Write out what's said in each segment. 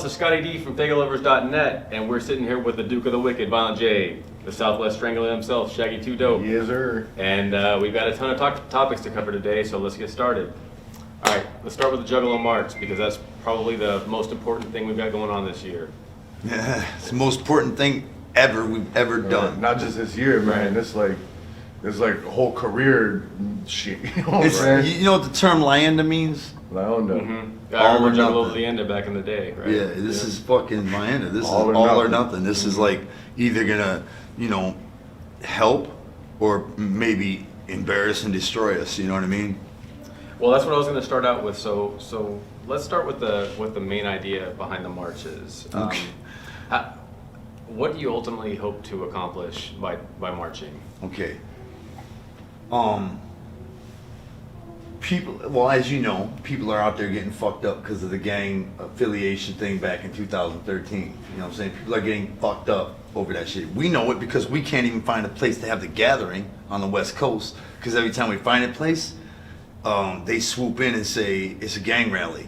this is Scottie D from Faygoluvers.net, and we're sitting here with the Duke of the Wicked, Violent J, the Southwest Strangler himself, Shaggy 2 Dope. Yes, sir. And we've got a ton of topics to cover today, so let's get started. All right, let's start with the Juggalo March, because that's probably the most important thing we've got going on this year. Yeah, it's the most important thing we've ever done. Not just this year, man. It's like a whole career shit. You know what I'm It's, saying? you know what the term Lyanda means? Lyanda. Mm-hmm. All I remember or Juggalo nothing. the end back in the day, right? Yeah, this is fucking Lyanda. This All is or all or nothing. nothing. This is like either gonna, help or maybe embarrass and destroy us. You know what I mean? Well, that's what I was going to start out with. So let's start with the main idea behind the marches. Okay. What do you ultimately hope to accomplish by marching? Okay. People, well, as you know, people are out there getting fucked up because of the gang affiliation thing back in 2013. You know what I'm saying? People are getting fucked up over that shit. We know it because we can't even find a place to have the gathering on the West Coast, because every time we find a place, they swoop in and say it's a gang rally.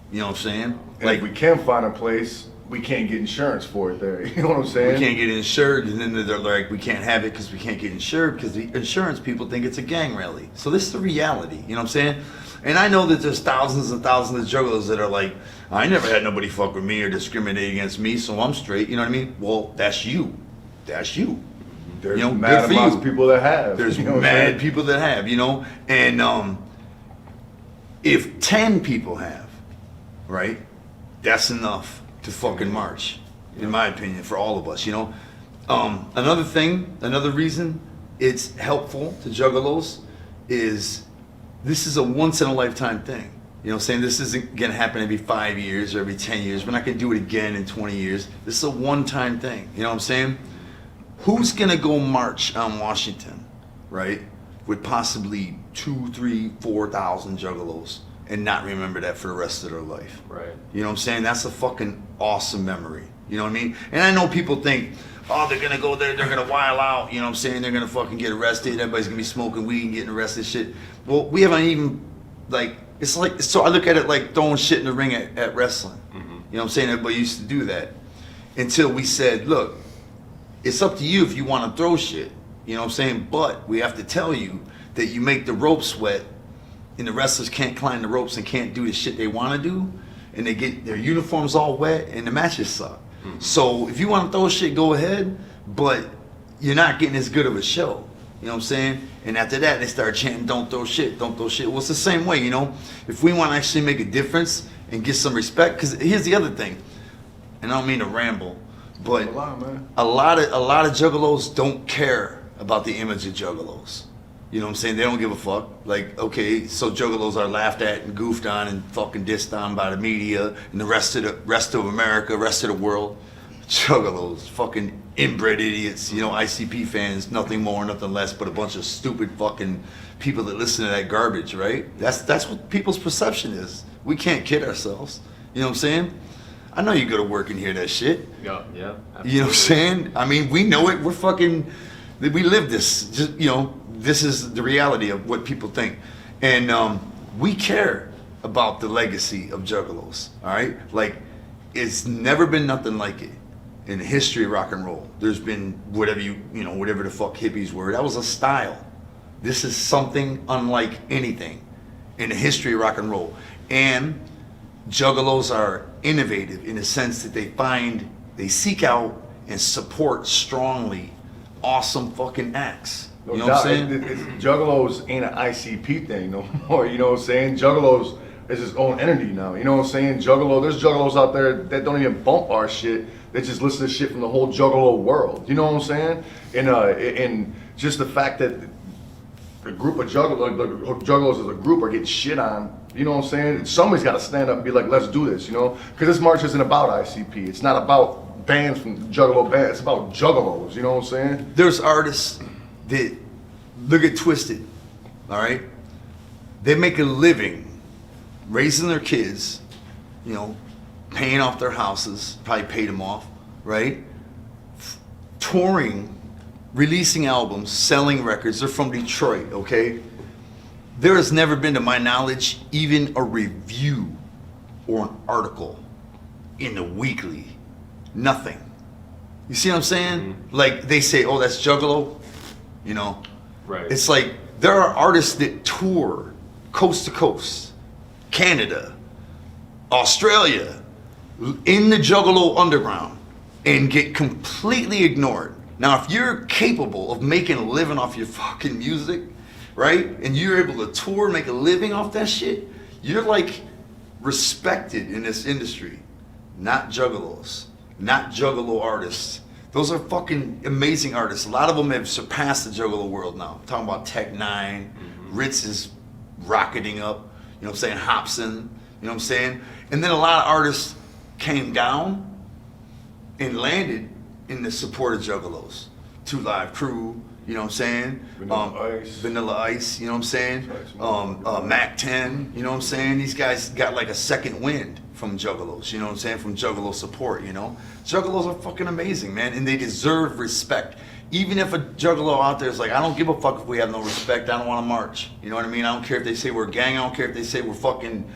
You know what I'm saying? And if we can find a place, we can't get insurance for it there. You know what I'm saying? We can't get insured, and then they're like, we can't have it because we can't get insured because the insurance people think it's a gang rally. So this is the reality, you know what I'm saying? And I know that there's thousands and thousands of juggalos that are like, I never had nobody fuck with me or discriminate against me, so I'm straight, you know what I mean? Well, that's you. That's you. There's You know, mad good for amounts you. of people that have. There's you know what I'm mad saying? people that have, and if 10 people have, right, that's enough to fucking march, in my opinion, for all of us, Another reason it's helpful to Juggalos is this is a once in a lifetime thing. You know what I'm saying? This isn't gonna happen every 5 years or every 10 years. We're not gonna do it again in 20 years. This is a one-time thing, you know what I'm saying? Who's gonna go march on Washington, right, with possibly 2,000, 3,000, 4,000 Juggalos and not remember that for the rest of their life? Right. You know what I'm saying? That's a fucking awesome memory. You know what I mean? And I know people think, oh, they're gonna go there, they're gonna wild out, you know what I'm saying? They're gonna fucking get arrested, everybody's gonna be smoking weed and getting arrested shit. Well, we haven't even, so I look at it like throwing shit in the ring at wrestling. Mm-hmm. You know what I'm saying? Everybody used to do that. Until we said, look, it's up to you if you wanna throw shit. You know what I'm saying? But we have to tell you that you make the ropes wet and the wrestlers can't climb the ropes and can't do the shit they want to do, and they get their uniforms all wet and the matches suck. Mm-hmm. So if you want to throw shit, go ahead, but you're not getting as good of a show. You know what I'm saying? And after that, they start chanting, don't throw shit, don't throw shit. Well, it's the same way, if we want to actually make a difference and get some respect, because here's the other thing, and I don't mean to ramble, but a lot of Juggalos don't care about the image of Juggalos. You know what I'm saying? They don't give a fuck. Like, okay, so Juggalos are laughed at and goofed on and fucking dissed on by the media and the rest of America, rest of the world. Juggalos, fucking inbred idiots, ICP fans, nothing more, nothing less, but a bunch of stupid fucking people that listen to that garbage, right? That's what people's perception is. We can't kid ourselves. You know what I'm saying? I know you go to work and hear that shit. Yeah. Absolutely. You know what I'm saying? I mean, we know it. We live this. This is the reality of what people think. And we care about the legacy of Juggalos, all right? Like, it's never been nothing like it in the history of rock and roll. There's been whatever the fuck hippies were. That was a style. This is something unlike anything in the history of rock and roll. And Juggalos are innovative in the sense that they seek out and support strongly awesome fucking acts. You know what I'm saying? Juggalos ain't an ICP thing no more. You know what I'm saying? Juggalos is its own entity now. You know what I'm saying? There's Juggalos out there that don't even bump our shit. They just listen to shit from the whole Juggalo world. You know what I'm saying? And just the fact that the group of Juggalos as a group are getting shit on. You know what I'm saying? Somebody's got to stand up and be like, let's do this. Because this march isn't about ICP. It's not about bands from Juggalo bands. It's about Juggalos. You know what I'm saying? There's artists that look at Twiztid, all right? They make a living raising their kids, paying off their houses, probably paid them off, right? Touring, releasing albums, selling records. They're from Detroit, okay? There has never been, to my knowledge, even a review or an article in the weekly? Nothing. You see what I'm saying? Like they say, oh, that's Juggalo. You know, Right. it's like there are artists that tour coast to coast, Canada, Australia, in the Juggalo underground, and get completely ignored. Now, if you're capable of making a living off your fucking music, right, and you're able to tour, make a living off that shit, you're like respected in this industry. Not Juggalos, not Juggalo artists. Those are fucking amazing artists. A lot of them have surpassed the Juggalo world now. I'm talking about Tech Nine, Ritz is rocketing up, you know what I'm saying, Hobson, you know what I'm saying? And then a lot of artists came down and landed in the support of Juggalos. Two Live Crew, you know what I'm saying? Vanilla Ice, you know what I'm saying? Mac 10, you know what I'm saying? These guys got like a second wind from Juggalos, you know what I'm saying? From Juggalo support, you know? Juggalos are fucking amazing, man, and they deserve respect. Even if a Juggalo out there is like, I don't give a fuck if we have no respect, I don't want to march. You know what I mean? I don't care if they say we're a gang, I don't care if they say we're fucking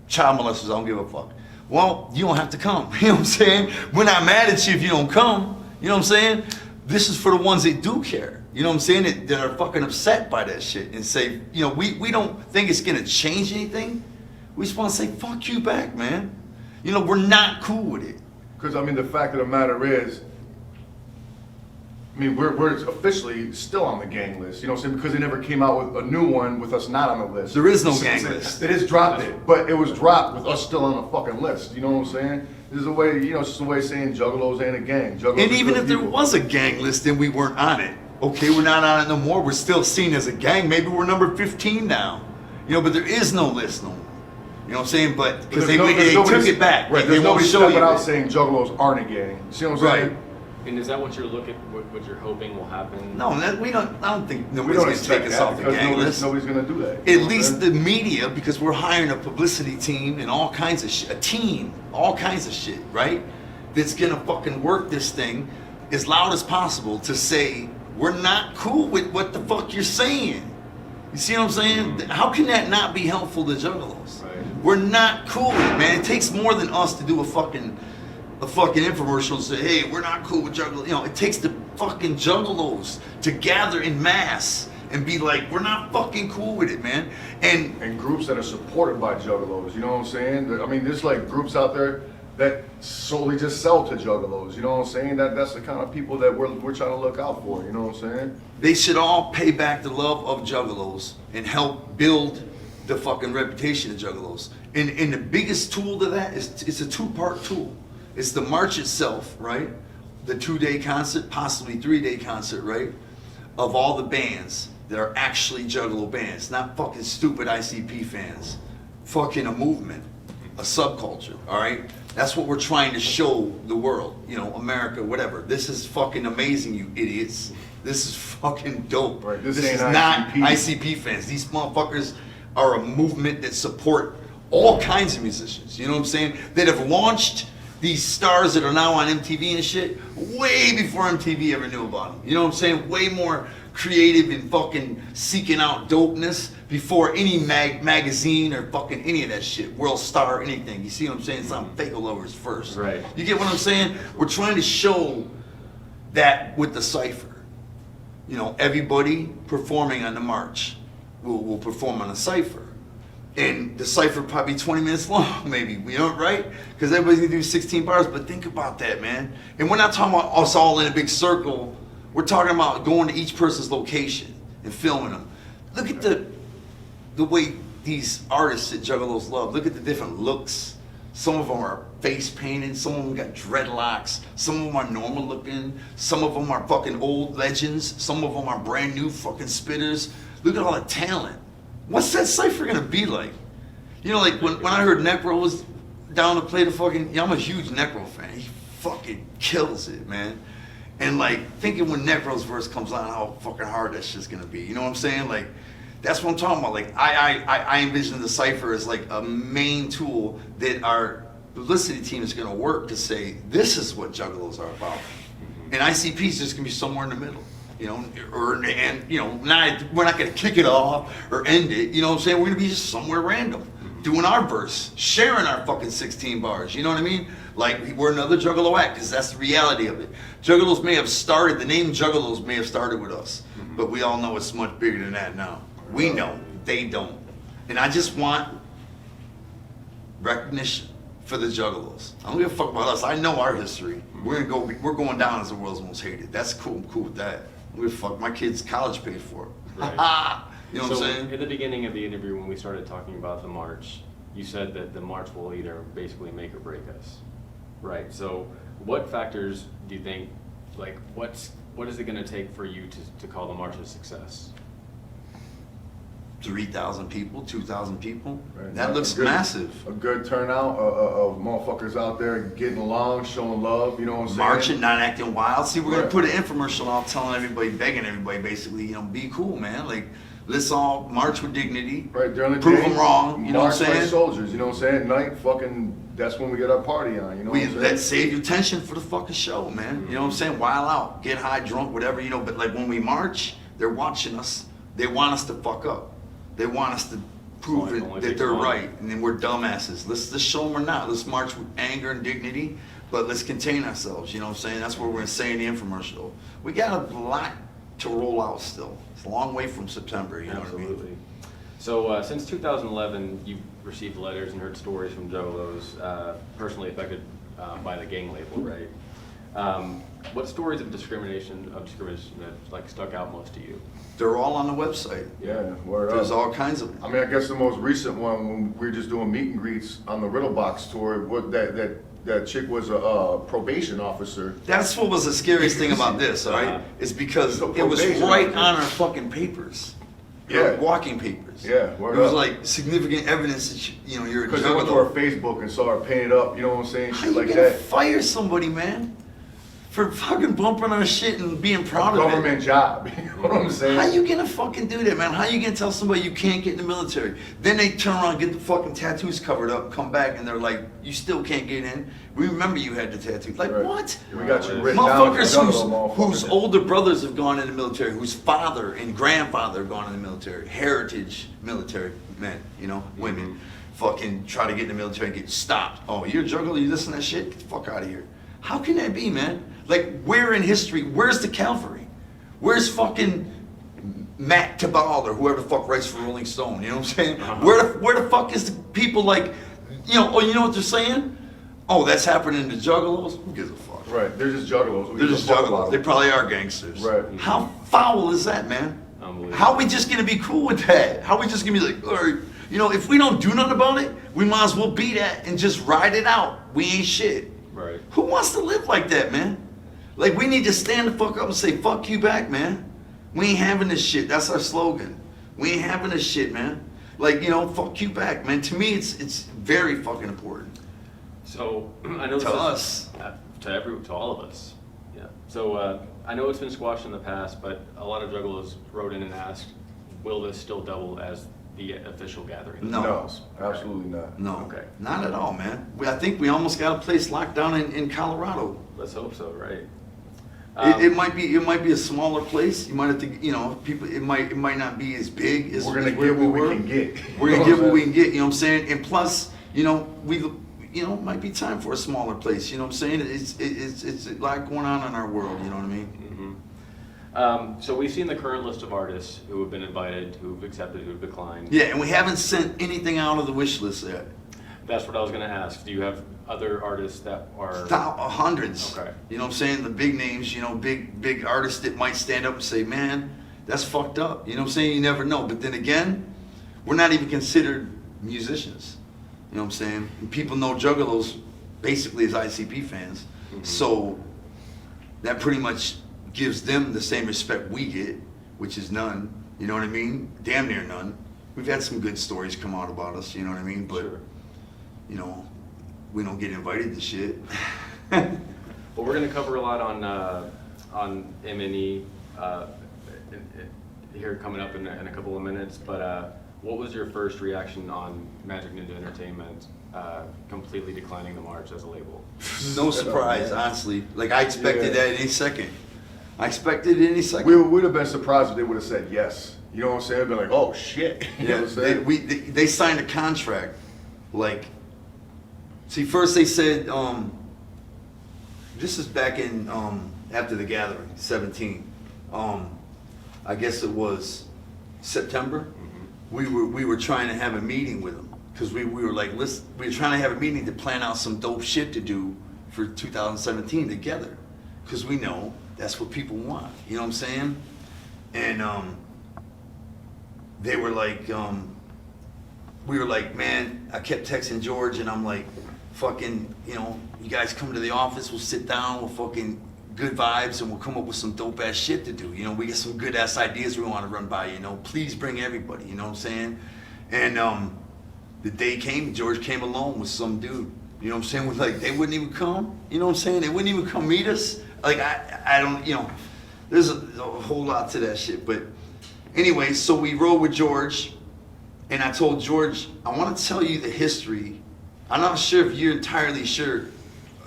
child molesters, I don't give a fuck. Well, you don't have to come, you know what I'm saying? We're not mad at you if you don't come, you know what I'm saying? This is for the ones that do care, you know what I'm saying? That are fucking upset by that shit and say, you know, we don't think it's gonna change anything. We just want to say, fuck you back, man. You know, we're not cool with it. Because, I mean, the fact of the matter is, I mean, we're officially still on the gang list, you know what I'm saying? Because they never came out with a new one with us not on the list. There is no gang list. They just dropped it, but it was dropped with us still on the fucking list, you know what I'm saying? This is a way, you know, it's just a way of saying Juggalos ain't a gang. Juggalos And even are if good there people. was a gang list and we weren't on it, okay, we're not on it no more. We're still seen as a gang. Maybe we're number 15 now. You know, but there is no list no more. You know what I'm saying? But because they took it back. Right, They there's won't nobody show stepping you out it. saying Juggalos aren't a gang. See what I'm saying? Right. And is that what you're what you're hoping will happen? No, we don't. I don't think We nobody's don't going to expect take us that off the because gang list. nobody's going to do that. At You know what I'm least saying? the media, because we're hiring a publicity team and all kinds of shit, a team, all kinds of shit, right? That's gonna fucking work this thing as loud as possible to say, we're not cool with what the fuck you're saying. You see what I'm saying? How can that not be helpful to Juggalos? Right. We're not cool with it, man. It takes more than us to do a fucking infomercial and say, hey, we're not cool with Juggalos. You know, it takes the fucking Juggalos to gather in mass and be like, we're not fucking cool with it, man. And groups that are supported by Juggalos, you know what I'm saying? I mean, there's like groups out there that solely just sell to Juggalos, you know what I'm saying? That's the kind of people that we're trying to look out for, you know what I'm saying? they should all pay back the love of Juggalos and help build the fucking reputation of Juggalos. And the biggest tool to that is it's a two-part tool. It's the march itself, right? The 2-day concert, possibly 3-day concert, right? Of all the bands that are actually Juggalo bands, not fucking stupid ICP fans. Fucking a movement, a subculture, all right? That's what we're trying to show the world, you know, America, whatever. This is fucking amazing, you idiots. This is fucking dope. Right, this is ain't not ICP. ICP fans. These motherfuckers are a movement that support all kinds of musicians, you know what I'm saying? That have launched these stars that are now on MTV and shit way before MTV ever knew about them. You know what I'm saying? Way more creative and fucking seeking out dopeness before any magazine or fucking any of that shit. World Star, anything. You see what I'm saying? It's on Faygoluvers first. Right. You get what I'm saying? We're trying to show that with the cipher. You know, everybody performing on the march will perform on a cipher. And the cipher probably 20 minutes long, maybe, you know, right? Because everybody's gonna do 16 bars, but think about that, man. And we're not talking about us all in a big circle. We're talking about going to each person's location and filming them. Look at the way these artists that Juggalos love. Look at the different looks. Some of them are face painted, some of them got dreadlocks, some of them are normal looking, some of them are fucking old legends, some of them are brand new fucking spitters. Look at all the talent. What's that cipher gonna be like? You know, like when I heard Necro was down to play the fucking, I'm a huge Necro fan. He fucking kills it, man. And like thinking when Necro's verse comes on, how fucking hard that shit's gonna be. You know what I'm saying? Like, that's what I'm talking about. Like, I envision the cipher as like a main tool that our publicity team is gonna work to say, this is what Juggalos are about. And ICP is just gonna be somewhere in the middle. You know, and you know, we're not gonna kick it off or end it. You know what I'm saying? We're gonna be just somewhere random, doing our verse, sharing our fucking 16 bars. You know what I mean? Like, we're another Juggalo act, because that's the reality of it. Juggalos may have started, the name Juggalos may have started with us, but we all know it's much bigger than that now. We know, they don't. And I just want recognition for the Juggalos. I don't give a fuck about us. I know our history. We're going down as the world's most hated. That's cool. I'm cool with that. I don't give a fuck. My kid's college paid for it. Right. You know what I'm saying? In the beginning of the interview, when we started talking about the march, you said that the march will either basically make or break us, right? So, what factors do you think, like, what is it going to take for you to call the march a success? 3,000 people, 2,000 people. Right. That looks massive. A good turnout of motherfuckers out there getting along, showing love. You know what I'm saying? Marching, not acting wild. See, we're Right. gonna put an infomercial out telling everybody, begging everybody, basically, you know, be cool, man. Like, let's all march with dignity. Right, during the Prove day, them wrong, you know what I'm march like saying? soldiers, you know what I'm saying? At night, fucking, that's when we get our party on, you know what I'm saying? Let's save your tension for the fucking show, man. You know what I'm saying? Wild out, get high, drunk, whatever, you know. But like when we march, they're watching us. They want us to fuck up. They want us to prove Only- only that takes they're one. right, and then we're dumbasses. Let's show them we're not. Let's march with anger and dignity, but let's contain ourselves. You know what I'm saying? That's what we're gonna say in the infomercial. We got a lot to roll out still. It's a long way from September. You know what I mean? Absolutely. So, since 2011, you've received letters and heard stories from Juggalos personally affected by the gang label, right? What stories of discrimination that like stuck out most to you? They're all on the website. Yeah, word There's up. all kinds of them. I mean, I guess the most recent one, when we were just doing meet and greets on the Riddle Box tour, that chick was a probation officer. That's what was the scariest thing about this, all right? Is because So it was probation right officer. on our fucking papers. Yeah. Walking papers. Yeah, It word was up. like significant evidence that you know you're a Because they went to her juggalo. Facebook and saw her painted up, you know what I'm saying? How Shit you like gonna that. fire somebody, man, for fucking bumping our shit and being proud of it? Government job, you know what I'm saying? How you gonna fucking do that, man? How you gonna tell somebody you can't get in the military? Then they turn around, get the fucking tattoos covered up, come back, and they're like, you still can't get in. We remember you had the tattoos. Like, Right. what? We got you written down. Motherfuckers Juggalo whose motherfucker. older brothers have gone in the military, whose father and grandfather have gone in the military, heritage military men, you know, women, fucking try to get in the military and get stopped. Oh, you're a juggler, you listen to that shit? Get the fuck out of here. How can that be, man? Like, where in history, where's the cavalry? Where's fucking Matt Tabal or whoever the fuck writes for Rolling Stone, you know what I'm saying? Where the fuck is the people like, you know what they're saying? Oh, that's happening to Juggalos? Who gives a fuck? Right, they're just juggalos. They're just Juggalos. They probably are gangsters. Right. How foul is that, man? Unbelievable. How are we just gonna be cool with that? How are we just gonna be like, all right, you know, if we don't do nothing about it, we might as well be that and just ride it out. We ain't shit. Right. Who wants to live like that, man? Like, we need to stand the fuck up and say, fuck you back, man. We ain't having this shit. That's our slogan. We ain't having this shit, man. Like, you know, fuck you back, man. To me, it's very fucking important. So I know To us. to all of us. Yeah. So I know it's been squashed in the past, but a lot of Juggalos wrote in and asked, "Will this still double as the official gathering?" No. No, absolutely not. No, Okay. not at all, man. I think we almost got a place locked down in Colorado. Let's hope so, right? It might be a smaller place. You might have to, you know, people. It might not be as big as We're gonna as where get what we were. can get. We're gonna get what we can get. You know what I'm saying? And plus, you know, it might be time for a smaller place. You know what I'm saying? It's a lot going on in our world. You know what I mean? So we've seen the current list of artists who have been invited, who've accepted, who've declined. Yeah, and we haven't sent anything out of the wish list yet. That's what I was going to ask. Do you have other artists that are? Hundreds. Okay. You know what I'm saying? The big names, you know, big artists that might stand up and say, man, that's fucked up. You know what I'm saying? You never know. But then again, we're not even considered musicians. You know what I'm saying? And people know Juggalos basically as ICP fans. Mhm. So that pretty much gives them the same respect we get, which is none. You know what I mean? Damn near none. We've had some good stories come out about us, you know what I mean? But, Sure. you know, we don't get invited to shit. Well, we're going to cover a lot on M&E here coming up in a couple of minutes. But what was your first reaction on Majik Ninja Entertainment completely declining the march as a label? No surprise, honestly. Like, I expected Yeah. that any second. I expected it any second. We would have been surprised if they would have said yes. You know what I'm saying? They'd be like, oh shit. You know Yeah, what I'm saying? they signed a contract. Like, see, first they said this is back in after the gathering, 17. I guess it was September. We were trying to have a meeting with them because we were like, listen, we were trying to have a meeting to plan out some dope shit to do for 2017 together, because we know that's what people want. You know what I'm saying? And they were like, we were like, man, I kept texting George, and I'm like, fucking, you know, you guys come to the office, we'll sit down, we'll fucking good vibes, and we'll come up with some dope ass shit to do. You know, we get some good ass ideas we want to run by. You know, please bring everybody. You know what I'm saying? And the day came, George came alone with some dude. You know what I'm saying? With like, they wouldn't even come. You know what I'm saying? They wouldn't even come meet us. Like I don't, you know, there's a whole lot to that shit. But anyway, so we rode with George, and I told George, I want to tell you the history. I'm not sure if you're entirely sure.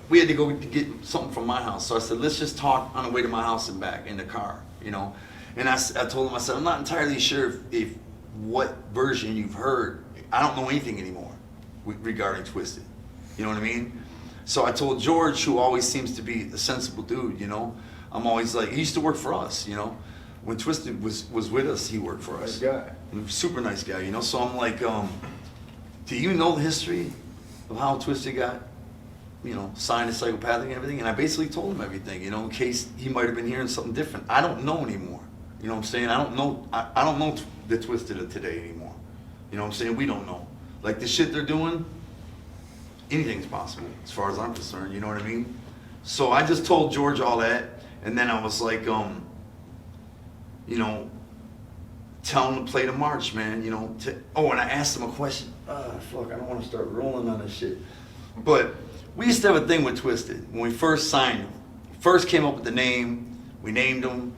We had to go to get something from my house. So I said, let's just talk on the way to my house and back in the car, you know? And I told him, I said, I'm not entirely sure if what version you've heard. I don't know anything anymore regarding Twiztid. You know what I mean? So I told George, who always seems to be a sensible dude, you know? I'm always like, he used to work for us, you know? When Twiztid was with us, he worked for us. Nice guy. Super nice guy, you know? So I'm like, do you know the history of how Twiztid got, you know, signed to Psychopathic and everything? And I basically told him everything, you know, in case he might have been hearing something different. I don't know anymore. You know what I'm saying? I don't know the Twiztid of today anymore. You know what I'm saying? We don't know. Like the shit they're doing, anything's possible as far as I'm concerned, you know what I mean? So I just told George all that, and then I was like, you know, tell him to play the march, man, you know. And I asked him a question. Fuck, I don't want to start rolling on this shit. But we used to have a thing with Twiztid when we first signed him. First came up with the name, we named him,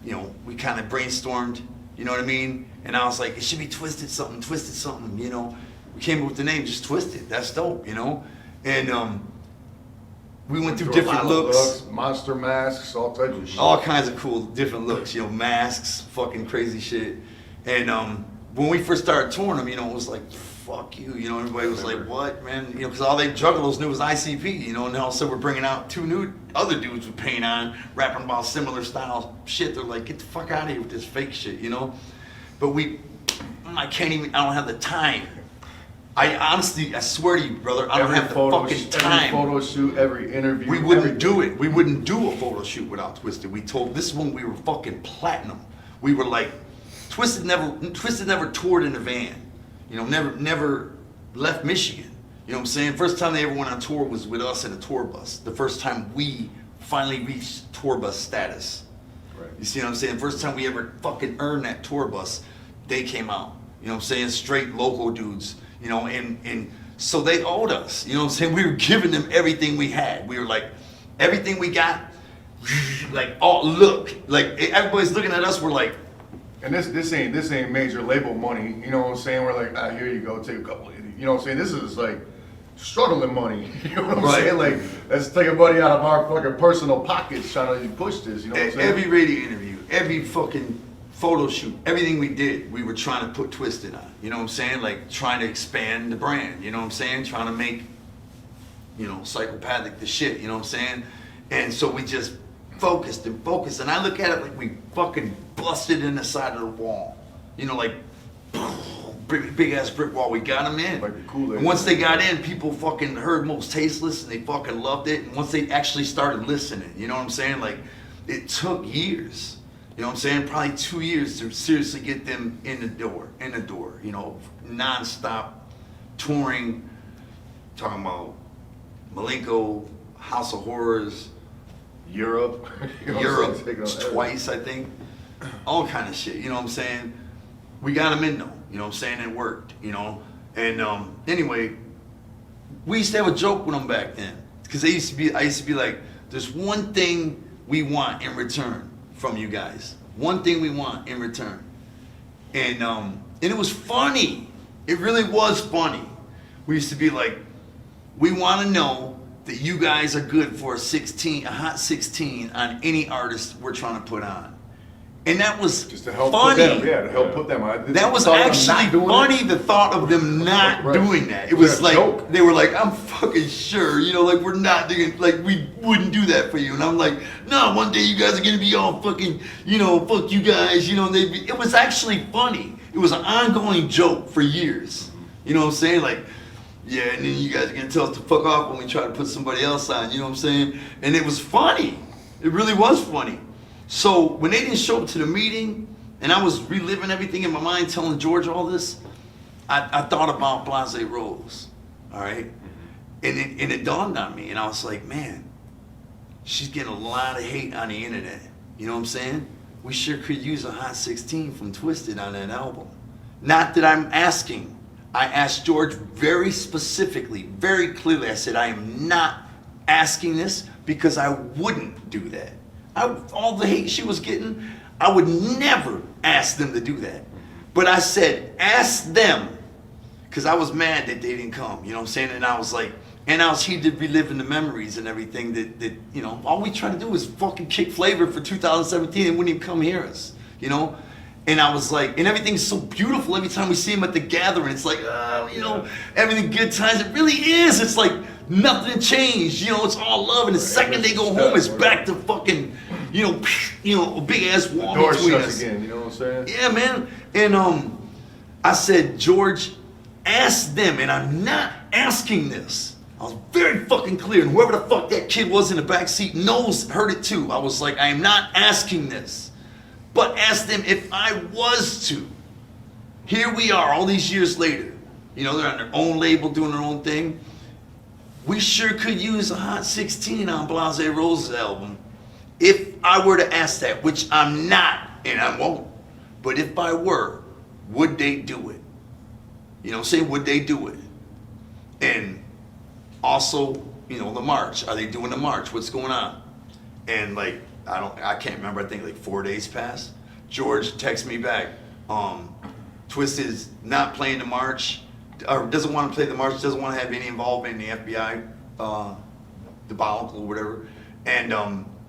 you know, we kind of brainstormed, you know what I mean? And I was like, it should be Twiztid something, you know. We came up with the name, just Twiztid, that's dope, you know? And we went through different looks. Monster masks, all types of shit. All kinds of cool, different looks, you know, masks, fucking crazy shit. And when we first started touring them, you know, it was like, fuck you, you know, everybody was like, what, man? You know, because all they Juggalos knew was ICP, you know, and all of a sudden we're bringing out two new other dudes with paint on, rapping about similar style shit. They're like, get the fuck out of here with this fake shit, you know? But I don't have the time. I honestly, I swear to you, brother, I don't have the fucking time. Every photo shoot, every interview. We wouldn't do it. We wouldn't do a photo shoot without Twiztid. We told this one we were fucking platinum. We were like, Twiztid never toured in a van. You know, never left Michigan. You know what I'm saying? First time they ever went on tour was with us in a tour bus. The first time we finally reached tour bus status. Right. You see what I'm saying? First time we ever fucking earned that tour bus, they came out. You know what I'm saying? Straight local dudes. You know, and so they owed us. You know what I'm saying? We were giving them everything we had. We were like, everything we got, like, oh, look. Like, everybody's looking at us, we're like, and this ain't major label money, you know what I'm saying? We're like, here you go, take a couple of, you know what I'm saying? This is like struggling money, you know what I'm saying? Like, let's take a money out of our fucking personal pockets trying to push this, you know what I'm saying? Every radio interview, every fucking photo shoot, everything we did, we were trying to put Twiztid on, you know what I'm saying? Like, trying to expand the brand, you know what I'm saying? Trying to make, you know, Psychopathic the shit, you know what I'm saying? And so we just focused, and I look at it like we fucking busted in the side of the wall. You know, like, big ass brick wall. We got them in. Like a Kool-Aid. And once they got in, people fucking heard Most Tasteless, and they fucking loved it. And once they actually started listening, you know what I'm saying? Like, it took years. You know what I'm saying? Probably 2 years to seriously get them in the door, you know, non-stop touring, talking about Milenko, House of Horrors, Europe. You know twice, I think. All kind of shit, you know what I'm saying? We got them in though, you know what I'm saying? It worked, you know? And anyway, we used to have a joke with them back then. Because I used to be like, there's one thing we want in return from you guys. One thing we want in return. And it was funny. It really was funny. We used to be like, we want to know that you guys are good for a hot 16 on any artist we're trying to put on. And that was Just to help funny. put them, to help put them on. That was Thought of them actually not doing funny, it. the thought of them not Right. doing that. It It was was a like, joke. they were like, I'm fucking sure, you know, like we're not doing, like we wouldn't do that for you. And I'm like, no, one day you guys are gonna be all fucking, you know, fuck you guys, you know, it was actually funny. It was an ongoing joke for years. You know what I'm saying? Like, yeah, and then you guys are gonna tell us to fuck off when we try to put somebody else on, you know what I'm saying? And it was funny. It really was funny. So when they didn't show up to the meeting, and I was reliving everything in my mind, telling George all this, I thought about Blahzay Roze, all right? And it dawned on me, and I was like, man, she's getting a lot of hate on the internet. You know what I'm saying? We sure could use a Hot 16 from Twiztid on that album. Not that I'm asking. I asked George very specifically, very clearly. I said, I am not asking this because I wouldn't do that. All the hate she was getting, I would never ask them to do that. But I said, ask them, because I was mad that they didn't come, you know what I'm saying? And I was like, and I was here to reliving the memories and everything that you know, all we try to do is fucking kick flavor for 2017 and wouldn't even come hear us, you know? And I was like, and everything's so beautiful every time we see him at the gathering. It's like, oh, you know, everything good times. It really is. It's like nothing changed. You know, it's all love. And the second they go home, it's back to fucking, you know, a big ass wall Door between shuts us. again, you know what I'm saying? Yeah, man. And I said, George, ask them, and I'm not asking this. I was very fucking clear, and whoever the fuck that kid was in the back seat heard it too. I was like, I am not asking this. But ask them if I was to. Here we are, all these years later. You know, they're on their own label, doing their own thing. We sure could use a Hot 16 on Blahzay Roze's album. If I were to ask that, which I'm not, and I won't. But if I were, would they do it? You know what I'm saying? Would they do it? And also, you know, the march. Are they doing the march? What's going on? And like, I can't remember, I think like 4 days passed. George texts me back, Twiztid's not playing the march, or doesn't want to play the march, doesn't want to have any involvement in the FBI debacle or whatever. And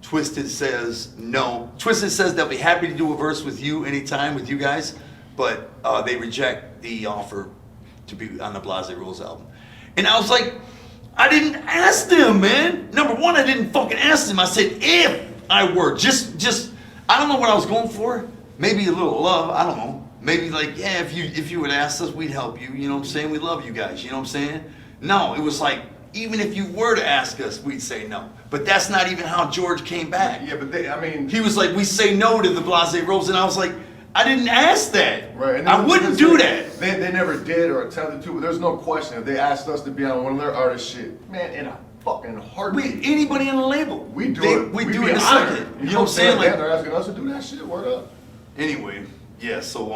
Twiztid says no. Twiztid says they'll be happy to do a verse with you anytime, with you guys, but they reject the offer to be on the Blahzay Roze album. And I was like, I didn't ask them, man. Number one, I didn't fucking ask them. I said, if I were, just, I don't know what I was going for. Maybe a little love, I don't know. Maybe like, yeah, if you would ask us, we'd help you. You know what I'm saying? We love you guys, you know what I'm saying? No, it was like, even if you were to ask us, we'd say no. But that's not even how George came back. Yeah, but He was like, we say no to the Blahzay Roze, and I was like, I didn't ask that. Right, and I wouldn't do that. They never did or attempted to, but there's no question. If they asked us to be on one of their artist shit, man, in a fucking heartbeat. Anybody on the label. We do it. We We'd do be it in a honored. second. You know what I'm saying? Like, they're asking us to do that shit, word up. Anyway, yeah, so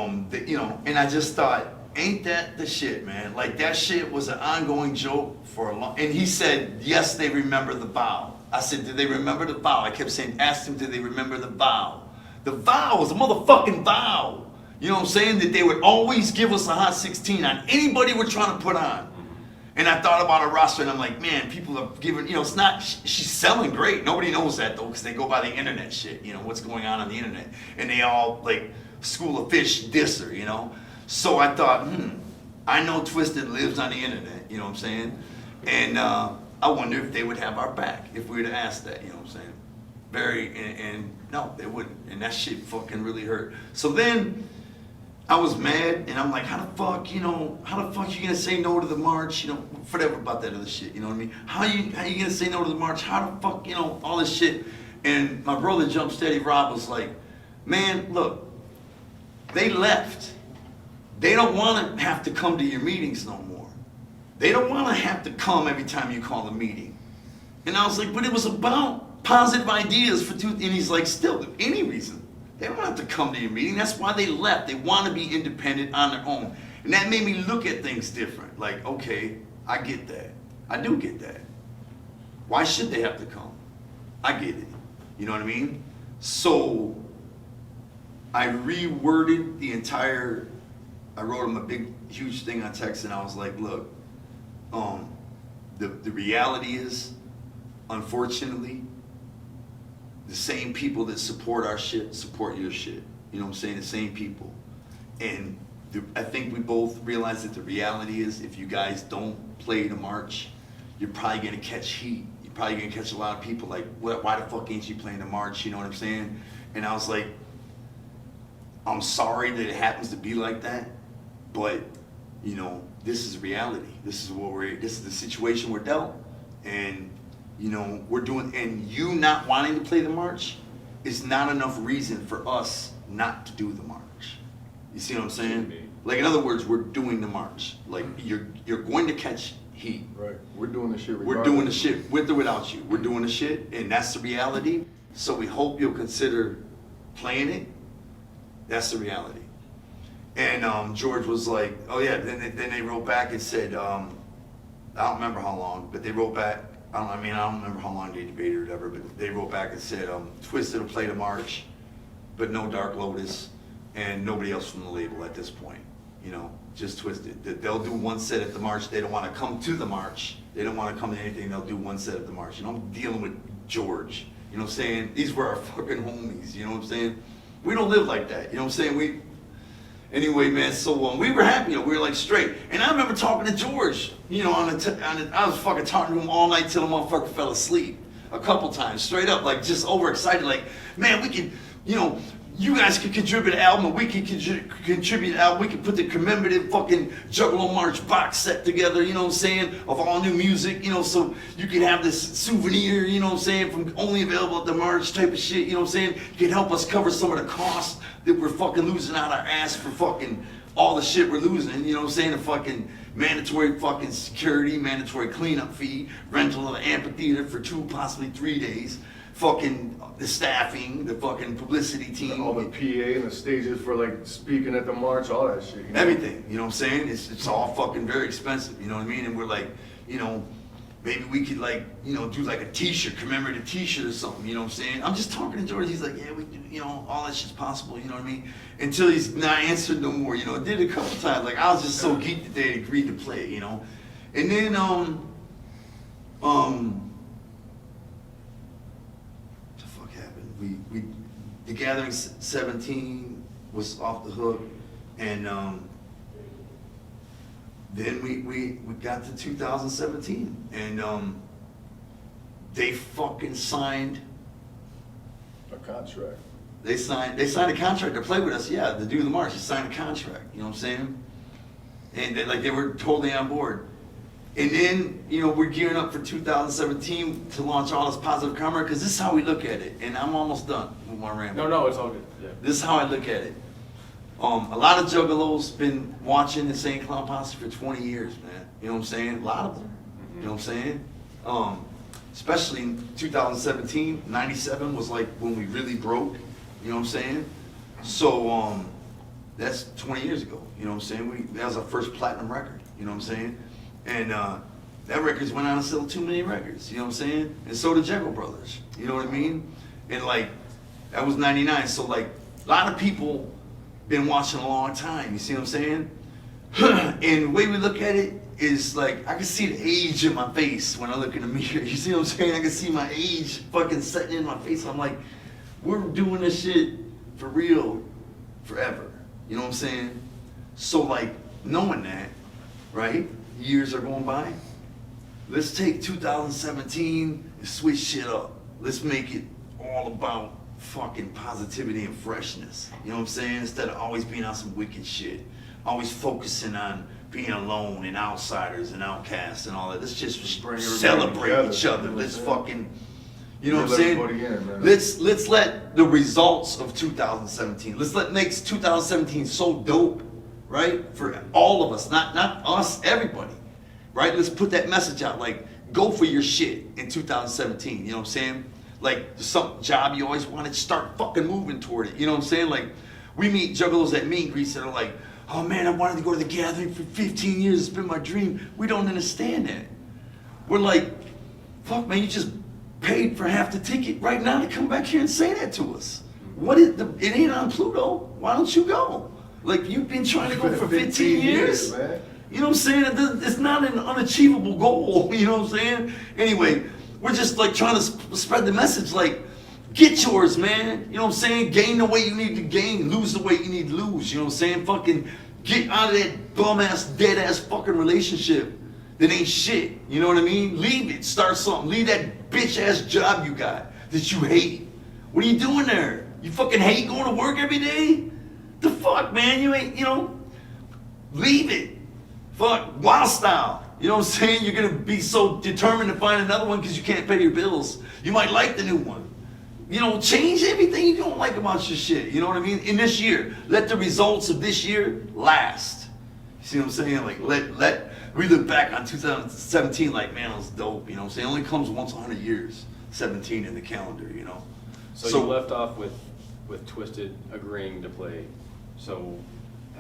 you know, and I just thought, ain't that the shit, man? Like that shit was an ongoing joke for a long. And he said, yes, they remember the vow. I said, did they remember the vow? I kept saying, ask them, did they remember the vow? The vow was a motherfucking vow. You know what I'm saying? That they would always give us a Hot 16 on anybody we're trying to put on. And I thought about a roster, and I'm like, man, people are giving, you know, it's not, she's selling great. Nobody knows that, though, because they go by the internet shit, you know, what's going on the internet. And they all, like, School of Fish diss her, you know? So I thought, I know Twiztid lives on the internet, you know what I'm saying? And I wonder if they would have our back if we were to ask that, you know what I'm saying? And no, they wouldn't. And that shit fucking really hurt. So then I was mad, and I'm like, how the fuck you gonna say no to the march? You know, whatever about that other shit, you know what I mean? How you gonna say no to the march? How the fuck, you know, all this shit? And my brother Jump Steady Rob was like, man, look, they left. They don't want to have to come to your meetings no more. They don't want to have to come every time you call a meeting. And I was like, but it was about positive ideas for and he's like, still, any reason. They don't have to come to your meeting. That's why they left. They want to be independent on their own. And that made me look at things different. Like, okay, I get that. I do get that. Why should they have to come? I get it. You know what I mean? So I reworded the entire, I wrote him a big, huge thing on text, and I was like, look, the reality is, unfortunately, the same people that support our shit support your shit. You know what I'm saying? The same people. And I think we both realize that the reality is if you guys don't play the march, you're probably going to catch heat. You're probably going to catch a lot of people like, why the fuck ain't you playing the march? You know what I'm saying? And I was like, I'm sorry that it happens to be like that, but you know, this is reality. This is the situation we're dealt. And you know, we're doing, and you not wanting to play the march is not enough reason for us not to do the march. You see what I'm saying? Like, in other words, we're doing the march. Like, you're going to catch heat. Right. We're doing the shit regardless. We're doing the shit with or without you. We're doing the shit, and that's the reality. So we hope you'll consider playing it. That's the reality. And George was like, oh yeah, then they wrote back and said, I don't remember how long, but they wrote back, I don't remember how long they debated or whatever, but they wrote back and said, Twiztid will play the march, but no Dark Lotus, and nobody else from the label at this point. You know, just Twiztid. They'll do one set at the march. They don't want to come to the march. They don't want to come to anything. They'll do one set at the march. You know, I'm dealing with George. You know what I'm saying? These were our fucking homies. You know what I'm saying? We don't live like that. You know what I'm saying? Anyway, man, so we were happy. You know, we were like straight. And I remember talking to George. You know, I was fucking talking to him all night till the motherfucker fell asleep. A couple times, straight up, like just overexcited. Like, man, we can, you know, you guys can contribute an album, and we can contribute an album. We can put the commemorative fucking Juggalo March box set together, you know what I'm saying, of all new music, you know, so you can have this souvenir, you know what I'm saying, from only available at the March type of shit, you know what I'm saying. You can help us cover some of the costs that we're fucking losing out our ass for fucking all the shit we're losing, you know what I'm saying, the fucking mandatory fucking security, mandatory cleanup fee, rental of the amphitheater for 2, possibly 3 days. Fucking the staffing, the fucking publicity team. All the PA and the stages for like speaking at the march, all that shit. You know? Everything, you know what I'm saying? It's all fucking very expensive, you know what I mean? And we're like, you know, maybe we could like, you know, do like a t-shirt, commemorative t-shirt or something, you know what I'm saying? I'm just talking to George, he's like, yeah, we do, you know, all that shit's possible, you know what I mean? Until he's not answered no more, you know, I did it a couple times, like I was just so geeked that they agreed to play, you know? And then, the Gathering 17 was off the hook, and then we got to 2017, and they fucking signed a contract. They signed a contract to play with us, yeah, to do the march. They signed a contract, you know what I'm saying? And they were totally on board. And then, you know, we're gearing up for 2017 to launch all this positive karma, because this is how we look at it. And I'm almost done with my rant. No, it's all good. Yeah. This is how I look at it. A lot of Juggalos been watching the Insane Clown Posse for 20 years, man. You know what I'm saying? A lot of them. You know what I'm saying? Especially in 2017, 97 was like when we really broke. You know what I'm saying? So that's 20 years ago. You know what I'm saying? That was our first platinum record. You know what I'm saying? And that records went on to sell 2 million records, you know what I'm saying? And so did Juggalo Brothers, you know what I mean? And like, that was 99, so like, a lot of people been watching a long time, you see what I'm saying? And the way we look at it is like, I can see the age in my face when I look in the mirror, you see what I'm saying? I can see my age fucking setting in my face. I'm like, we're doing this shit for real, forever, you know what I'm saying? So like, knowing that, right? Years are going by. Let's take 2017 and switch shit up. Let's make it all about fucking positivity and freshness. You know what I'm saying? Instead of always being on some wicked shit. Always focusing on being alone and outsiders and outcasts and all that. Let's just celebrate each other. Let's fucking, you know what I'm saying? Let's let the results of 2017, let's make 2017 so dope, right? For all of us, not us, everybody, right? Let's put that message out, like, go for your shit in 2017, you know what I'm saying? Like, some job you always wanted, start fucking moving toward it, you know what I'm saying? Like, we meet Juggalos at meet and greets that are like, oh man, I wanted to go to the Gathering for 15 years, it's been my dream. We don't understand that. We're like, fuck man, you just paid for half the ticket right now to come back here and say that to us. It ain't on Pluto, why don't you go? Like, you've been trying to go for 15 years? Man. You know what I'm saying? It's not an unachievable goal, you know what I'm saying? Anyway, we're just like trying to spread the message, like, get yours, man. You know what I'm saying? Gain the weight you need to gain, lose the weight you need to lose. You know what I'm saying? Fucking get out of that bum ass, dead ass fucking relationship that ain't shit. You know what I mean? Leave it. Start something. Leave that bitch ass job you got that you hate. What are you doing there? You fucking hate going to work every day? The fuck, man? You ain't, you know? Leave it. Fuck, wild style. You know what I'm saying? You're gonna be so determined to find another one because you can't pay your bills. You might like the new one. You know, change everything you don't like about your shit. You know what I mean? In this year, let the results of this year last. You see what I'm saying? Like, we look back on 2017 like, man, it was dope. You know what I'm saying? It only comes once a 100 years, 17 in the calendar, you know? So you left off with Twiztid agreeing to play. So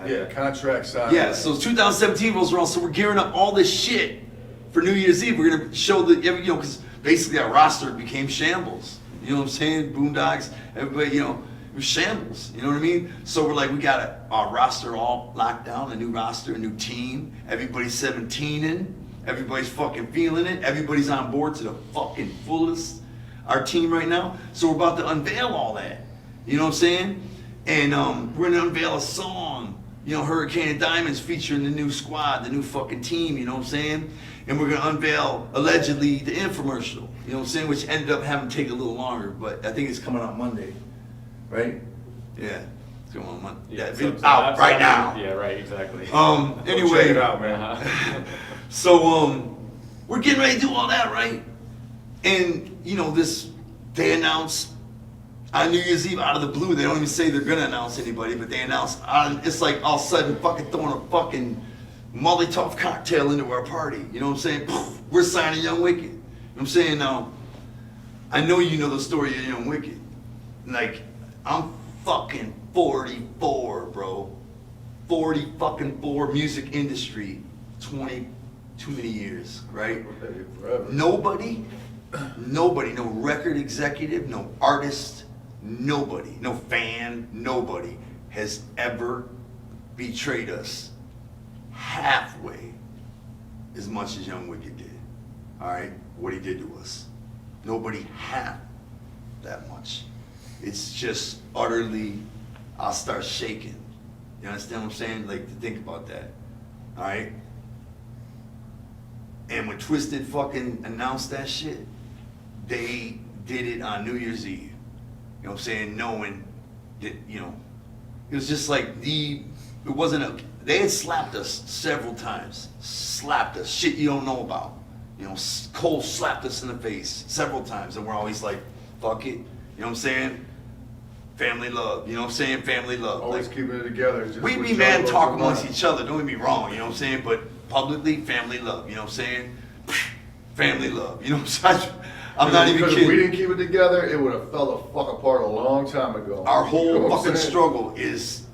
Yeah, contract signed. Yeah, so 2017 rolls around, so we're gearing up all this shit for New Year's Eve. We're gonna show the, you know, because basically our roster became shambles. You know what I'm saying? Boondocks, everybody, you know, it was shambles. You know what I mean? So we're like, we got our roster all locked down, a new roster, a new team. Everybody's 17 in. Everybody's fucking feeling it. Everybody's on board to the fucking fullest. Our team right now. So we're about to unveil all that. You know what I'm saying? And we're gonna unveil a song. You know, Hurricane of Diamonds featuring the new squad, the new fucking team, you know what I'm saying? And we're gonna unveil, allegedly, the infomercial, you know what I'm saying? Which ended up having to take a little longer, but I think it's coming out Monday, right? Yeah, it's going on Monday. Yeah, it's out right now. Yeah, right, exactly. Anyway. Check it out, man. So, we're getting ready to do all that, right? And, you know, they announced on New Year's Eve out of the blue, they don't even say they're gonna announce anybody, but they announce, it's like all of a sudden fucking throwing a fucking Molotov cocktail into our party. You know what I'm saying? Poof, we're signing Young Wicked. You know what I'm saying? Now, I know you know the story of Young Wicked. Like, I'm fucking 44, bro. 40 fucking 4, music industry, 20, too many years, right? Nobody, no record executive, no artist, nobody, no fan, nobody has ever betrayed us halfway as much as Young Wicked did. All right, what he did to us. Nobody half that much. It's just utterly, I'll start shaking. You understand what I'm saying? Like, to think about that. All right? And when Twiztid fucking announced that shit, they did it on New Year's Eve. You know what I'm saying? Knowing that, you know, it was just like they had slapped us several times. Slapped us. Shit you don't know about. You know, Cole slapped us in the face several times, and we're always like, fuck it. You know what I'm saying? Family love. You know what I'm saying? Family love. Always like, keeping it together. We be mad talk amongst each other, don't get me wrong, you know what I'm saying? But publicly, family love, you know what I'm saying? Family love, you know what I'm saying? I'm not even kidding. If we didn't keep it together, it would have fell the fuck apart a long time ago. Our whole You know what I'm fucking saying? struggle is,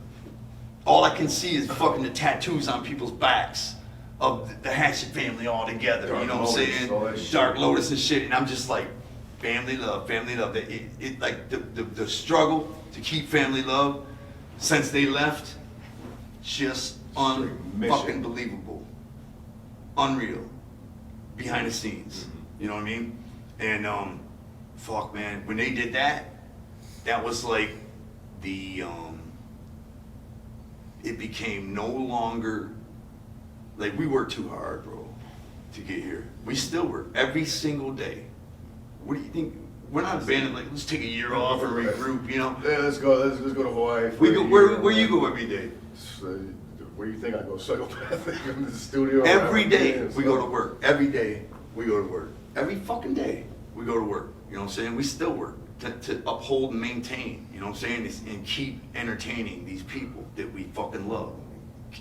all I can see is fucking the tattoos on people's backs of the Hatchet family all together, Dark you know what I'm Lotus, all that saying? shit. Dark Lotus and shit, and I'm just like, family love, family love. It like the struggle to keep family love since they left, just fucking believable, unreal, behind the scenes. You know what I mean? And fuck, man, when they did that, that was like the it became no longer like we worked too hard, bro, to get here. We still work every single day. What do you think? We're not abandoning, like, let's take a year off and regroup, you know? Yeah, let's go to Hawaii. We go, where you go every day? Where do you think I go? Psychopathic in the studio. Every day we go to work. Every day we go to work. Every fucking day we go to work. You know what I'm saying? We still work to uphold and maintain, you know what I'm saying? And keep entertaining these people that we fucking love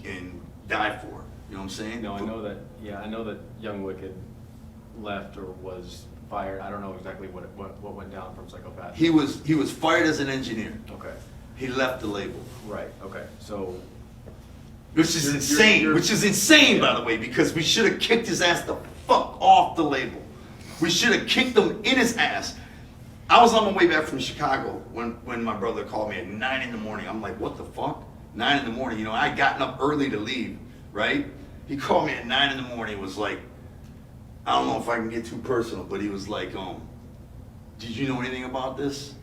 and die for. You know what I'm saying? No, I know that Young Wicked left or was fired. I don't know exactly what went down from Psychopathic. He was fired as an engineer. Okay. He left the label. Right. Okay. So. Which is insane. Which is insane, by the way, because we should have kicked his ass the fuck off the label. We should have kicked him in his ass. I was on my way back from Chicago when my brother called me at 9 in the morning. I'm like, what the fuck? 9 in the morning. You know, I had gotten up early to leave, right? He called me at 9 in the morning. It was like, I don't know if I can get too personal, but he was like, did you know anything about this?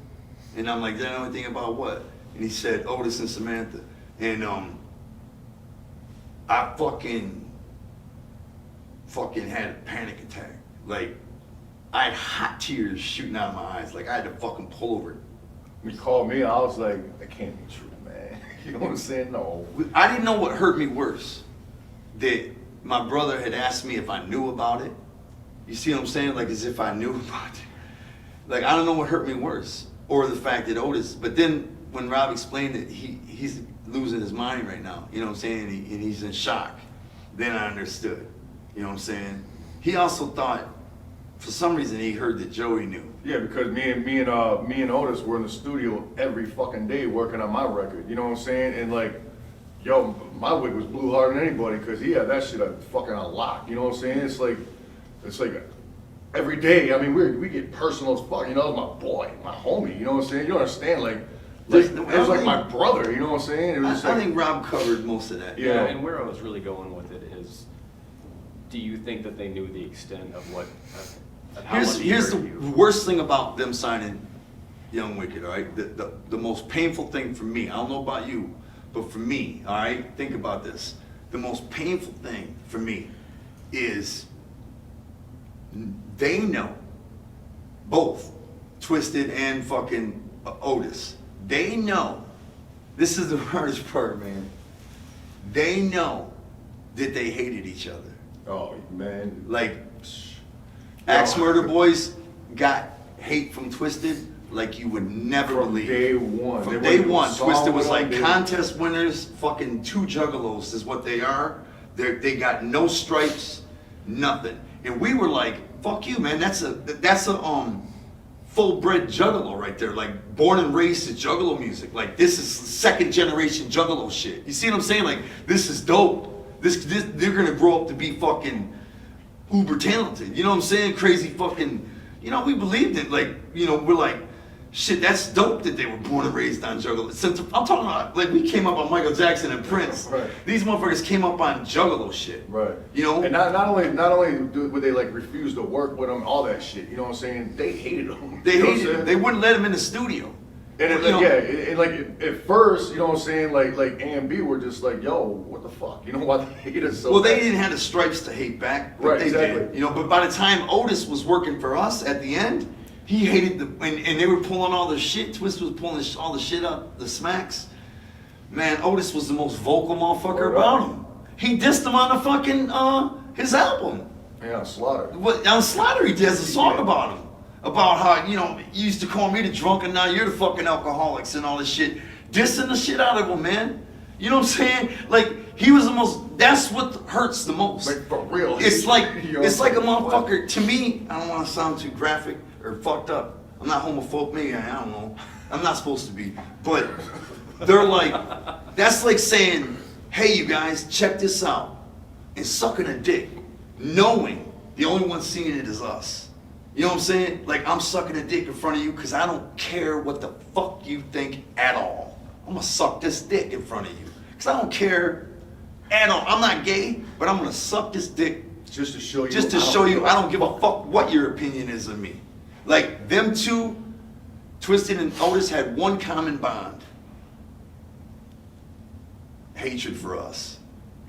And I'm like, did I know anything about what? And he said, Otis and Samantha. And I fucking had a panic attack. Like, I had hot tears shooting out of my eyes. Like, I had to fucking pull over. When you called me, I was like, that can't be true, man. You know what I'm saying? No. I didn't know what hurt me worse. That my brother had asked me if I knew about it. You see what I'm saying? Like, as if I knew about it. Like, I don't know what hurt me worse. Or the fact that Otis, but then when Rob explained it, he's losing his mind right now. You know what I'm saying? And he's in shock. Then I understood. You know what I'm saying? He also thought, for some reason, he heard that Joey knew. Yeah, because me and Otis were in the studio every fucking day working on my record. You know what I'm saying? And like, yo, my wig was blue harder than anybody because he had that shit fucking on lock. You know what I'm saying? It's like every day. I mean, we get personal as fuck. You know, it was my boy, my homie. You know what I'm saying? You understand? Like it was like my brother. You know what I'm saying? It was just I think Rob covered most of that. Yeah, and where I was really going with it is, do you think that they knew the extent of what? Of how much he Here's hurt the you? worst thing about them signing Young Wicked. All right, the most painful thing for me. I don't know about you, but for me, all right, think about this. The most painful thing for me is they know, both Twiztid and fucking Otis, they know, this is the hardest part, man, they know that they hated each other. Oh, man. Like, Axe Murder Boyz got hate from Twiztid like you would never believe. Day one. From day one, Twiztid was like contest winners, fucking 2 Juggalos is what they are. They got no stripes, nothing. And we were like, fuck you, man. That's a full-bred Juggalo right there. Like, born and raised to Juggalo music. Like, this is second generation Juggalo shit. You see what I'm saying? Like, this is dope. This they're gonna grow up to be fucking uber talented. You know what I'm saying? Crazy fucking, you know, we believed it. Like, you know, we're like, shit, that's dope that they were born and raised on Juggalo. I'm talking about, like, we came up on Michael Jackson and Prince. Right. These motherfuckers came up on Juggalo shit. Right. You know? And not only would they like refuse to work with him, all that shit. You know what I'm saying? They hated him. They You know what I'm hated him. saying? They wouldn't let him in the studio. And it, You know? like at first, you know what I'm saying, like A and B were just like, yo, what the fuck? You know why they hate us so Well, they bad? didn't have the stripes to hate back, but Right, they exactly. did. You know, but by the time Otis was working for us at the end, he hated and they were pulling all the shit. Twist was pulling all the shit up, the smacks. Man, Otis was the most vocal motherfucker about him. He dissed him on the fucking his album. Yeah, Slaughter. On Slaughter, he has a song about him. About how, you know, you used to call me the drunk and now you're the fucking alcoholics and all this shit. Dissing the shit out of him, man. You know what I'm saying? Like, he was the most, that's what hurts the most. Like, for real. It's like, You know, it's like a what? motherfucker, to me, I don't want to sound too graphic or fucked up. I'm not homophobic, maybe I don't know. I'm not supposed to be. But they're like, that's like saying, hey, you guys, check this out. And sucking a dick, knowing the only one seeing it is us. You know what I'm saying? Like, I'm sucking a dick in front of you because I don't care what the fuck you think at all. I'm gonna suck this dick in front of you because I don't care at all. I'm not gay, but I'm gonna suck this dick Just to show you. just to show you I don't give a fuck what your opinion is of me. Like, them two, Twiztid and Otis, had one common bond. Hatred for us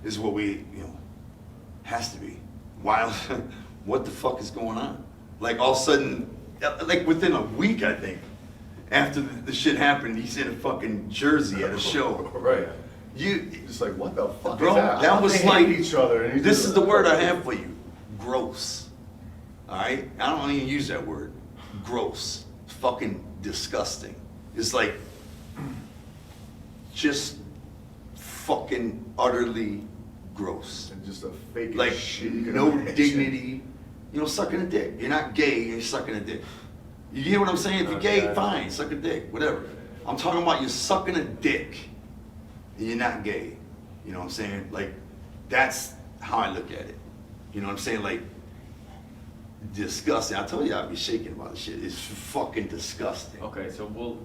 is what we, you know, has to be. Wild. What the fuck is going on? Like, all of a sudden, like within a week, I think, after the shit happened, he's in a fucking Jersey at a show. Right. You, Just like, what the fuck bro, is that? that How was they like, hate each other. And this is the word I have for you. Gross. All right? I don't even use that word. Gross. Fucking disgusting. It's like, just fucking utterly gross. And just a fake Like, shit. You can no imagine. dignity. You know, sucking a dick. You're not gay, you're sucking a dick. You get what I'm saying? If you're gay, fine, suck a dick, whatever. I'm talking about you sucking a dick and you're not gay. You know what I'm saying? Like, that's how I look at it. You know what I'm saying? Like, disgusting. I told you I'd be shaking about this shit. It's fucking disgusting. Okay, so we'll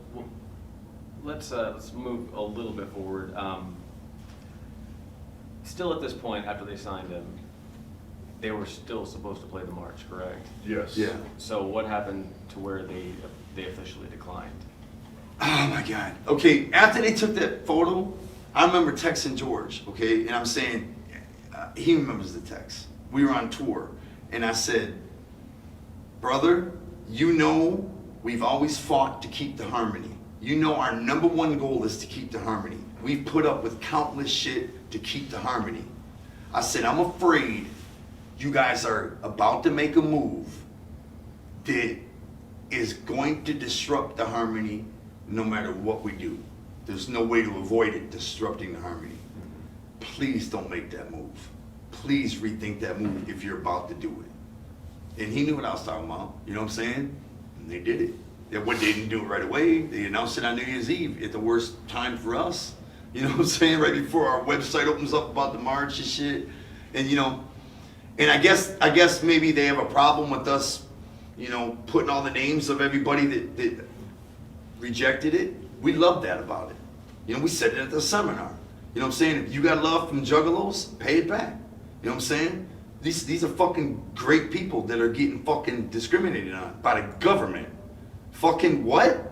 let's move a little bit forward. Still at this point, after they signed him, they were still supposed to play the march, correct? Yes. Yeah. So what happened to where they officially declined? Oh my God. Okay, after they took that photo, I remember texting George, okay, and I'm saying, he remembers the text. We were on tour, and I said, brother, you know we've always fought to keep the harmony. You know our number one goal is to keep the harmony. We've put up with countless shit to keep the harmony. I said, I'm afraid you guys are about to make a move that is going to disrupt the harmony no matter what we do. There's no way to avoid it disrupting the harmony. Please don't make that move. Please rethink that move if you're about to do it. And he knew what I was talking about, you know what I'm saying? And they did it. They didn't do it right away. They announced it on New Year's Eve at the worst time for us. You know what I'm saying? Right before our website opens up about the march and shit. And you know, and I guess maybe they have a problem with us, you know, putting all the names of everybody that rejected it. We love that about it. You know, we said it at the seminar. You know what I'm saying? If you got love from Juggalos, pay it back. You know what I'm saying? These are fucking great people that are getting fucking discriminated on by the government. Fucking what?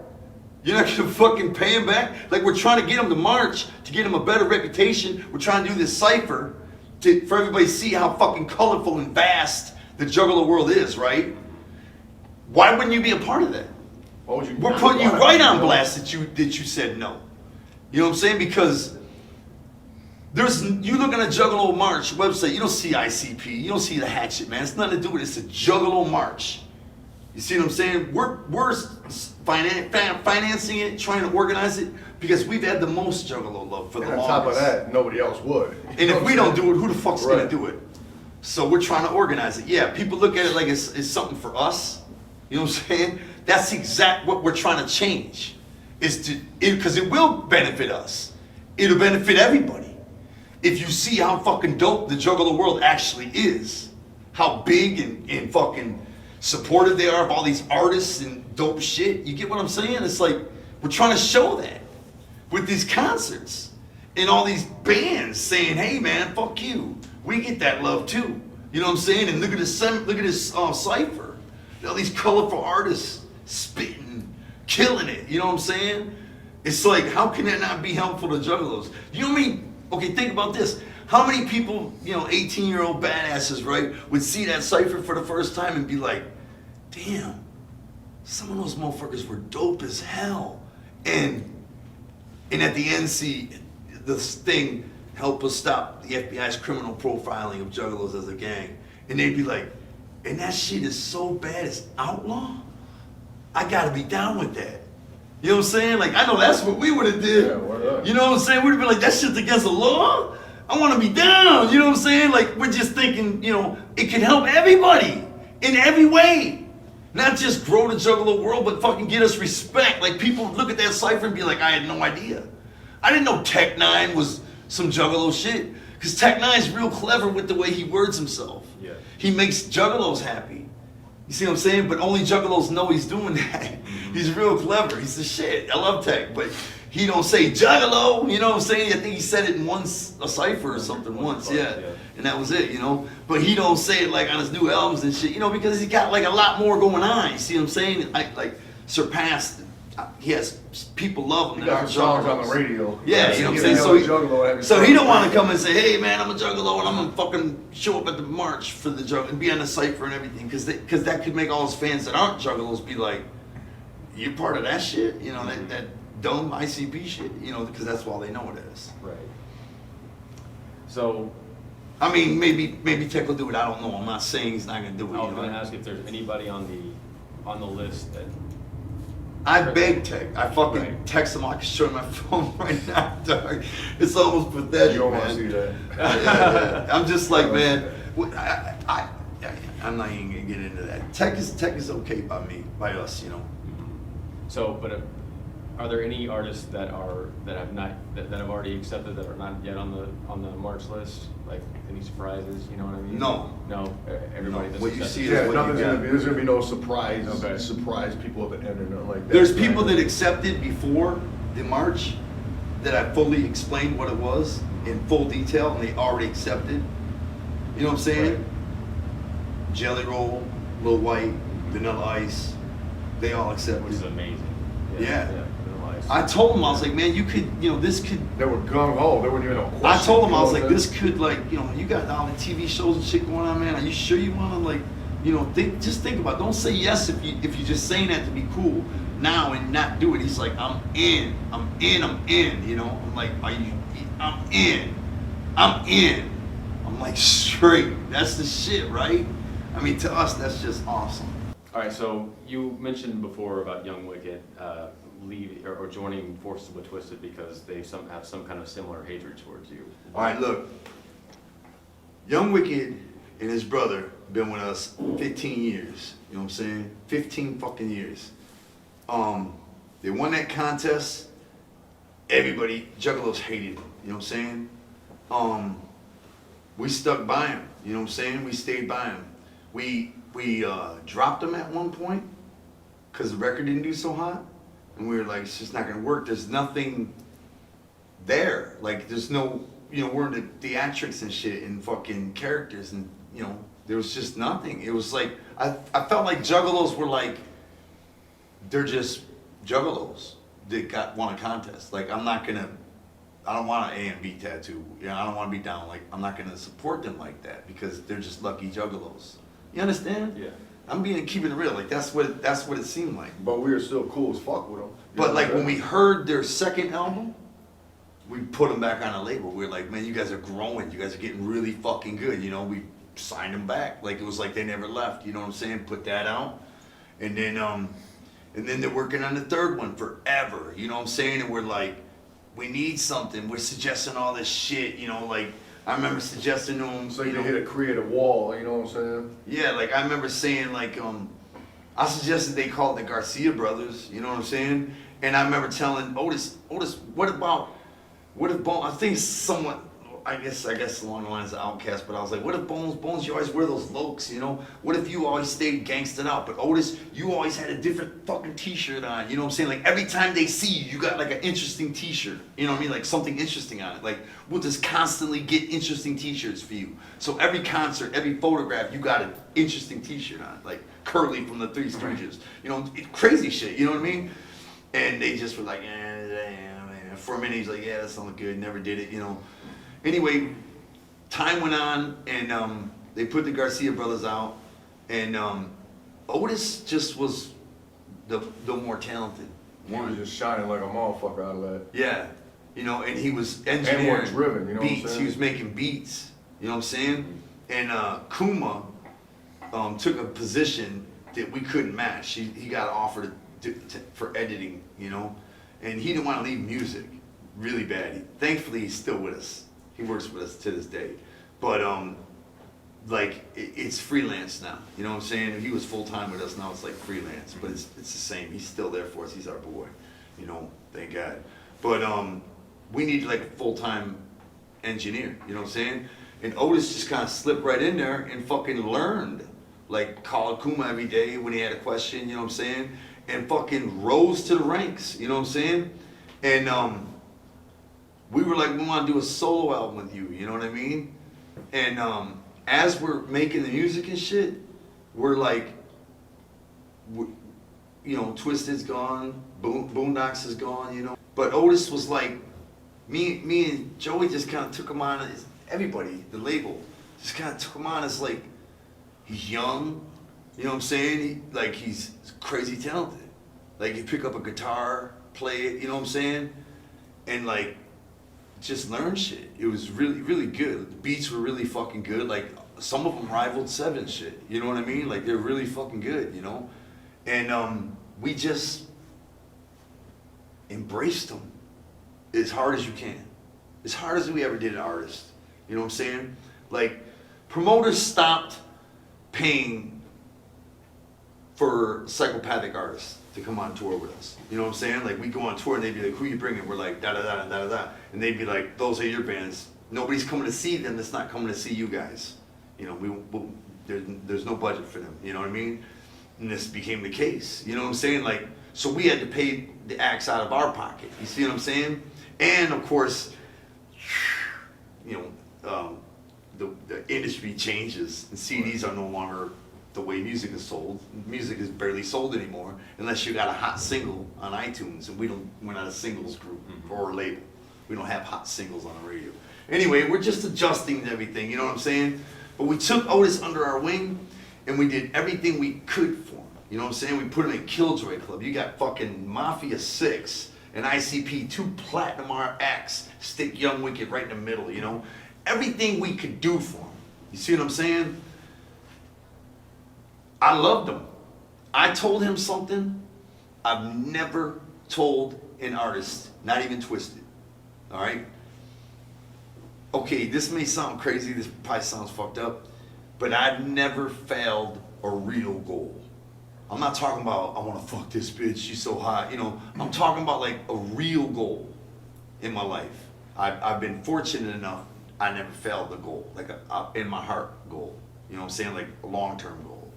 You're not gonna fucking pay them back? Like, we're trying to get them to march, to get them a better reputation. We're trying to do this cipher for everybody to see how fucking colorful and vast the Juggalo world is, right? Why wouldn't you be a part of that? We're putting you right on blast that you said no. You know what I'm saying? Because you look at a Juggalo March website, you don't see ICP, you don't see the hatchet, man. It's nothing to do with it. It's a Juggalo March. You see what I'm saying? We're financing it, trying to organize it, because we've had the most Juggalo love for the longest. On top of that, nobody else would. And if we don't do it, who the fuck's gonna do it? So we're trying to organize it. Yeah, people look at it like it's something for us. You know what I'm saying? That's exact what we're trying to change. Because it will benefit us. It'll benefit everybody. If you see how fucking dope the Juggalo world actually is, how big and fucking supportive they are of all these artists and dope shit. You get what I'm saying? It's like, we're trying to show that with these concerts and all these bands saying, hey man, fuck you. We get that love too. You know what I'm saying? And look at this cipher. All these colorful artists spitting, killing it. You know what I'm saying? It's like, how can that not be helpful to Juggalos? You know what I mean? Okay, think about this. How many people, you know, 18-year-old badasses, right, would see that cipher for the first time and be like, damn, some of those motherfuckers were dope as hell. And at the end see this thing, help us stop the FBI's criminal profiling of Juggalos as a gang. And they'd be like, and that shit is so bad it's outlaw? I gotta be down with that. You know what I'm saying? Like, I know that's what we would have did. Yeah, you know what I'm saying? We'd have been like, that shit's against the law? I want to be down. You know what I'm saying? Like, we're just thinking, you know, it can help everybody in every way. Not just grow the Juggalo world, but fucking get us respect. Like, people look at that cipher and be like, I had no idea. I didn't know Tech Nine was some Juggalo shit. Because Tech Nine's real clever with the way he words himself. Yeah. He makes Juggalos happy. You see what I'm saying? But only Juggalos know he's doing that. He's real clever. He's the shit. I love Tech, but he don't say Juggalo. You know what I'm saying? I think he said it in a cipher or something once, yeah. And that was it, you know? But he don't say it like on his new albums and shit, you know, because he's got like a lot more going on. You see what I'm saying? Surpassed. He has people love him. He got songs on the radio. Yeah, you know what I'm saying? So he don't want to come and say, hey man, I'm a Juggalo and I'm gonna fucking show up at the march for the Juggalo and be on the cipher and everything, because that could make all his fans that aren't Juggalos be like, you part of that shit? You know, that dumb ICP shit? You know, because that's all they know it is. Right. So, I mean, maybe Tech will do it. I don't know. I'm not saying he's not gonna do it. I was going to ask if there's anybody on the list that. I begged Tech. I fucking text him. I can show him my phone right now, dog. It's almost pathetic. You don't man. want to see that. Yeah. I'm just like, man. I'm not even gonna get into that. Tech is okay by us, you know. So, but are there any artists that have already accepted that are not yet on the March list? Like any surprises? You know what I mean? No. Everybody. That's What you accepted. see is Yeah, what nothing's you gonna got. be. There's gonna be no surprise. Okay. Surprise people at the end or nothing like that. There's people that accepted before the march that I fully explained what it was in full detail, and they already accepted. You know what I'm saying? Right. Jelly Roll, Lil White, Vanilla Ice, they all accepted. Which is amazing. Yeah. Vanilla guys? I told him, I was like, man, you could, you know, this could. They were gung ho. There wasn't even a question. I told him, I was You know like, what I'm this could, like, you know, you got all the TV shows and shit going on, man. Are you sure you want to, like, you know, just think about it. Don't say yes if you're just saying that to be cool now and not do it. He's like, I'm in, you know. I'm like, I'm in. I'm like, straight. That's the shit, right? I mean, to us, that's just awesome. All right, so you mentioned before about Young Wicked leaving or joining forces with Twiztid because they have some kind of similar hatred towards you. All right, look. Young Wicked and his brother been with us 15 years. You know what I'm saying? 15 fucking years. They won that contest. Everybody, Juggalos hated him. You know what I'm saying? We stuck by him. You know what I'm saying? We stayed by him. We dropped him at one point because the record didn't do so hot, and we were like, it's just not gonna work. There's nothing there. Like, there's no, you know, we're in the theatrics and shit and fucking characters, and you know, there was just nothing. It was like I felt like Juggalos were like, they're just Juggalos that won a contest. Like, I don't want an A and B tattoo. You know, I don't want to be down. Like, I'm not gonna support them like that because they're just lucky Juggalos. You understand? Yeah. I'm keeping it real. Like, that's what it seemed like. But we were still cool as fuck with them. But like when we heard their second album, we put them back on a label. We were like, man, you guys are growing. You guys are getting really fucking good. You know, we signed them back. Like, it was like they never left. You know what I'm saying? Put that out, and then they're working on the third one forever. You know what I'm saying? And we're like, we need something. We're suggesting all this shit. You know, like I remember suggesting to them. So you hit a creative wall. You know what I'm saying? Yeah, like I remember saying like I suggested they call it the Garcia brothers. You know what I'm saying? And I remember telling Otis, what if Bones? I think somewhat. I guess along the lines of Outkast, but I was like, what if Bones, you always wear those lokes, you know? What if you always stayed gangsted out? But Otis, you always had a different fucking t-shirt on, you know what I'm saying? Like, every time they see you, you got like an interesting t-shirt, you know what I mean? Like, something interesting on it. Like, we'll just constantly get interesting t-shirts for you. So every concert, every photograph, you got an interesting t-shirt on, like Curly from the Three Stooges, you know, crazy shit, you know what I mean? And they just were like, for a minute, he's like, yeah, that sounds good, never did it, you know? Anyway, time went on, and they put the Garcia brothers out, and Otis just was the more talented He was just shining like a motherfucker out of that. Yeah, you know, and he was And more engineering driven, you know what I'm beats. saying? He was making beats, you know what I'm saying? And Kuma took a position that we couldn't match. He got offered for editing, you know, and he didn't want to leave music really bad. Thankfully, he's still with us. He works with us to this day, but like it's freelance now. You know what I'm saying? He was full time with us. Now it's like freelance, but it's the same. He's still there for us. He's our boy. You know, thank God. But we need like a full time engineer. You know what I'm saying? And Otis just kind of slipped right in there and fucking learned. Like, called Kuma every day when he had a question. You know what I'm saying? And fucking rose to the ranks. You know what I'm saying? And we were like, we want to do a solo album with you, you know what I mean? And as we're making the music and shit, we're like, you know, Twiztid's gone, Boondocks is gone, you know. But Otis was like, me and Joey just kind of took him on as, everybody, the label, just kind of took him on as like, he's young, you know what I'm saying? He's crazy talented. Like, you pick up a guitar, play it, you know what I'm saying? And like, just learn shit. It was really, really good. The beats were really fucking good. Like, some of them rivaled Seven shit. You know what I mean? Like, they're really fucking good, you know? And we just embraced them as hard as you can. As hard as we ever did an artist. You know what I'm saying? Like, promoters stopped paying for psychopathic artists to come on tour with us. You know what I'm saying? Like, we go on tour and they'd be like, who you bringing? We're like, da-da-da, da-da-da. And they'd be like, those are your bands. Nobody's coming to see them that's not coming to see you guys. You know, there's no budget for them. You know what I mean? And this became the case. You know what I'm saying? Like, so we had to pay the acts out of our pocket. You see what I'm saying? And, of course, you know, the industry changes and CDs are no longer the way music is sold. Music is barely sold anymore unless you got a hot single on iTunes, and we're not a singles group or a label. We don't have hot singles on the radio. Anyway, we're just adjusting to everything, you know what I'm saying? But we took Otis under our wing, and we did everything we could for him. You know what I'm saying? We put him in Killjoy Club. You got fucking Mafia 6 and ICP, 2 Platinum RX, stick Young Wicked right in the middle, you know? Everything we could do for him. You see what I'm saying? I loved him. I told him something I've never told an artist, not even Twiztid. All right? Okay, this may sound crazy, this probably sounds fucked up, but I've never failed a real goal. I'm not talking about, I want to fuck this bitch, she's so hot, you know. I'm talking about like a real goal in my life. I've been fortunate enough, I never failed the goal, like a in my heart goal. You know what I'm saying? Like a long-term goal.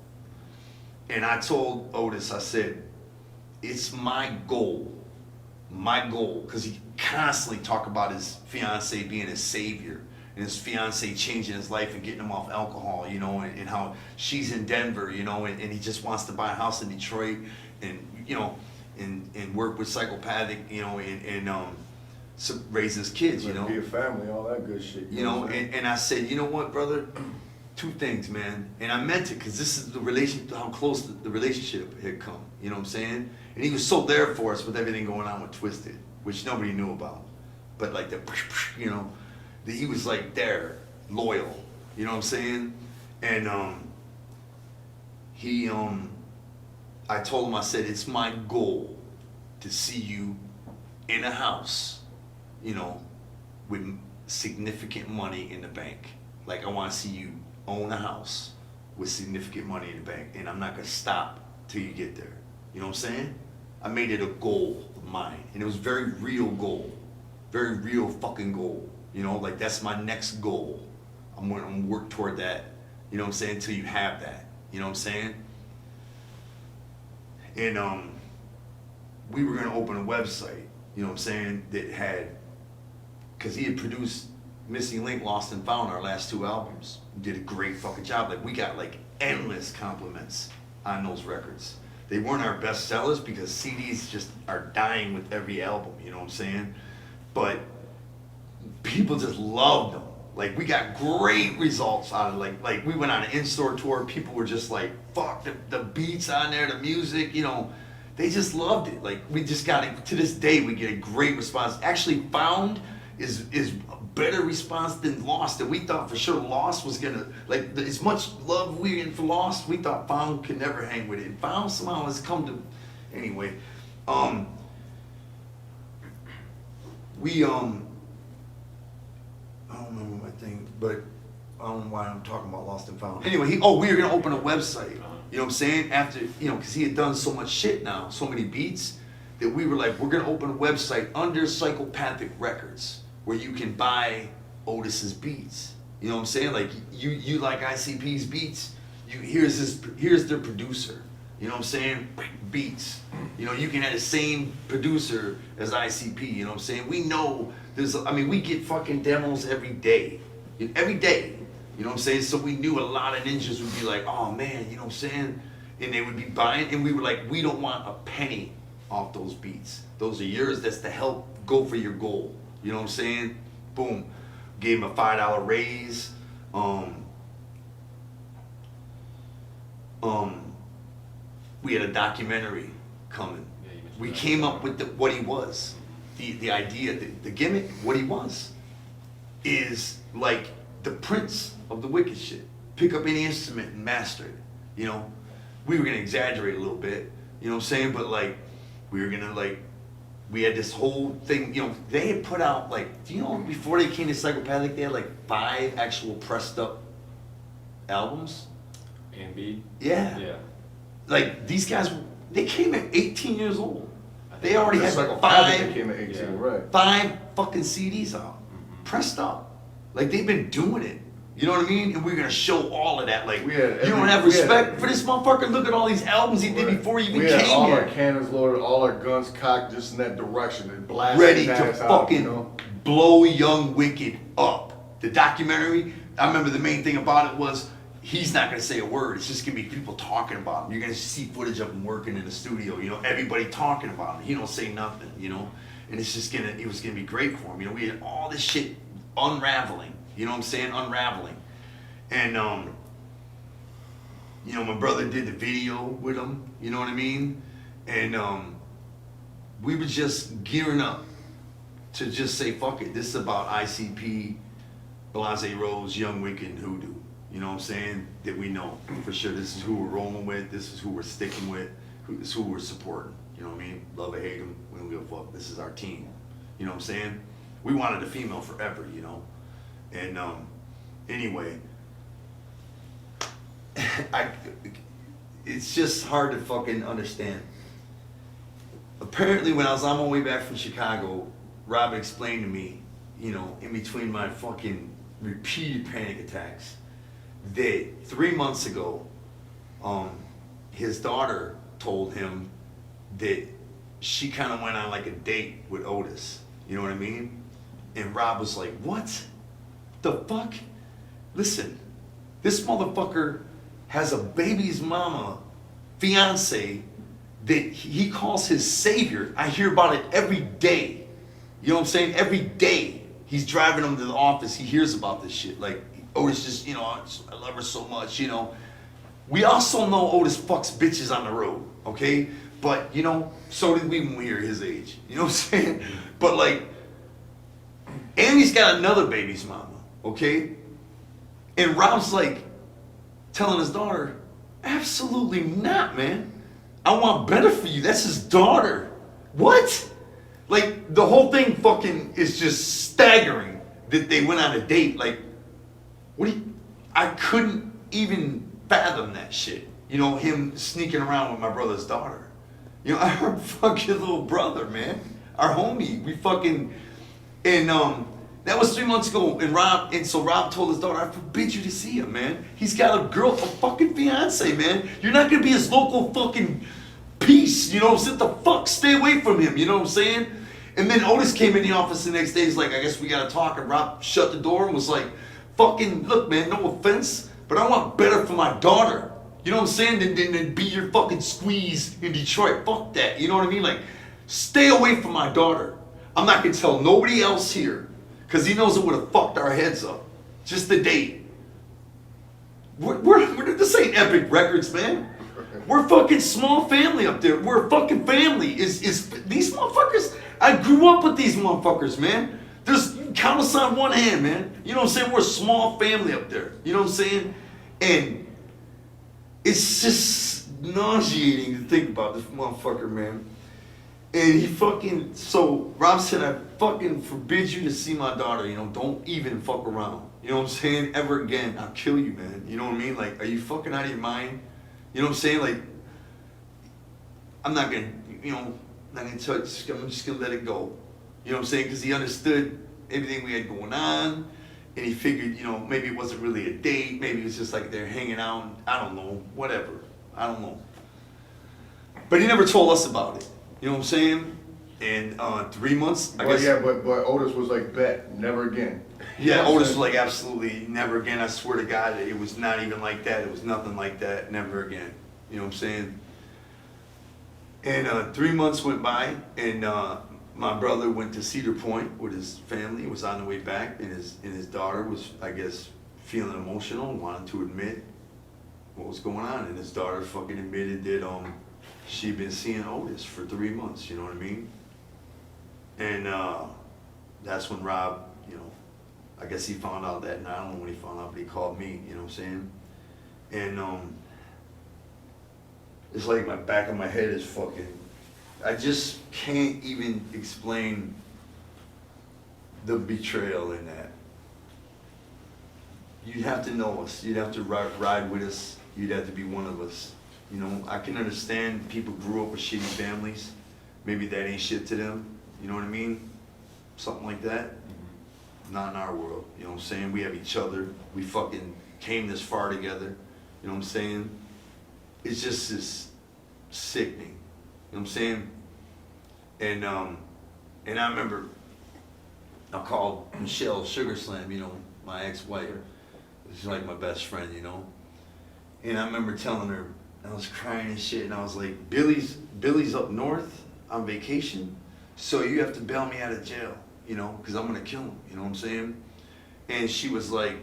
And I told Otis, I said, it's my goal, because he constantly talk about his fiance being his savior and his fiance changing his life and getting him off alcohol, you know, and how she's in Denver, you know, and he just wants to buy a house in Detroit and, you know, and work with Psychopathic, you know, and raise his kids, you know. Be a family, all that good shit. You know, and I said, you know what, brother? 2 things, man. And I meant it, because this is the relation, how close the relationship had come. You know what I'm saying? And he was so there for us with everything going on with Twiztid, which nobody knew about. But like the, you know, he was like there, loyal. You know what I'm saying? And I told him, I said, it's my goal to see you in a house, you know, with significant money in the bank. Like, I want to see you own a house with significant money in the bank, and I'm not going to stop till you get there. You know what I'm saying? I made it a goal of mine, and it was a very real goal. Very real fucking goal. You know, like, that's my next goal. I'm going to work toward that, you know what I'm saying, until you have that. You know what I'm saying? And we were going to open a website, you know what I'm saying, that had, because he had produced Missing Link, Lost and Found, our last 2 albums. Did a great fucking job. Like, we got like endless compliments on those records. They weren't our best sellers because CDs just are dying with every album, you know what I'm saying? But people just loved them. Like, we got great results out of it. Like we went on an in-store tour, people were just like, fuck, the beats on there, the music, you know, they just loved it. Like, we just got it, to this day, we get a great response. Actually, Found is better response than Lost, and we thought for sure Lost was gonna, like, as much love we getting for Lost, we thought Found could never hang with it. And Found somehow has come to, anyway, we, I don't remember my thing, but I don't know why I'm talking about Lost and Found. Anyway, we were gonna open a website, you know what I'm saying, after, you know, because he had done so much shit now, so many beats, that we were like, we're gonna open a website under Psychopathic Records, where you can buy Otis's beats. You know what I'm saying? Like, you like ICP's beats, here's their producer. You know what I'm saying? Beats. You know, you can have the same producer as ICP, you know what I'm saying? We know we get fucking demos every day. Every day. You know what I'm saying? So we knew a lot of ninjas would be like, oh man, you know what I'm saying? And they would be buying, and we were like, we don't want a penny off those beats. Those are yours, that's to help go for your goal. You know what I'm saying? Boom. Gave him a $5 raise. We had a documentary coming. Yeah, we came up with what he was. The idea, the gimmick, what he was, is like the prince of the wicked shit. Pick up any instrument and master it. You know? We were gonna exaggerate a little bit, you know what I'm saying? But like, we were gonna like, we had this whole thing, you know, they had put out like, do you know, before they came to Psychopathic, they had like 5 actual pressed up albums? A&B? Yeah. Yeah. Like, these guys, they came at 18 years old. They already had like Psychopathic came at 18, yeah. right. 5 fucking CDs out, pressed up. Like, they've been doing it. You know what I mean? And we're gonna show all of that. Like, you don't have respect for this motherfucker. Look at all these albums he did before he even came here. We had all our cannons loaded, all our guns cocked just in that direction, and blasting ready to ass fucking out, you know? blow Young Wicked up. The documentary, I remember the main thing about it was, he's not gonna say a word. It's just gonna be people talking about him. You're gonna see footage of him working in the studio. You know, everybody talking about him. He don't say nothing. You know, and it was gonna be great for him. You know, we had all this shit unraveling. You know what I'm saying? Unraveling, and you know, my brother did the video with him. You know what I mean? And we were just gearing up to just say, fuck it. This is about ICP, Blahzay Roze, Young Wicked, and Hoodoo. You know what I'm saying? That we know for sure. This is who we're rolling with. This is who we're sticking with. This is who we're supporting. You know what I mean? Love or hate them, we don't give a fuck. This is our team. You know what I'm saying? We wanted a female forever, you know? And anyway, it's just hard to fucking understand. Apparently when I was on my way back from Chicago, Rob explained to me, you know, in between my fucking repeated panic attacks, that 3 months ago, his daughter told him that she kind of went on like a date with Otis. You know what I mean? And Rob was like, what the fuck? Listen, this motherfucker has a baby's mama, fiance, that he calls his savior. I hear about it every day. You know what I'm saying? Every day he's driving him to the office. He hears about this shit. Like, Otis just, you know, I love her so much, you know. We also know Otis fucks bitches on the road, okay? But, you know, so did we when we were his age. You know what I'm saying? But, like, and he's got another baby's mama, okay? And Rob's like telling his daughter, absolutely not, man. I want better for you. That's his daughter. What? Like, the whole thing fucking is just staggering that they went on a date. Like, what do you, I couldn't even fathom that shit. You know, him sneaking around with my brother's daughter. You know, our fucking little brother, man. Our homie. We fucking, and that was 3 months ago. And so Rob told his daughter, I forbid you to see him, man. He's got a girl, a fucking fiance, man. You're not gonna be his local fucking piece, you know, sit the fuck, stay away from him, you know what I'm saying? And then Otis came in the office the next day, he's like, I guess we gotta talk, and Rob shut the door and was like, fucking, look, man, no offense, but I want better for my daughter, you know what I'm saying, than be your fucking squeeze in Detroit, fuck that, you know what I mean, like, stay away from my daughter. I'm not gonna tell nobody else here, because he knows it would have fucked our heads up, just the date. This ain't Epic Records, man. We're fucking small family up there. We're a fucking family. Is these motherfuckers? I grew up with these motherfuckers, man. There's, you can count us on one hand, man. You know what I'm saying? We're a small family up there. You know what I'm saying? And it's just nauseating to think about this motherfucker, man. And he fucking, so Rob said, I fucking forbid you to see my daughter. You know, don't even fuck around. You know what I'm saying? Ever again, I'll kill you, man. You know what I mean? Like, are you fucking out of your mind? You know what I'm saying? Like, I'm not gonna, you know, not gonna touch, I'm just gonna let it go. You know what I'm saying? Because he understood everything we had going on, and he figured, you know, maybe it wasn't really a date, maybe it was just like they're hanging out, I don't know, whatever. I don't know. But he never told us about it. You know what I'm saying? And 3 months, I guess. Yeah, but Otis was like, bet, never again. Yeah, Otis was like, absolutely never again. I swear to God, it was not even like that. It was nothing like that. Never again. You know what I'm saying? And 3 months went by, and my brother went to Cedar Point with his family. Was on the way back, and his daughter was, I guess, feeling emotional and wanted to admit what was going on. And his daughter fucking admitted that she'd been seeing Otis for 3 months. You know what I mean? And that's when Rob, you know, I guess he found out that night. I don't know when he found out, but he called me, you know what I'm saying? And it's like my back of my head is fucking, I just can't even explain the betrayal in that. You'd have to know us. You'd have to ride with us. You'd have to be one of us. You know, I can understand people grew up with shitty families. Maybe that ain't shit to them. You know what I mean? Something like that. Not in our world. You know what I'm saying? We have each other. We fucking came this far together. You know what I'm saying? It's just this sickening. You know what I'm saying? And I remember I called Michelle Sugar Slam, you know, my ex-wife. She's like my best friend, you know. And I remember telling her, I was crying and shit, and I was like, Billy's up north on vacation, so you have to bail me out of jail, you know, because I'm gonna kill him, you know what I'm saying? And she was like,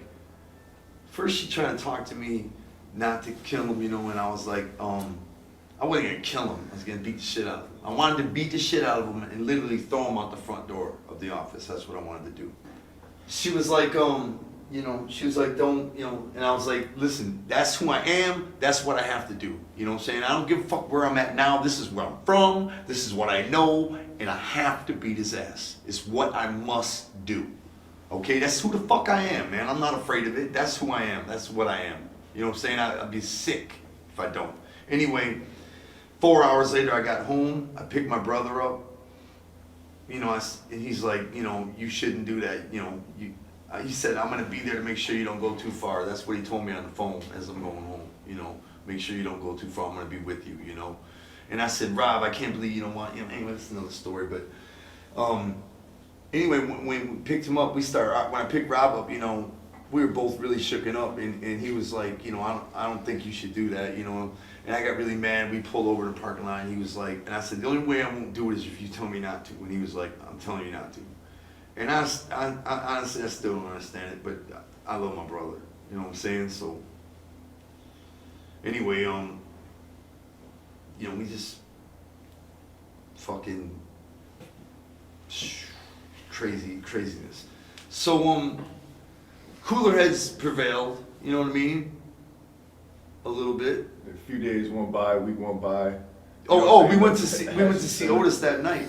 first she tried to talk to me not to kill him, you know, and I was like, I wasn't gonna kill him, I was gonna beat the shit out of him. I wanted to beat the shit out of him and literally throw him out the front door of the office. That's what I wanted to do. She was like, you know, she was like, don't, you know, and I was like, listen, that's who I am, that's what I have to do. You know what I'm saying? I don't give a fuck where I'm at now, this is where I'm from, this is what I know, and I have to beat his ass. It's what I must do. Okay, that's who the fuck I am, man. I'm not afraid of it. That's who I am, that's what I am. You know what I'm saying? I'd be sick if I don't. Anyway, 4 hours later I got home, I picked my brother up, you know, and he's like, you know, you shouldn't do that, you know, he said, I'm going to be there to make sure you don't go too far. That's what he told me on the phone as I'm going home, you know. Make sure you don't go too far. I'm going to be with you, you know. And I said, Rob, I can't believe you don't want, you know, anyway, that's another story. But anyway, when we picked him up, when I picked Rob up, you know, we were both really shooken up. And he was like, you know, I don't think you should do that, you know. And I got really mad. We pulled over to the parking lot. And he was like, and I said, the only way I won't do it is if you tell me not to. And he was like, I'm telling you not to. And I honestly, I still don't understand it, but I love my brother. You know what I'm saying? So, anyway, you know, we just fucking craziness. So, cooler heads prevailed. You know what I mean? A little bit. A few days went by, a week went by. We went to see Otis that night.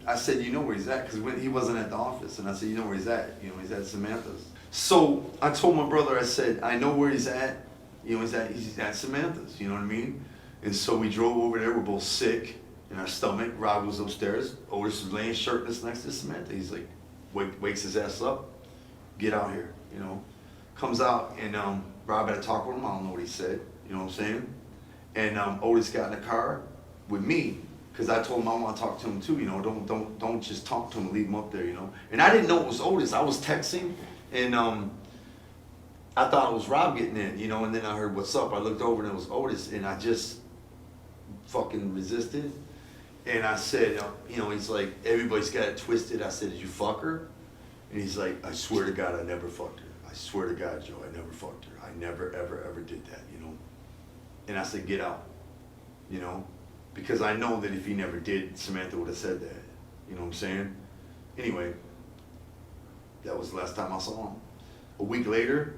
I said, you know where he's at, because he wasn't at the office. And I said, you know where he's at? You know, he's at Samantha's. So I told my brother, I said, I know where he's at. You know, he's at Samantha's, you know what I mean? And so we drove over there, we're both sick in our stomach. Rob was upstairs. Otis was laying shirtless next to Samantha. He's like, wakes his ass up, get out here, you know. Comes out, and Rob had to talk with him. I don't know what he said, you know what I'm saying? And Otis got in the car with me, because I told him I want to talk to him too, you know, don't just talk to him and leave him up there, you know. And I didn't know it was Otis. I was texting, and I thought it was Rob getting in, you know, and then I heard, what's up? I looked over and it was Otis, and I just fucking resisted. And I said, you know, he's like, everybody's got it twisted. I said, did you fuck her? And he's like, I swear to God, I never fucked her. I swear to God, Joe, I never fucked her. I never, ever, ever did that, you know. And I said, get out, you know. Because I know that if he never did, Samantha would have said that. You know what I'm saying? Anyway, that was the last time I saw him. A week later,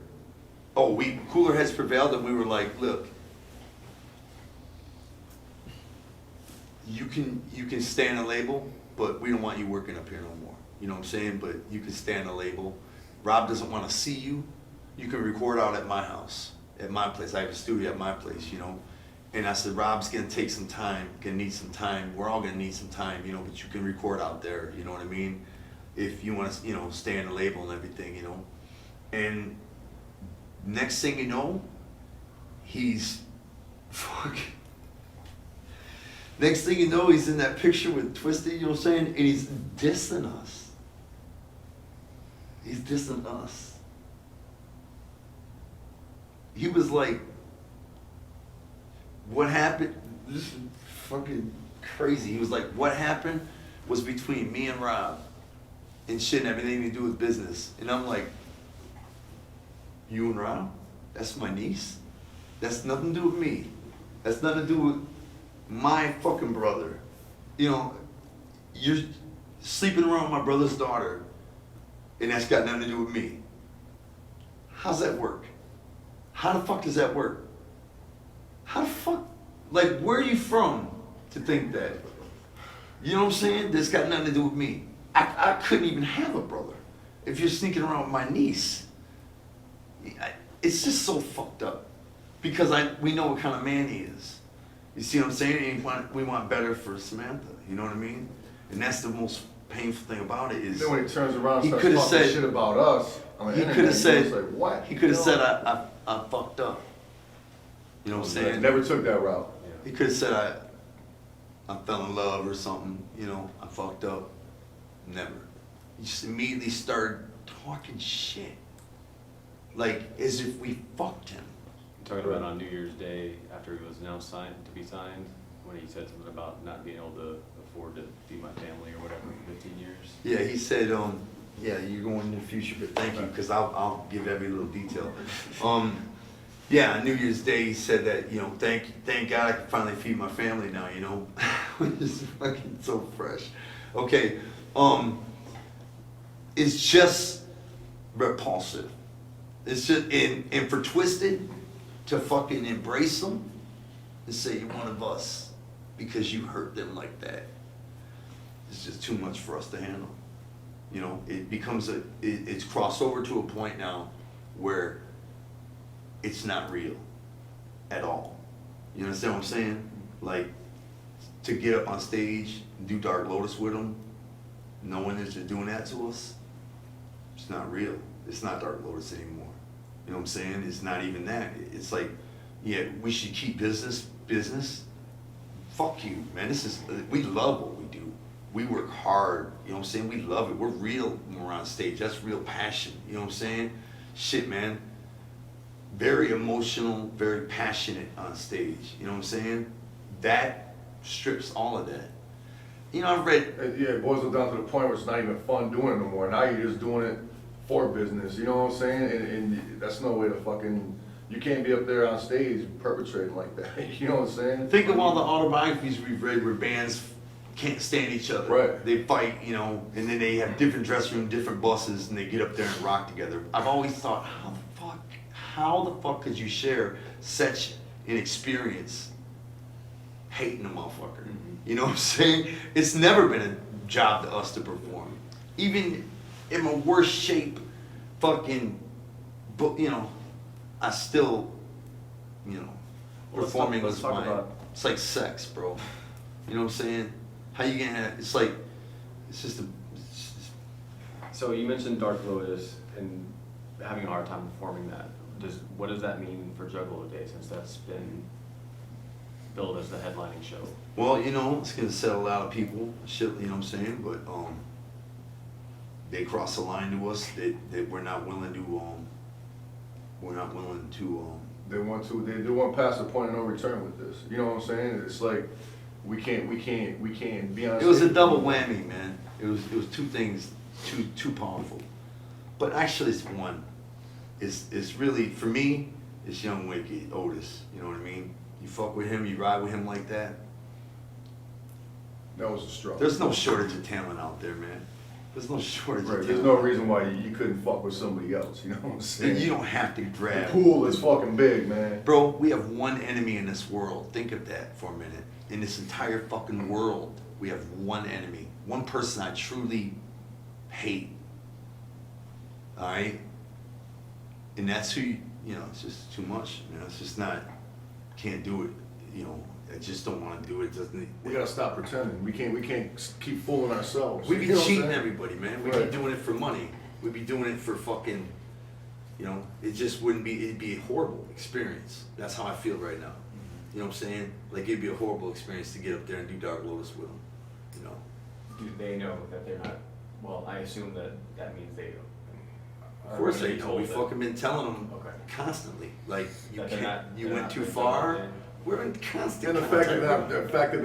cooler heads prevailed, and we were like, look, you can stay on a label, but we don't want you working up here no more. You know what I'm saying? But you can stay on a label. Rob doesn't want to see you. You can record out at my house, at my place. I have a studio at my place, you know. And I said, Rob's gonna take some time, gonna need some time. We're all gonna need some time, you know, but you can record out there, you know what I mean? If you wanna, you know, stay on the label and everything, you know. And next thing you know, he's fucking, next thing you know, he's in that picture with Twiztid, you know what I'm saying? And he's dissing us. He's dissing us. He was like, what happened? This is fucking crazy. He was like, what happened was between me and Rob, and shit, and everything to do with business. And I'm like, you and Rob? That's my niece? That's nothing to do with me. That's nothing to do with my fucking brother. You know, you're sleeping around with my brother's daughter, and that's got nothing to do with me. How's that work? How the fuck does that work? How the fuck, like, where are you from to think that? You know what I'm saying? That's got nothing to do with me. I couldn't even have a brother if you're sneaking around with my niece. It's just so fucked up, because we know what kind of man he is. You see what I'm saying? And we want better for Samantha, you know what I mean? And that's the most painful thing about it is, then when he turns around and he starts talking said, shit about us on the he internet, could have said, like, what? He could have said, I fucked up. You know what I'm saying? Never took that route. He could have said, I fell in love or something, you know, I fucked up. Never. He just immediately started talking shit. Like, as if we fucked him. talking about on New Year's Day after he was announced to be signed, when he said something about not being able to afford to feed my family or whatever for 15 years. Yeah, he said, yeah, you're going in the future, but thank you, because I'll give every little detail. Yeah, on New Year's Day, he said that, you know, thank God I can finally feed my family now, you know, which is fucking so fresh. Okay, it's just repulsive. It's just, and for Twiztid to fucking embrace them and say you're one of us because you hurt them like that, it's just too much for us to handle. You know, it becomes it's crossed over to a point now where it's not real at all. You understand what I'm saying? Like, to get up on stage and do Dark Lotus with them, knowing that you're doing that to us, it's not real. It's not Dark Lotus anymore. You know what I'm saying? It's not even that. It's like, yeah, we should keep business. Fuck you, man. We love what we do. We work hard, you know what I'm saying? We love it. We're real when we're on stage. That's real passion, you know what I'm saying? Shit, man. Very emotional, very passionate on stage, you know what I'm saying? That strips all of that. You know, I've read... Yeah, it boils it down to the point where it's not even fun doing it no more. Now you're just doing it for business, you know what I'm saying? And that's no way to fucking... You can't be up there on stage perpetrating like that, you know what I'm saying? Think of all the autobiographies we've read where bands can't stand each other. Right. They fight, you know, and then they have different dressing rooms, different buses, and they get up there and rock together. I've always thought, how the fuck could you share such an experience hating a motherfucker? Mm-hmm. You know what I'm saying? It's never been a job to us to perform. Even in my worst shape, fucking, but you know, I still, you know, performing let's was talk mine. about- It's like sex, bro. You know what I'm saying? How you gonna have, it's like, it's just So you mentioned Dark Lotus and having a hard time performing that. What does that mean for Juggalo Day, since that's been billed as the headlining show? well, you know, it's gonna set a lot of people, shit, you know what I'm saying? But, they cross the line to us that we're not willing to, They want past the point of no return with this. You know what I'm saying? It's like we can't be on. it was a stage. double whammy, man. It was two things, too powerful. But actually it's one. It's really, for me, it's Young Wicked, Otis, you know what I mean? You fuck with him, you ride with him like that. That was a struggle. There's no shortage of talent out there, man. There's no shortage Right. of There's talent. no reason why you couldn't fuck with somebody else. You know what I'm saying? And you don't have to The grab. pool is fucking big, man. Bro, we have one enemy in this world. Think of that for a minute. In this entire fucking world, we have one enemy. One person I truly hate. Alright? And that's who, you know, it's just too much. You know, it's just not, can't do it. You know, I just don't want to do it. We gotta stop pretending. We can't keep fooling ourselves. We be You know what I'm cheating saying? everybody, man. We Right. be doing it for money. We be doing it for fucking, you know, it just wouldn't be, it'd be a horrible experience. That's how I feel right now. You know what I'm saying? Like, it'd be a horrible experience to get up there and do Dark Lotus with them, you know? Do they know that they're not, well, I assume that means they don't. Of course they know. We that- fucking been telling them Okay. constantly. Like, you That they're can't, not- you they're went not too doing far. something. We're in constant And the fact contact. that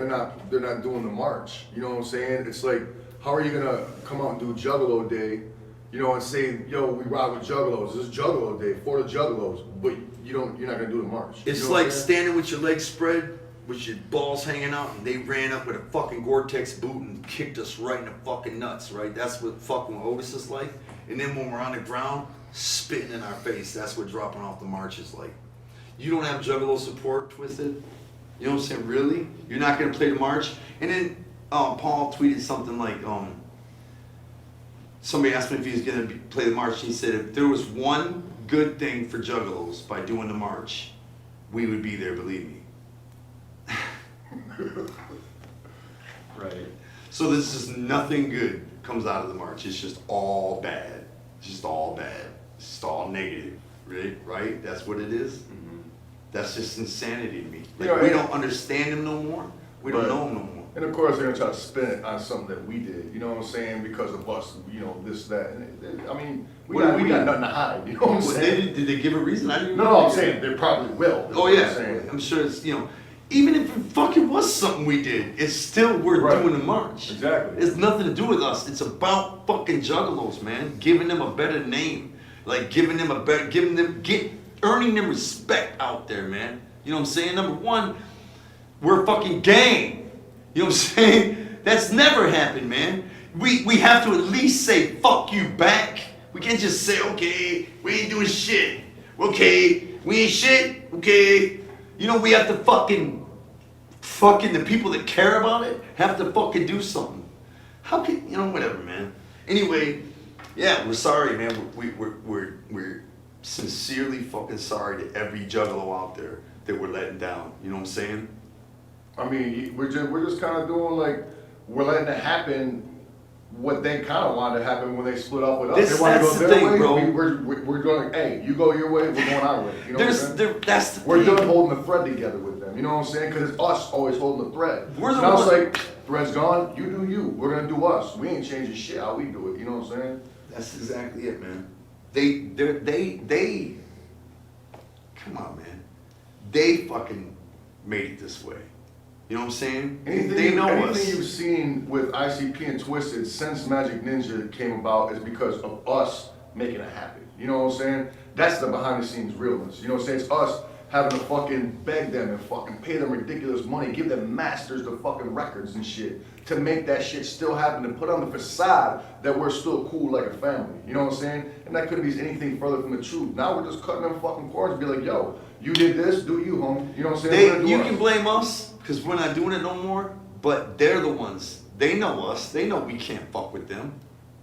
they're not doing the march. You know what I'm saying? It's like, how are you gonna come out and do Juggalo Day, you know, and say, yo, we ride with Juggalos. This is Juggalo Day for the Juggalos, but you're not gonna do the march. You It's know what I'm like saying? standing with your legs spread, with your balls hanging out, and they ran up with a fucking Gore-Tex boot and kicked us right in the fucking nuts, right? That's what fucking Otis is like. And then when we're on the ground, spitting in our face, that's what dropping off the march is like. You don't have Juggalo support, Twiztid? You know what I'm saying? Really? You're not gonna play the march? And then Paul tweeted something like, somebody asked me if he was gonna play the march. He said, if there was one good thing for Juggalos by doing the march, we would be there, believe me. Right. So this is nothing good comes out of the march. It's just all bad. It's just all bad. It's just all negative. Right? That's what it is. Mm-hmm. That's just insanity to me. Like, You know, we and- don't understand him no more. We don't Right. know him no more. And of course, they're gonna try to spin it on something that we did. You know what I'm saying? Because of us, you know, this, that. And I mean, we got nothing to hide. You know what I'm saying? Did they give a reason? I didn't. No, I'm saying they probably will. Oh yeah, I'm sure it's even if it fucking was something we did, it's still we're doing the march. Exactly. It's nothing to do with us. It's about fucking Juggalos, man. Giving them a better name, like earning them respect out there, man. You know what I'm saying? Number one, we're a fucking gang. You know what I'm saying? That's never happened, man. We have to at least say fuck you back. We can't just say, okay, we ain't doing shit. Okay, we ain't shit. Okay. You know, we have to fucking the people that care about it have to fucking do something. How can, whatever, man. Anyway, yeah, we're sorry, man. We're sincerely fucking sorry to every Juggalo out there that we're letting down. You know what I'm saying? I mean, we're just kind of doing like, we're letting it happen what they kind of wanted to happen when they split up with us. They want to go their way. Bro. We're going, hey, you go your way, we're going our way. You know what I'm saying? That's the We're thing. done holding the thread together with them. You know what I'm saying? Because it's us always holding the thread. We're the now ones- it's like, thread's gone, you do you. We're going to do us. We ain't changing shit how we do it. You know what I'm saying? That's exactly it, man. They come on, man. They fucking made it this way. You know what I'm saying? They know us. Anything you've seen with ICP and Twiztid since Majik Ninja came about is because of us making it happen. You know what I'm saying? That's the behind the scenes realness. You know what I'm saying? It's us having to fucking beg them and fucking pay them ridiculous money, give them masters the fucking records and shit to make that shit still happen, to put on the facade that we're still cool like a family. You know what I'm saying? And that couldn't be anything further from the truth. Now we're just cutting them fucking corners and be like, yo, you did this, do you, homie? You know what I'm saying? You can blame us because we're not doing it no more, but they're the ones. They know us. They know we can't fuck with them.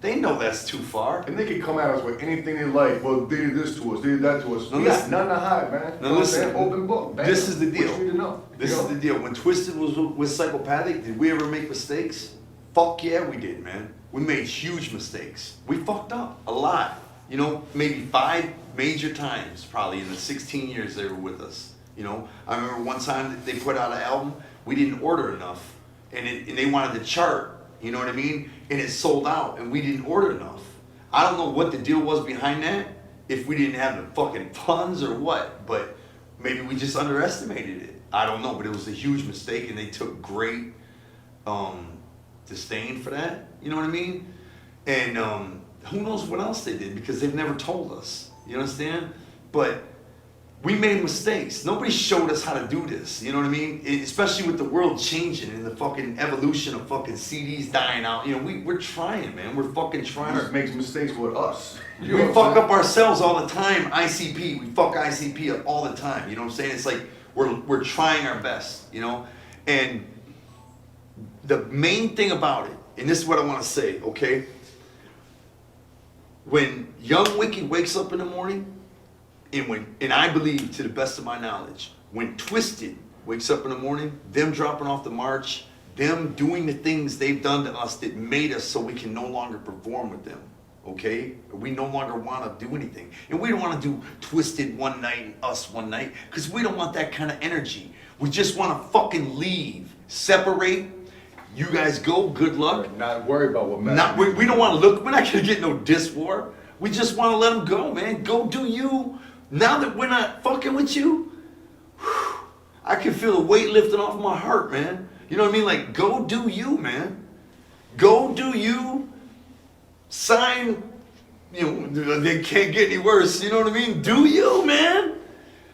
They know that's too far. And they can come at us with anything they like. Well, they did this to us, they did that to us. Now We listen. got nothing to hide, man. Now You know what I'm listen. saying? Open book. Bam. This is the deal. What you need to know. This You is know? the deal. When Twiztid was with Psychopathic, did we ever make mistakes? Fuck yeah, we did, man. We made huge mistakes. We fucked up a lot. You know, maybe 5 major times probably in the 16 years they were with us. You know, I remember one time that they put out an album, we didn't order enough, and they wanted to chart. You know what I mean? And it sold out, and we didn't order enough. I don't know what the deal was behind that, if we didn't have the fucking funds or what, but maybe we just underestimated it. I don't know, but it was a huge mistake, and they took great disdain for that. You know what I mean? And who knows what else they did, because they've never told us. You understand? But we made mistakes. Nobody showed us how to do this. You know what I mean? Especially with the world changing and the fucking evolution of fucking CDs dying out. You know, we're trying, man. We're fucking trying. Just makes mistakes with us. You know We what fuck I'm saying? up ourselves all the time. ICP. We fuck ICP up all the time. You know what I'm saying? It's like we're trying our best. You know, and the main thing about it, and this is what I want to say, okay? When Young Wicked wakes up in the morning, and I believe, to the best of my knowledge, when Twiztid wakes up in the morning, them dropping off the march, them doing the things they've done to us that made us so we can no longer perform with them, okay? We no longer want to do anything. And we don't want to do Twiztid one night and us one night, because we don't want that kind of energy. We just want to fucking leave, separate. You guys go, good luck. Not worry about what matters. We don't want to look, we're not going to get no diss war. We just want to let them go, man. Go do you. Now that we're not fucking with you, whew, I can feel the weight lifting off my heart, man. You know what I mean? Like, go do you, man. Go do you. Sign, you know, they can't get any worse. You know what I mean? Do you, man.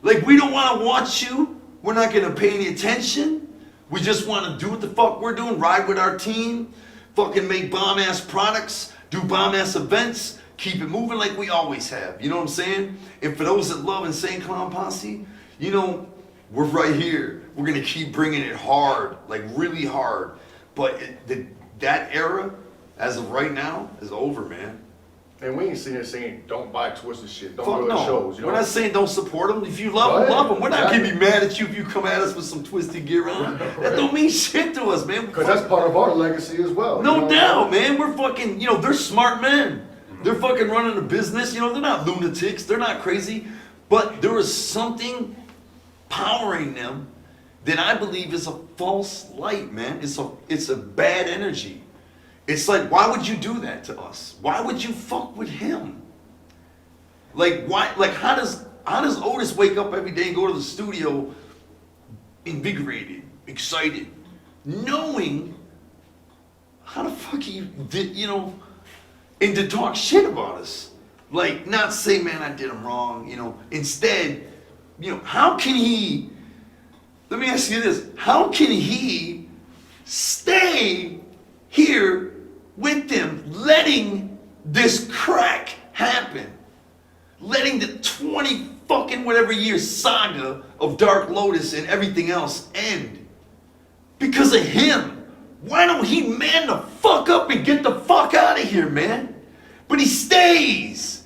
Like, we don't want to watch you. We're not going to pay any attention. We just want to do what the fuck we're doing. Ride with our team. Fucking make bomb-ass products. Do bomb-ass events. Keep it moving like we always have. You know what I'm saying? And for those that love Insane Clown Posse, you know, we're right here. We're going to keep bringing it hard, like really hard. But that era, as of right now, is over, man. And we ain't sitting here saying, don't buy Twiztid shit. Don't Fuck go to the no. shows. You know? We're not saying don't support them. If you love them, love them. We're not going to be mad at you if you come at us with some Twiztid gear on. That don't mean shit to us, man. Because that's part of our legacy as well. No you know? doubt, man. We're fucking, you know, they're smart men. They're fucking running a business. You know, they're not lunatics. They're not crazy. But there is something powering them then I believe is a false light, man. It's a bad energy. It's like, why would you do that to us? Why would you fuck with him? Like, why? Like, how does Otis wake up every day and go to the studio invigorated, excited, knowing how the fuck he did, you know, and to talk shit about us? Like, not say, man, I did him wrong, you know. Instead, you know, how can he, let me ask you this, how can he stay here with them, letting this crack happen? Letting the 20 fucking whatever year saga of Dark Lotus and everything else end? Because of him. Why don't he man the fuck up and get the fuck out of here, man? But he stays.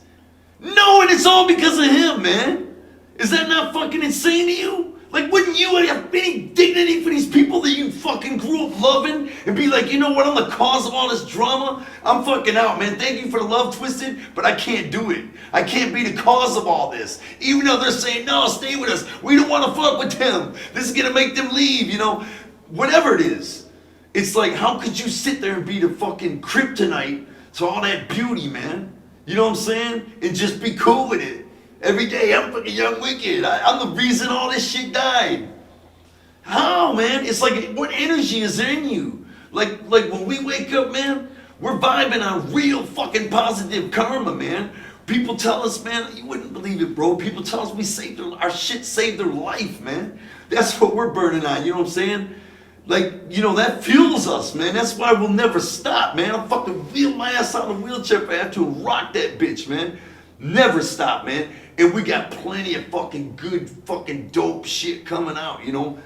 Knowing it's all because of him, man. Is that not fucking insane to you? Like, wouldn't you have any dignity for these people that you fucking grew up loving and be like, you know what, I'm the cause of all this drama? I'm fucking out, man. Thank you for the love, Twiztid, but I can't do it. I can't be the cause of all this. Even though they're saying, no, stay with us. We don't want to fuck with them. This is going to make them leave, you know. Whatever it is. It's like, how could you sit there and be the fucking kryptonite to all that beauty, man? You know what I'm saying? And just be cool with it. Every day, I'm fucking young wicked. I'm the reason all this shit died. How, man? It's like, what energy is in you? Like when we wake up, man, we're vibing on real fucking positive karma, man. People tell us, man, you wouldn't believe it, bro. People tell us our shit saved their life, man. That's what we're burning on, you know what I'm saying? Like, you know, that fuels us, man. That's why we'll never stop, man. I'll fucking wheel my ass out of the wheelchair if I have to and rock that bitch, man. Never stop, man. And we got plenty of fucking good, fucking dope shit coming out, you know.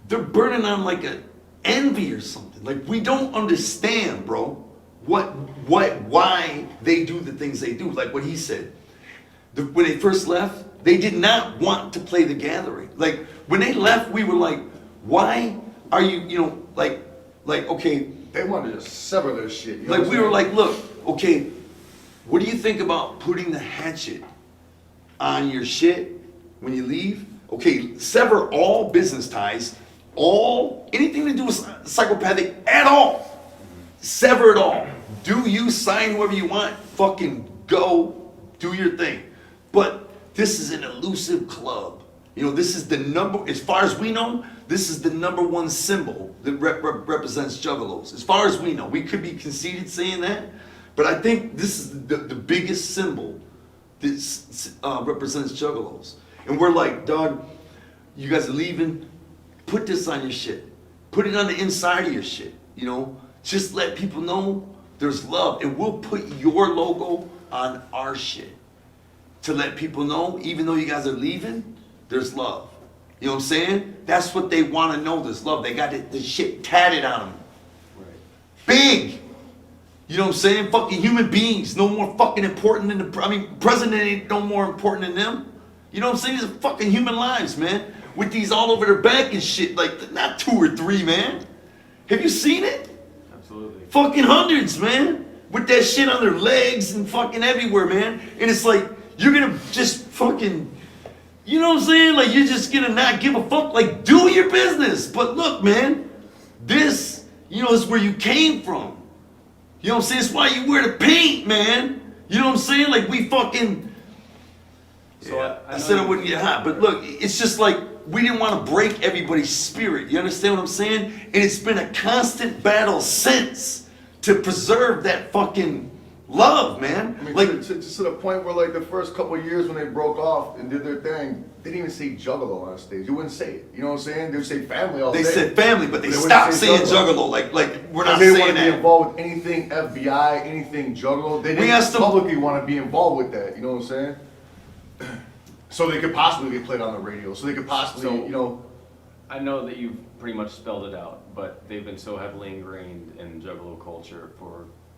They're burning on like a envy or something. Like, we don't understand, bro, why they do the things they do. Like what he said. When they first left, they did not want to play the gathering. Like, when they left, we were like, why are you, you know, like, okay. They wanted to sever their shit. You know Like, what I'm we were saying? like, look, okay, what do you think about putting the hatchet on your shit when you leave? Okay, sever all business ties, anything to do with psychopathic at all. Sever it all. Do you sign whoever you want? Fucking go, do your thing. But this is an elusive club. You know, this is the number, as far as we know, this is the #1 symbol that represents Juggalos. As far as we know, we could be conceited saying that, but I think this is the biggest symbol that represents Juggalos. And we're like, dog, you guys are leaving, put this on your shit. Put it on the inside of your shit, you know? Just let people know there's love, and we'll put your logo on our shit to let people know, even though you guys are leaving, there's love. You know what I'm saying? That's what they want to know, there's love. They got the shit tatted on them. Right. Big! You know what I'm saying? Fucking human beings, no more fucking important than president ain't no more important than them. You know what I'm saying? These are fucking human lives, man. With these all over their back and shit, like, not 2 or 3, man. Have you seen it? Absolutely. Fucking hundreds, man. With that shit on their legs and fucking everywhere, man. And it's like, you're gonna just fucking, you know what I'm saying? Like, you're just gonna not give a fuck. Like, do your business. But look, man, this, you know, is where you came from. You know what I'm saying? It's why you wear the paint, man. You know what I'm saying? Like, we fucking, So yeah, I know said I you- wouldn't get hot, but look, it's just like, we didn't want to break everybody's spirit. You understand what I'm saying? And it's been a constant battle since to preserve that fucking love, man. I mean, Like, just to the point where, like, the first couple of years when they broke off and did their thing, they didn't even say Juggalo on stage. They wouldn't say it. You know what I'm saying? They would say family all they day. said family, but they They wouldn't stopped say saying Juggalo. Juggalo. Like we're not They didn't saying want to be that. involved with anything FBI, anything Juggalo. They We didn't asked them- publicly want to be involved with that. You know what I'm saying? So they could possibly get played on the radio. So they could possibly, So- you know. I know that you've pretty much spelled it out, but they've been so heavily ingrained in Juggalo culture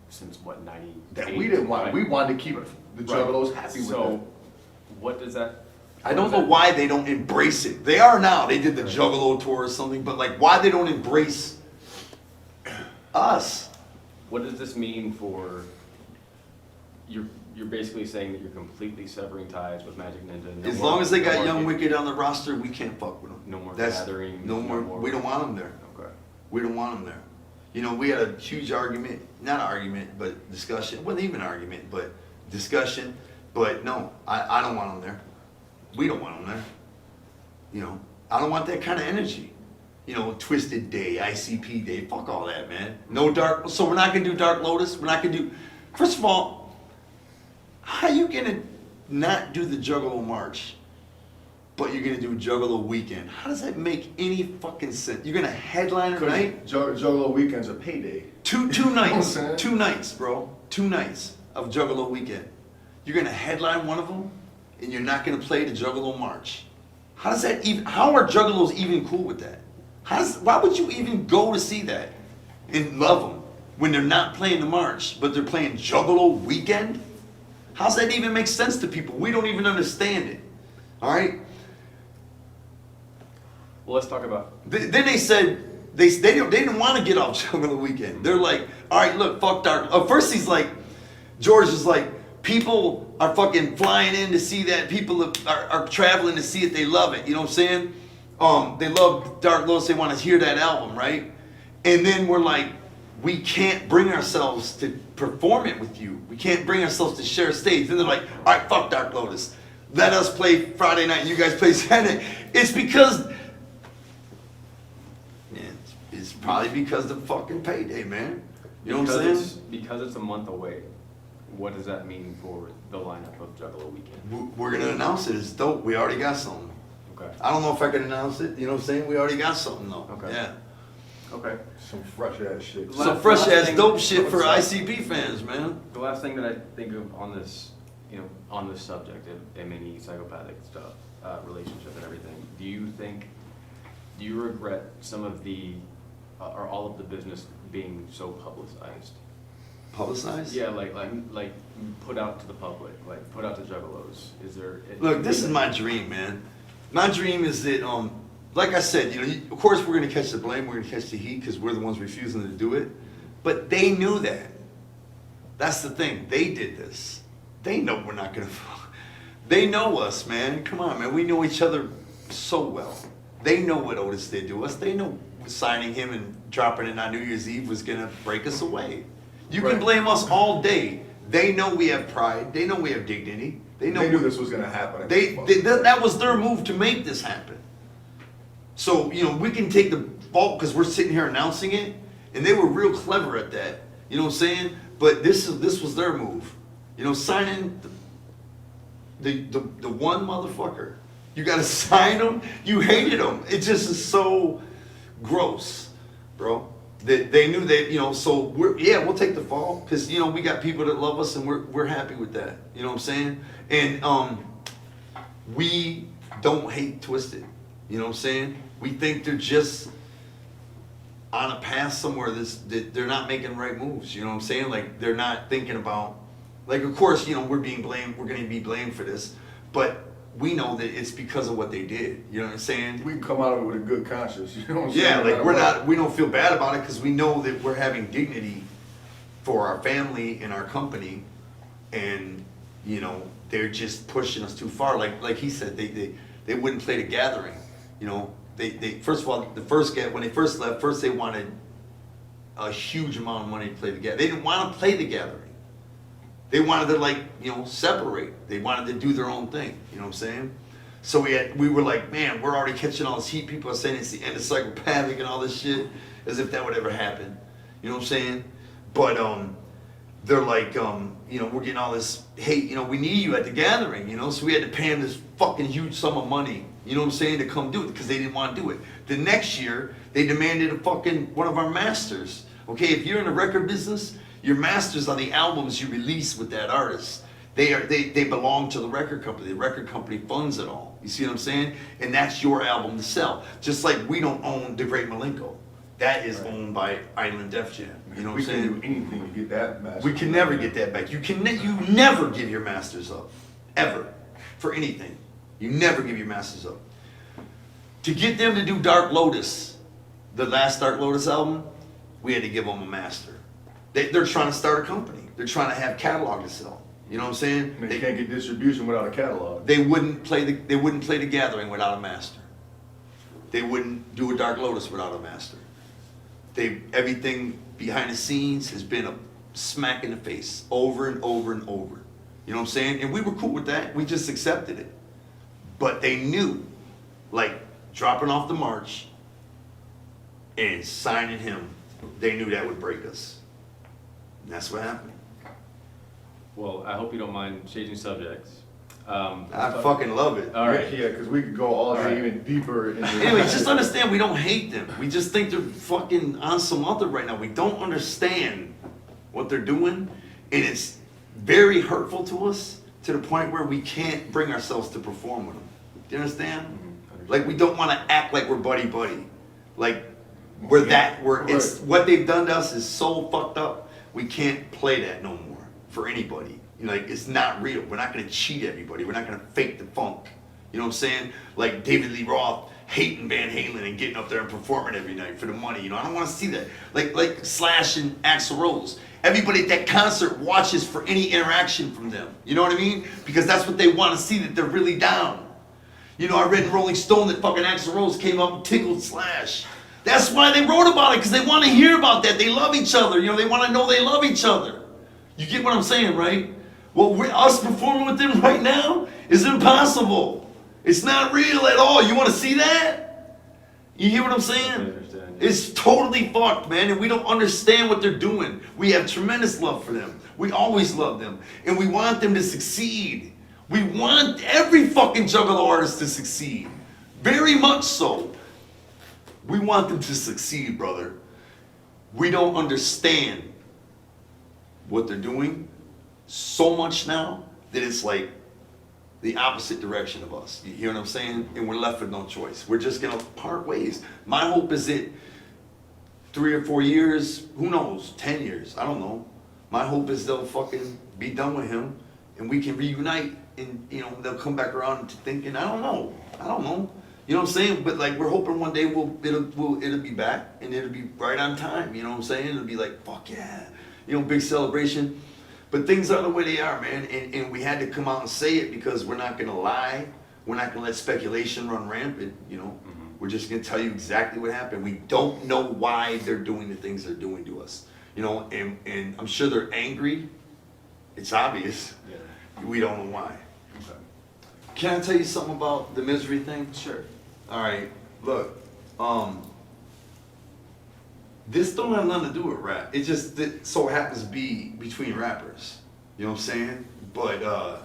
since what, 90? That we didn't want. We wanted to keep the Juggalos happy with So, it. what does that? I don't know why they don't embrace it. They are now. They did the Juggalo tour or something, but like, why they don't embrace us? What does this mean for you're basically saying that you're completely severing ties with Magic Ninja. No As more- long as they no got more Young ga- Wicked on the roster, we can't fuck with them. No more That's gatherings. no more. We don't want them there. Okay. We don't want them there. You know, we had a huge argument, not argument, but discussion. It wasn't even an argument, but discussion. But no, I don't want them there. We don't want them there. You know, I don't want that kind of energy. You know, Twiztid Day, ICP Day, fuck all that, man. No dark, so we're not gonna do Dark Lotus. We're not gonna do, first of all, how you gonna not do the Juggalo March, but you're gonna do Juggalo Weekend? How does that make any fucking sense? You're gonna headline a night? Juggalo Weekend's a payday. Two nights, You know what I'm saying? 2 nights, bro. 2 nights of Juggalo Weekend. You're gonna headline one of them, and you're not gonna play the Juggalo March. How does that even? How are Juggalos even cool with that? Why would you even go to see that and love them when they're not playing the March, but they're playing Juggalo Weekend? How's that even make sense to people? We don't even understand it. All right. Well, let's talk about. Then they said they didn't want to get off Juggalo Weekend. They're like, all right, look, fuck Dark. First he's like, George is like, people are fucking flying in to see that. People are traveling to see it. They love it. You know what I'm saying? They love Dark Lotus. They want to hear that album, right? And then we're like, we can't bring ourselves to perform it with you. We can't bring ourselves to share stage. Then they're like, all right, fuck Dark Lotus. Let us play Friday night and you guys play Saturday. It's because, it's probably because of fucking payday, man. You know what I'm saying? Because it's a month away, what does that mean for the lineup of Juggalo Weekend? We're going to announce it. It's dope. We already got something. Okay. I don't know if I can announce it. You know what I'm saying? We already got something though. Okay. Yeah. Okay. Some fresh ass shit. Some fresh ass thing- dope shit for What's ICP fans, man. The last thing that I think of on this, on this subject of M&E, psychopathic stuff, relationship and everything, do you regret some of the, or all of the business being so publicized? Publicized? Yeah, like put out to the public, like put out to Juggalos. Is there? Look, this is my dream, man. My dream is that, like I said, of course we're gonna catch the blame, we're gonna catch the heat because we're the ones refusing to do it. But they knew that. That's the thing. They did this. They know we're not gonna. They know us, man. Come on, man. We know each other so well. They know what Otis did to us. They know signing him and dropping it on New Year's Eve was gonna break us away. You can Right. blame us all day. They know we have pride. They know we have dignity. They know They knew this was gonna happen. that was their move to make this happen. So, we can take the fault because we're sitting here announcing it, and they were real clever at that. You know what I'm saying? But this was their move. Signing the one motherfucker. You gotta sign him. You hated him. It just is so gross, bro. That they knew that, so we'll take the fall because we got people that love us and we're happy with that. You know what I'm saying? And we don't hate Twiztid. You know what I'm saying? We think they're just on a path somewhere that they're not making right moves. You know what I'm saying? Like they're not thinking about, like of course we're being blamed. We're going to be blamed for this, but we know that it's because of what they did. You know what I'm saying? We can come out of it with a good conscience. You know what I'm Yeah, saying? like we don't feel bad about it because we know that we're having dignity for our family and our company, and they're just pushing us too far. Like he said, they wouldn't play the gathering. They first of all when they first left, they wanted a huge amount of money to play the gathering. They didn't want to play the gathering. They wanted to separate. They wanted to do their own thing. You know what I'm saying? So we were like, man, we're already catching all this heat. People are saying it's the end of Psychopathic and all this shit, as if that would ever happen. You know what I'm saying? But they're like, we're getting all this hate. We need you at the gathering. So we had to pay them this fucking huge sum of money. You know what I'm saying? To come do it because they didn't want to do it. The next year they demanded one of our masters. Okay, if you're in the record business, your masters on the albums you release with that artist. They belong to the record company. The record company funds it all. You see what I'm saying? And that's your album to sell. Just like we don't own The Great Milenko. That is owned by Island Def Jam. You know what I'm saying? We can do anything to get that master. We can never get that back. You never give your masters up. Ever. For anything. You never give your masters up. To get them to do Dark Lotus, the last Dark Lotus album, we had to give them a master. They're trying to start a company. They're trying to have catalog to sell. You know what I'm saying? They can't get distribution without a catalog. They wouldn't play the Gathering without a master. They wouldn't do a Dark Lotus without a master. Everything behind the scenes has been a smack in the face over and over and over. You know what I'm saying? And we were cool with that. We just accepted it. But they knew, like dropping off the march and signing him, they knew that would break us. And that's what happened. Well, I hope you don't mind changing subjects. I fucking love it. All right. Yeah, because we could go all All right. even deeper into Anyway, just understand we don't hate them. We just think they're fucking on some other right now. We don't understand what they're doing, and it's very hurtful to us to the point where we can't bring ourselves to perform with them. Do you understand? Like we don't want to act like we're buddy. Like it's what they've done to us is so fucked up. We can't play that no more for anybody. You know, like it's not real. We're not gonna cheat everybody. We're not gonna fake the funk. You know what I'm saying? Like David Lee Roth hating Van Halen and getting up there and performing every night for the money. You know, I don't want to see that. Like Slash and Axl Rose. Everybody at that concert watches for any interaction from them. You know what I mean? Because that's what they want to see, that they're really down. You know, I read in Rolling Stone that fucking Axl Rose came up and tickled Slash. That's why they wrote about it, because they want to hear about that. They love each other. You know, they want to know they love each other. You get what I'm saying, right? Well, us performing with them right now is impossible. It's not real at all. You want to see that? You hear what I'm saying? I understand, yeah. It's totally fucked, man, and we don't understand what they're doing. We have tremendous love for them. We always love them, and we want them to succeed. We want every fucking Juggalo artist to succeed. Very much so. We want them to succeed, brother. We don't understand what they're doing so much now that it's like the opposite direction of us. You hear what I'm saying? And we're left with no choice. We're just gonna part ways. My hope is that 3 or 4 years, who knows, 10 years, I don't know. My hope is they'll fucking be done with him and we can reunite, and you know, they'll come back around to thinking, I don't know. You know what I'm saying? But like, we're hoping one day it'll be back and it'll be right on time. You know what I'm saying? It'll be like, fuck yeah, you know, big celebration. But things are the way they are, man. And we had to come out and say it because we're not gonna lie. We're not gonna let speculation run rampant, you know. We're just gonna tell you exactly what happened. We don't know why they're doing the things they're doing to us. You know, and I'm sure they're angry. It's obvious. Yeah. We don't know why. Okay. Can I tell you something about the misery thing? Sure. All right, look, this don't have nothing to do with rap. It just so happens to be between rappers. You know what I'm saying? But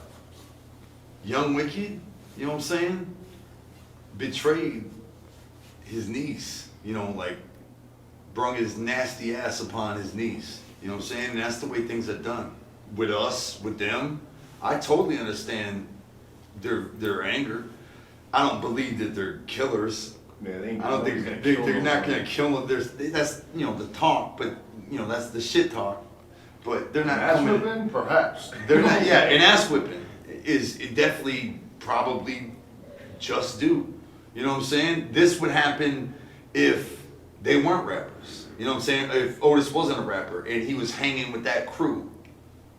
Young Wicked, you know what I'm saying, betrayed his niece. You know, like brung his nasty ass upon his niece. You know what I'm saying? And that's the way things are done. With us, with them, I totally understand their anger. I don't believe that they're killers. Yeah, they ain't I don't think they're not gonna kill them. That's, you know, the talk, but you know, that's the shit talk. But they're not Ass coming. whipping? Perhaps. They're not. Yeah, and ass whipping is definitely probably just due. You know what I'm saying? This would happen if they weren't rappers. You know what I'm saying? If Otis wasn't a rapper and he was hanging with that crew,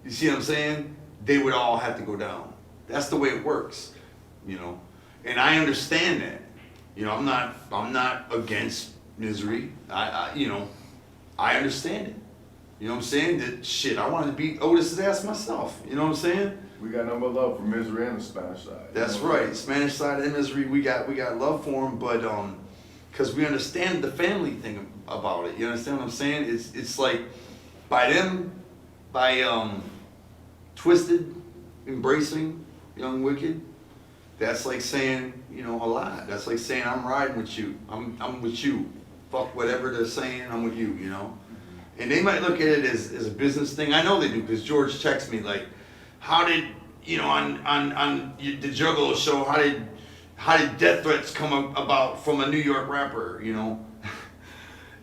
you see what I'm saying? They would all have to go down. That's the way it works. You know. And I understand that. You know, I'm not against misery. You know, I understand it. You know what I'm saying? That shit, I wanted to beat Otis's ass myself. You know what I'm saying? We got no more love for Misery and the Spanish side. That's right. Spanish side of Misery, we got love for him, but because we understand the family thing about it. You understand what I'm saying? It's like by Twiztid embracing Young Wicked. That's like saying, you know, a lie. That's like saying, I'm riding with you. I'm with you. Fuck whatever they're saying, I'm with you, you know? And they might look at it as a business thing. I know they do, because George texts me like, how did, you know, on the Juggalo show, how did death threats come about from a New York rapper, you know?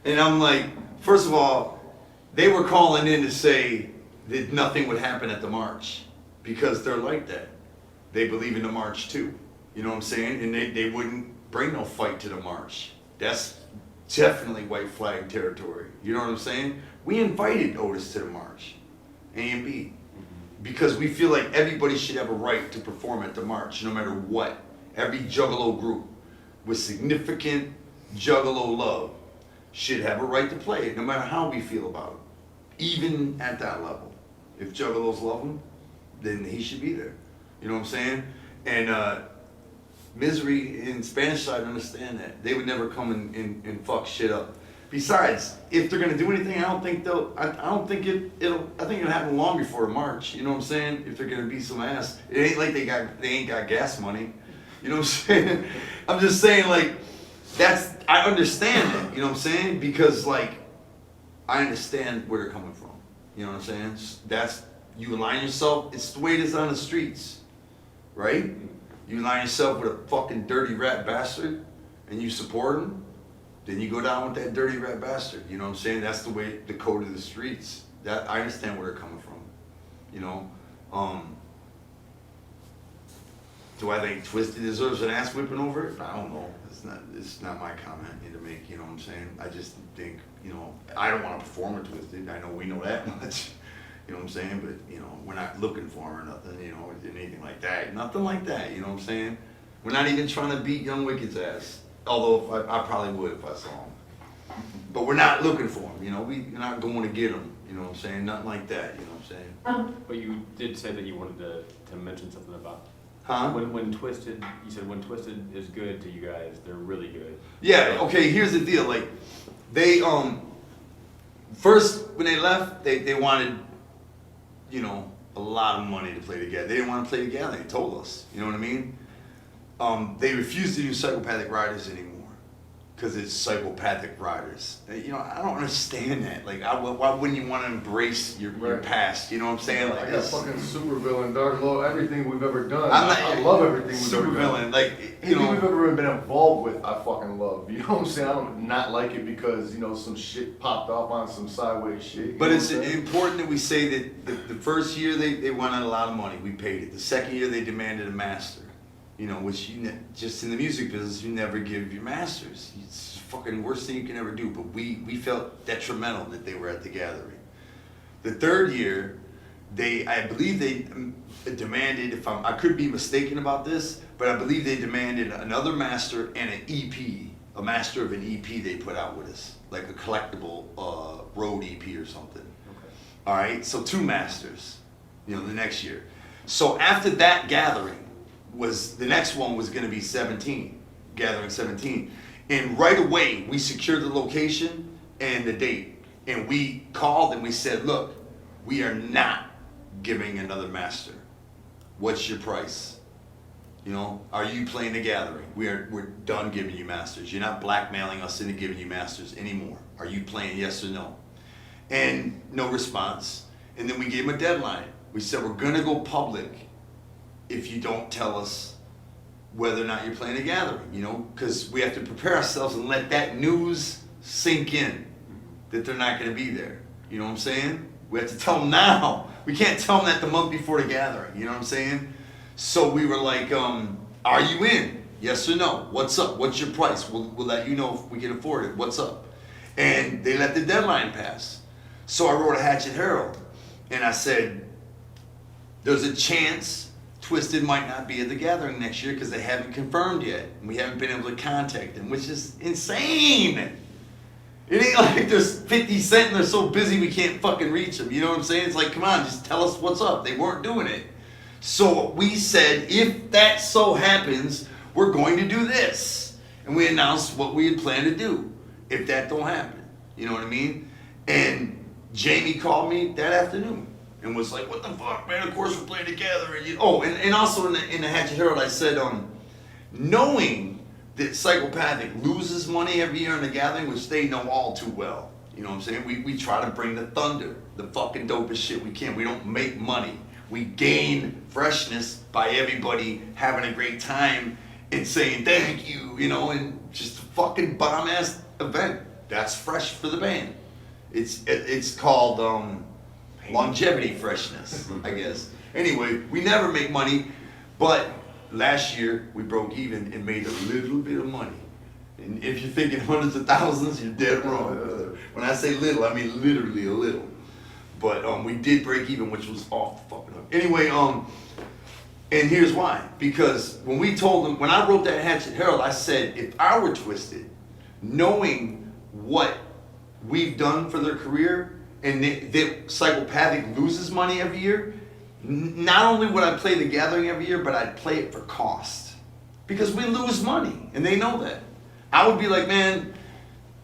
And I'm like, first of all, they were calling in to say that nothing would happen at the march, because they're like that. They believe in the march too. You know what I'm saying? And they wouldn't bring no fight to the march. That's definitely white flag territory. You know what I'm saying? We invited Otis to the march. A and B. because we feel like everybody should have a right to perform at the march, no matter what. Every Juggalo group with significant Juggalo love should have a right to play it, no matter how we feel about it. Even at that level. If Juggalos love him, then he should be there. You know what I'm saying? And Misery in Spanish side understand that. They would never come and fuck shit up. Besides, if they're gonna do anything, I don't think they'll. I don't think it'll. I think it'll happen long before March. You know what I'm saying? If they're gonna be some ass, it ain't like they ain't got gas money. You know what I'm saying? I'm just saying like I understand that. You know what I'm saying? Because like I understand where they're coming from. You know what I'm saying? That's you align yourself. It's the way it is on the streets, right? You align yourself with a fucking dirty rat bastard, and you support him. Then you go down with that dirty rat bastard. You know what I'm saying? That's the way, the code of the streets. That I understand where they're coming from. You know? Do I think Twiztid deserves an ass whipping over it? I don't know. It's not my comment to make, you know what I'm saying? I just think, you know, I don't want to perform with Twiztid. I know we know that much. You know what I'm saying? But, you know, we're not looking for him or nothing, you know, or anything like that. Nothing like that, you know what I'm saying? We're not even trying to beat Young Wicked's ass. Although I probably would if I saw him. But we're not looking for him, you know? We're not going to get him, you know what I'm saying? Nothing like that, you know what I'm saying? But you did say that you wanted to mention something about when Twiztid, you said when Twiztid is good to you guys, they're really good. Yeah, okay, here's the deal. Like, they, first, when they left, they wanted, you know, a lot of money to play together. They didn't want to play together, they told us, you know what I mean? They refused to do Psychopathic Riders anymore because it's Psychopathic Riders. You know, I don't understand that. Like, why wouldn't you want to embrace your past? You know what I'm saying? Like, I got fucking supervillain, Dark Lord, everything we've ever done. I love everything we've ever supervillain. done. Like, you Anything know, we've ever been involved with, I fucking love. You know what I'm saying? I don't not like it because, you know, some shit popped off on some sideways shit. But it's important that we say that the first year they wanted a lot of money. We paid it. The second year they demanded a master. You know, which just in the music business, you never give your masters. It's the fucking worst thing you can ever do. But we felt detrimental that they were at the gathering. The third year, I believe they demanded, I could be mistaken about this, but I believe they demanded another master and an EP, a master of an EP they put out with us, like a collectible road EP or something. Okay. All right, so 2 masters, you know, the next year. So after that gathering, the next one was going to be 17, gathering 17. And right away, we secured the location and the date. And we called and we said, look, we are not giving another master. What's your price? You know, are you playing the gathering? We're done giving you masters. You're not blackmailing us into giving you masters anymore. Are you playing yes or no? And no response. And then we gave them a deadline. We said, we're going to go public if you don't tell us whether or not you're playing a gathering, you know, because we have to prepare ourselves and let that news sink in that they're not going to be there. You know what I'm saying? We have to tell them now. We can't tell them that the month before the gathering. You know what I'm saying? So we were like, are you in? Yes or no? What's up? What's your price? We'll let you know if we can afford it. What's up? And they let the deadline pass. So I wrote a Hatchet Herald and I said, there's a chance Twiztid might not be at the gathering next year because they haven't confirmed yet. And we haven't been able to contact them, which is insane. It ain't like there's 50 Cent and they're so busy we can't fucking reach them. You know what I'm saying? It's like, come on, just tell us what's up. They weren't doing it. So we said, if that so happens, we're going to do this. And we announced what we had planned to do if that don't happen. You know what I mean? And Jamie called me that afternoon. And was like, what the fuck, man? Of course we're playing together. And and also in the Hatchet Herald, I said, knowing that Psychopathic loses money every year in the gathering, which they know all too well. You know what I'm saying? We try to bring the thunder, the fucking dopest shit we can. We don't make money. We gain freshness by everybody having a great time and saying thank you, you know, and just a fucking bomb-ass event. That's fresh for the band. It's called longevity freshness, I guess. Anyway, we never make money, but last year we broke even and made a little bit of money. And if you're thinking hundreds of thousands, you're dead wrong. When I say little, I mean literally a little. But we did break even, which was off the fucking hook. Anyway, and here's why. Because when we told them, when I wrote that Hatchet Herald, I said, if I were Twiztid, knowing what we've done for their career, and that Psychopathic loses money every year, not only would I play The Gathering every year, but I'd play it for cost. Because we lose money, and they know that. I would be like, man,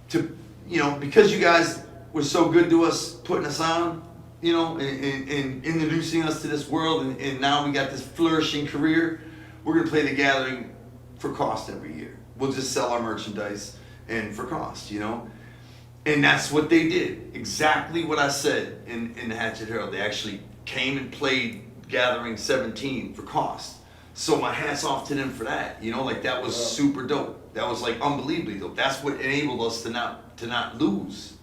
because you guys were so good to us, putting us on, and introducing us to this world, and now we got this flourishing career, we're gonna play The Gathering for cost every year. We'll just sell our merchandise and for cost, And that's what they did. Exactly what I said in the Hatchet Herald. They actually came and played Gathering 17 for cost. So my hat's off to them for that. That was super dope. That was like unbelievably dope. That's what enabled us to not lose.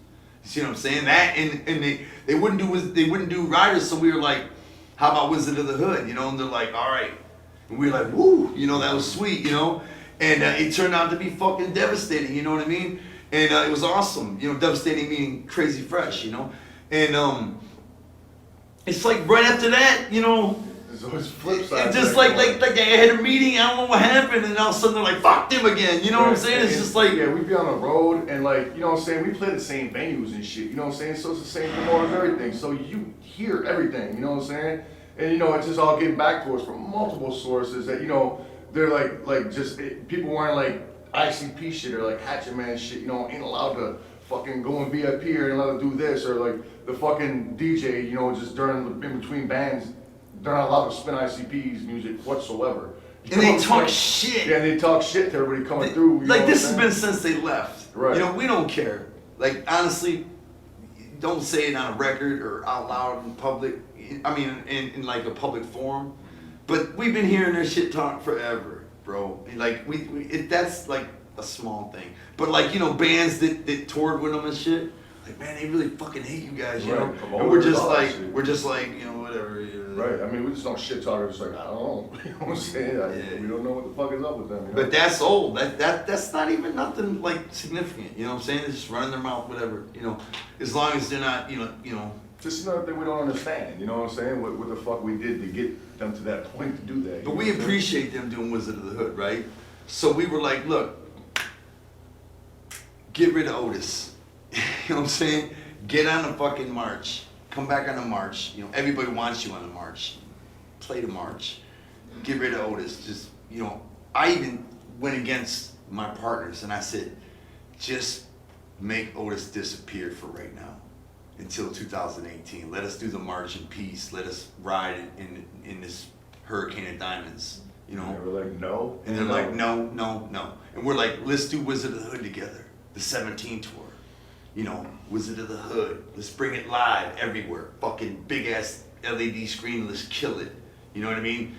You see what I'm saying? That and they wouldn't do Riders, so we were like, how about Wizard of the Hood? And they're like, all right. And we were like, woo, that was sweet, And it turned out to be fucking devastating, you know what I mean? And it was awesome, devastating meaning crazy fresh, And it's like right after that, There's always flip side. it's just like they had a meeting, I don't know what happened, and all of a sudden they're like, fuck them again, you know what I'm saying? It's just like... Yeah, we'd be on the road, and we play the same venues and shit, So it's the same promoters, everything. So you hear everything, you know what I'm saying? And it's just all getting back to us from multiple sources that, they're people wearing like ICP shit or like Hatchet Man shit, ain't allowed to fucking go in VIP or ain't allowed to do this, or like the fucking DJ, just in between bands, they're not allowed to spin ICP's music whatsoever. And they talk shit. Yeah, they talk shit to everybody coming through. This has been since they left. Right. We don't care. Like, honestly, don't say it on a record or out loud in public. I mean, in like a public forum. But we've been hearing their shit talk forever, bro. Like, that's like a small thing. But like, bands that toured with them and shit, like, man, they really fucking hate you guys, Right. And we're just like, whatever. Right. I mean, we just don't shit talk. We're just like, I don't know. You know what I'm saying? Yeah. We don't know what the fuck is up with them. But that's old. That's not even nothing like significant. You know what I'm saying? They're just running their mouth, whatever. As long as they're not, Just another thing we don't understand. You know what I'm saying? What the fuck we did to get them to that point to do that. But we appreciate them doing Wizard of the Hood, right? So we were like, look, get rid of Otis. You know what I'm saying? Get on the fucking march. Come back on the march. Everybody wants you on the march. Play the march. Get rid of Otis. Just, I even went against my partners and I said, just make Otis disappear for right now until 2018. Let us do the march in peace. Let us ride in this hurricane of diamonds. And they were like, no. And they're like, no. And we're like, let's do Wizard of the Hood together. The 17 tour. Wizard of the Hood. Let's bring it live everywhere. Fucking big ass LED screen. Let's kill it. You know what I mean?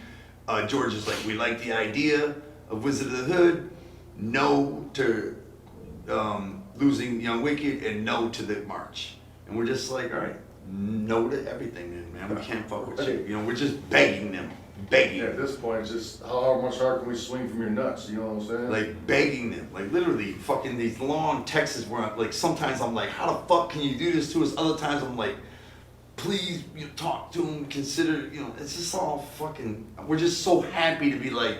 George is like, we like the idea of Wizard of the Hood. No to losing Young Wicked, and no to the march. And we're just like, all right, no to everything then, man. We can't fuck with you. We're just begging them. Begging. Yeah, at this point, it's just how much hard can we swing from your nuts? You know what I'm saying? Like begging them, like literally fucking these long texts where like sometimes I'm like, how the fuck can you do this to us? Other times I'm like, please talk to them, consider, it's just all fucking, we're just so happy to be like,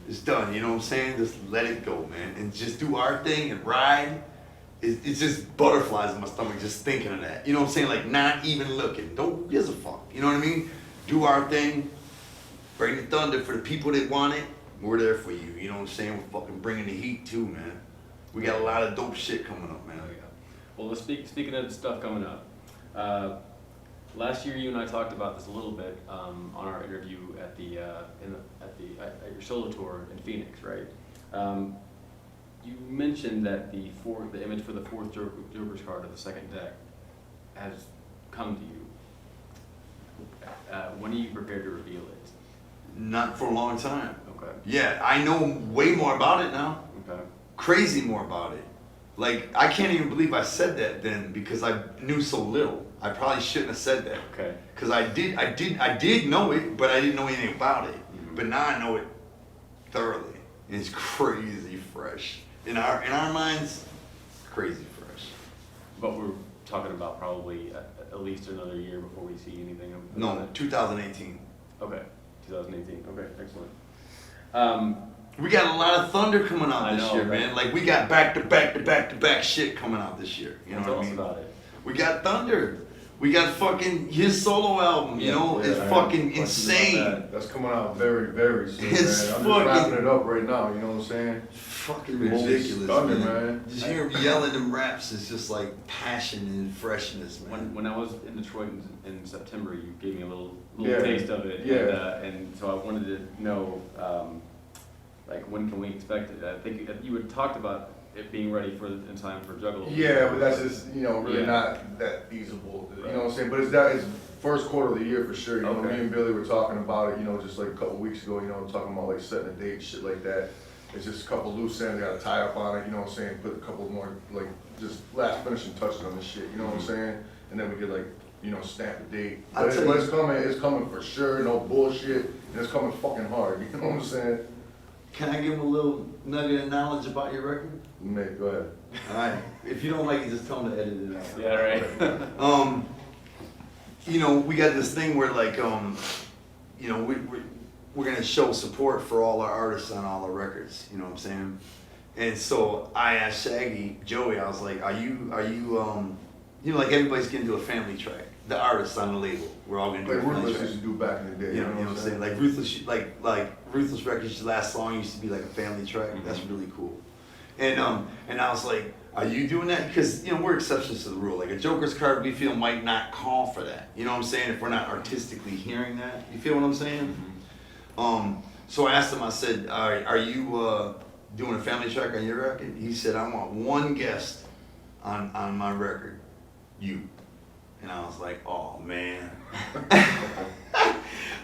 it's done, you know what I'm saying? Just let it go, man, and just do our thing and ride. It's just butterflies in my stomach just thinking of that. You know what I'm saying? Like not even looking. Don't give a fuck. You know what I mean? Do our thing. Bring the thunder for the people that want it. We're there for you. You know what I'm saying? We're fucking bringing the heat too, man. We got a lot of dope shit coming up, man. Well, speaking of stuff coming up, last year you and I talked about this a little bit on our interview at your solo tour in Phoenix, right? You mentioned that the image for the fourth Joker's card of the second deck has come to you. When are you prepared to reveal it? Not for a long time. Okay. Yeah, I know way more about it now. Okay. Crazy more about it. Like, I can't even believe I said that then because I knew so little. I probably shouldn't have said that. Okay. Because I did know it, but I didn't know anything about it. Mm-hmm. But now I know it thoroughly. And it's crazy fresh. In our minds, crazy fresh. But we're talking about probably at least another year before we see anything. No, 2018. Okay, 2018. Okay, excellent. We got a lot of thunder coming out I this know, year, right? man. Like we got back to back to back to back shit coming out this year. You know Tell what I us mean? about it. We got thunder. We got fucking his solo album. You know, it's man. fucking Questions about insane. that? That's coming out very, very soon, It's man. I'm fucking- just wrapping it up right now, you know what I'm saying? Fucking Holy ridiculous, thunder, man. man. Just hear him yelling them raps is just like passion and freshness, man. When I was in Detroit in September, you gave me a little Yeah. taste of it. Yeah. And so I wanted to know, like, when can we expect it? I think you had talked about it being ready in time for Juggalo. Yeah, but that's just, you know, really Yeah. not that feasible, you Right. know what I'm saying? But it's first quarter of the year for sure, you know, Okay. me and Billy were talking about it, you know, just like a couple weeks ago, you know, talking about like setting a date, shit like that. It's just a couple loose ends, gotta tie up on it, you know what I'm saying? Put a couple more, like, just last finishing touches on this shit, you know what I'm saying? And then we could like, you know, stamp the date. I'll But tell you- it's coming for sure, no bullshit, and it's coming fucking hard, you know what I'm saying? Can I give him a little nugget of knowledge about your record? Mate, go ahead. Alright. If you don't like it, just tell him to edit it out. Yeah, right. You know, we got this thing where like, you know, we're gonna show support for all our artists on all our records. You know what I'm saying? And so I asked Shaggy, Joey, I was like, are you, you know, like everybody's gonna do a family track. The artists on the label, we're all gonna do Like a family Ruthless track. used to do back in the day, You know what I'm saying? Like Ruthless, like Ruthless Records' last song used to be like a family track. Mhm. That's really cool. And I was like, are you doing that? Because you know we're exceptions to the rule. Like a Joker's card, we feel might not call for that. You know what I'm saying? If we're not artistically hearing that, you feel what I'm saying? So I asked him. I said, are you doing a family track on your record? He said, I want one guest on my record, you. And I was like, oh man.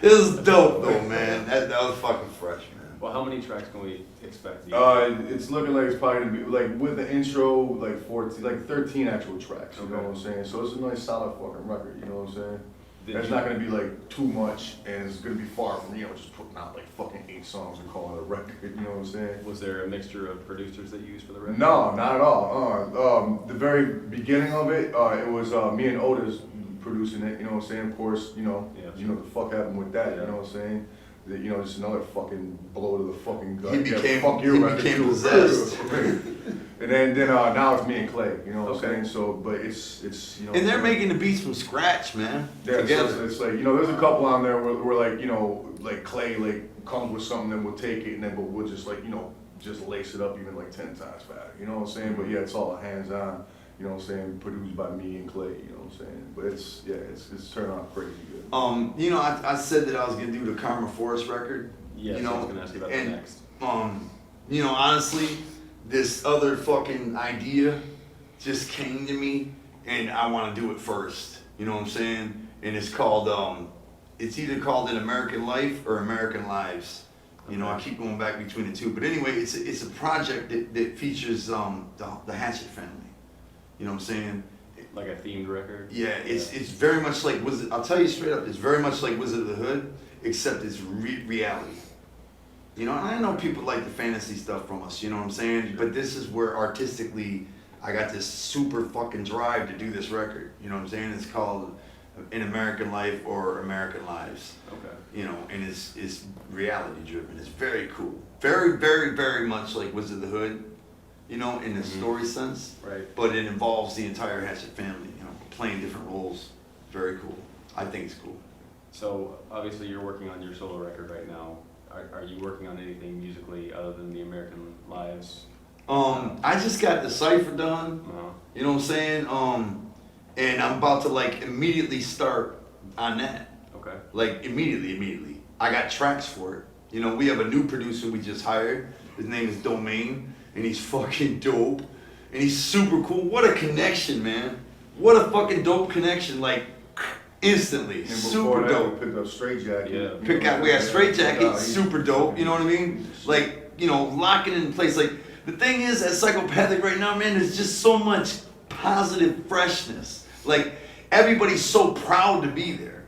This is dope though, man. That was fucking fresh, man. Well, how many tracks can we expect? It's looking like it's probably gonna be like with the intro, like 14, like 13 actual tracks. You know what I'm saying? So it's a nice solid fucking record. You know what I'm saying? It's not gonna be like too much, and it's gonna be far from just putting out like fucking 8 songs and calling it a record. You know what I'm saying? Was there a mixture of producers that you used for the record? No, not at all. The very beginning of it, it was me and Otis producing it. You know what I'm saying? Of course, Yeah, you know sure. the fuck happened with that. Yeah. You know what I'm saying? That, just another fucking blow to the fucking gut. He Yeah, became- fuck your he record, became too. possessed. And then now it's me and Clay. You know what Okay. I'm saying? So, but it's And they're making the beats from scratch, man. yeah, so Together. it's like, there's a couple on there where like, like Clay like comes with something, then we'll take it, and then we'll just like, just lace it up even like 10 times better. You know what I'm saying? But yeah, it's all hands-on, you know what I'm saying, produced by me and Clay, you know what I'm saying? But it's turned out crazy good. I said that I was gonna do the Karma Forest record. Yes, I was gonna ask you about that next. Honestly, this other fucking idea just came to me, and I want to do it first. You know what I'm saying? And it's called, it's either called An American Life or American Lives. You know, I keep going back between the two. But anyway, it's a project that features the Hatchet family. You know what I'm saying? Like a themed record? Yeah, it's very much like Wizard. I'll tell you straight up, it's very much like Wizard of the Hood, except it's reality. You know, and I know people like the fantasy stuff from us. You know what I'm saying? But this is where artistically, I got this super fucking drive to do this record. You know what I'm saying? It's called An American Life or American Lives. Okay. You know, and it's reality driven. It's very cool. Very, very, very much like Wizard of the Hood. You know, in the story sense. Right. But it involves the entire Hatchet family, playing different roles. Very cool. I think it's cool. So obviously you're working on your solo record right now. Are you working on anything musically other than the American Lives? I just got the cipher done. No. You know what I'm saying? And I'm about to like immediately start on that. Okay. Like immediately. I got tracks for it. You know, we have a new producer we just hired. His name is Domain. And he's fucking dope. And he's super cool. What a connection, man. What a fucking dope connection. Like, instantly. And Super before that, dope. we picked up Straight Jacket. Yeah. We had Straight Jacket, he's super dope. You know what I mean? Like, locking it in place. Like, the thing is, at Psychopathic right now, man, there's just so much positive freshness. Like, everybody's so proud to be there.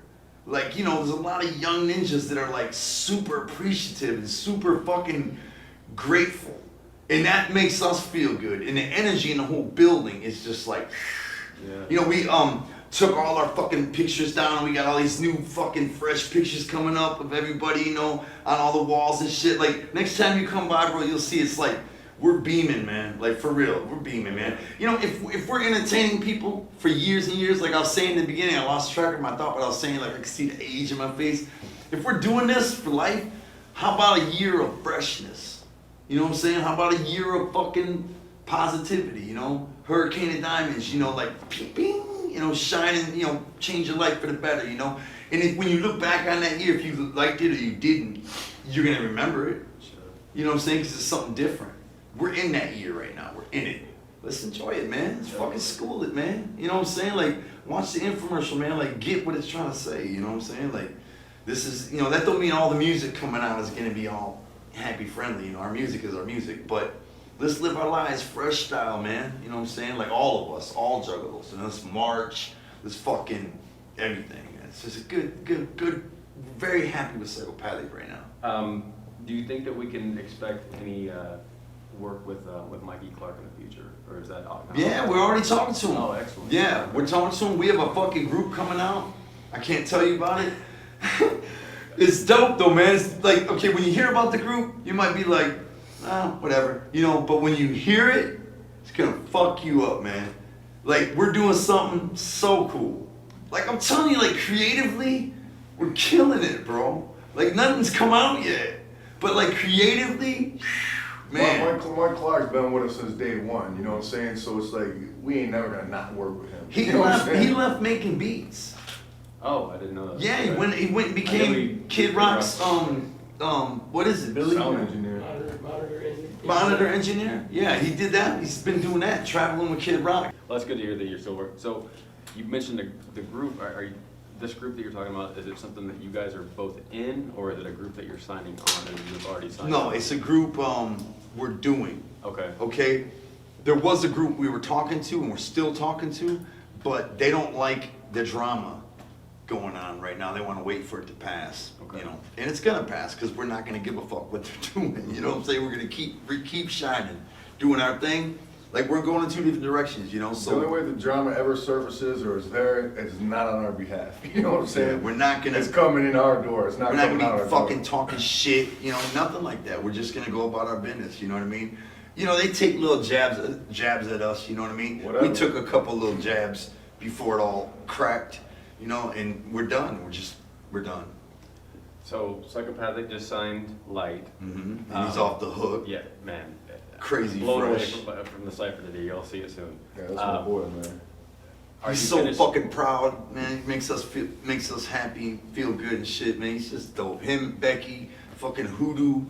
Like, there's a lot of young ninjas that are like super appreciative and super fucking grateful. And that makes us feel good. And the energy in the whole building is just like, Yeah. You know, we took all our fucking pictures down, and we got all these new fucking fresh pictures coming up of everybody, you know, on all the walls and shit. Like, next time you come by, bro, you'll see it's like, we're beaming, man. Like, for real, we're beaming, man. You know, if we're entertaining people for years and years, like I was saying in the beginning, I lost track of my thought, but I was saying, like, I could see the age in my face. If we're doing this for life, how about a year of freshness? You know what I'm saying? How about a year of fucking positivity, you know? Hurricane of diamonds, you know, like, ping, ping, you know, shining, you know, change your life for the better, you know? And if, when you look back on that year, if you liked it or you didn't, you're gonna remember it. Sure. You know what I'm saying? Because it's something different. We're in that year right now. We're in it. Let's enjoy it, man. Let's fucking school it, man. You know what I'm saying? Like, watch the infomercial, man. Like, get what it's trying to say. You know what I'm saying? Like, this is, you know, that don't mean all the music coming out is gonna be all happy friendly. You know, our music is our music. But let's live our lives fresh style, man. You know what I'm saying? Like, all of us, all Juggalos. And let's march. Let's fucking everything. It's just a good, very happy with Psychopathic right now. Do you think that we can expect any work with Mikey Clark in the future, or is that? Yeah, we're already talking to him. Oh, excellent. Yeah, we're talking to him. We have a fucking group coming out. I can't tell you about it. It's dope though, man. It's like, okay, when you hear about the group, you might be like, whatever, you know. But when you hear it, it's gonna fuck you up, man. Like, we're doing something so cool. Like, I'm telling you, like, creatively, we're killing it, bro. Like, nothing's come out yet, but like creatively. Man, Mike Clark's been with us since day one, you know what I'm saying? So it's like, we ain't never gonna not work with him. he left making beats. Oh, I didn't know that. Yeah, he went and became Kid Rock's, what is it, Billy? Sound engineer. Monitor engineer? Yeah, he did that. He's been doing that, traveling with Kid Rock. Well, that's good to hear that you're still working. So, you mentioned the group. Are you, this group that you're talking about, is it something that you guys are both in, or is it a group that you're signing on and you've already signed No, on? it's a group we're doing. Okay. Okay? There was a group we were talking to and we're still talking to, but they don't like the drama going on right now. They want to wait for it to pass. Okay. You know, and it's gonna pass because we're not gonna give a fuck what they're doing. You know what I'm saying? We're gonna keep shining, doing our thing. Like, we're going in two different directions. You know, The only so way the drama ever surfaces or is there is not on our behalf. You know what I'm saying? we're not gonna. It's coming in our door. It's not We're not coming out gonna our be door. fucking talking shit, you know, nothing like that. We're just gonna go about our business, you know what I mean? You know, they take little jabs at us, you know what I mean? Whatever. We took a couple little jabs before it all cracked, you know, and we're done. We're done. So, Psychopathic just signed Lyte. And he's off the hook. Yeah, man. Crazy Blown fresh. away from the cypher today. You'll see it soon. Yeah, that's my boy, man. Are He's you so finished? fucking proud, man. He makes us happy, feel good and shit, man. He's just dope. Him, Becky, fucking Hoodoo,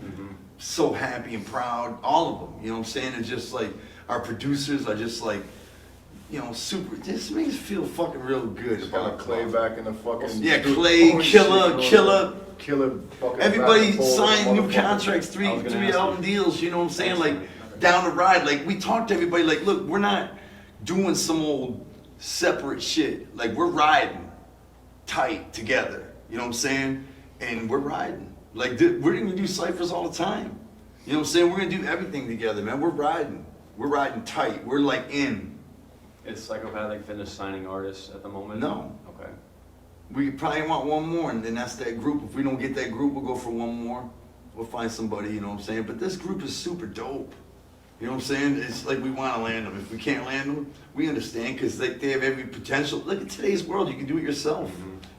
so happy and proud. All of them, you know what I'm saying? It's just like, our producers are just like, you know, super, this makes us feel fucking real good. Got Clay back in the fucking... Yeah, Clay, Killer. Fucking Everybody back and forth, signed new motherfucker. contracts, I three was gonna ask album you. deals, you know what I'm saying? Like, down the ride, like, we talked to everybody, like, look, we're not doing some old separate shit. Like, we're riding tight together, you know what I'm saying? And we're riding. Like, we're gonna do ciphers all the time. You know what I'm saying? We're gonna do everything together, man. We're riding. We're riding tight. We're like in. Is Psychopathic finished signing artists at the moment? No. Okay. We probably want one more, and then that's that group. If we don't get that group, we'll go for one more. We'll find somebody, you know what I'm saying? But this group is super dope. You know what I'm saying? It's like we want to land them. If we can't land them, we understand because they have every potential. Look at today's world. You can do it yourself.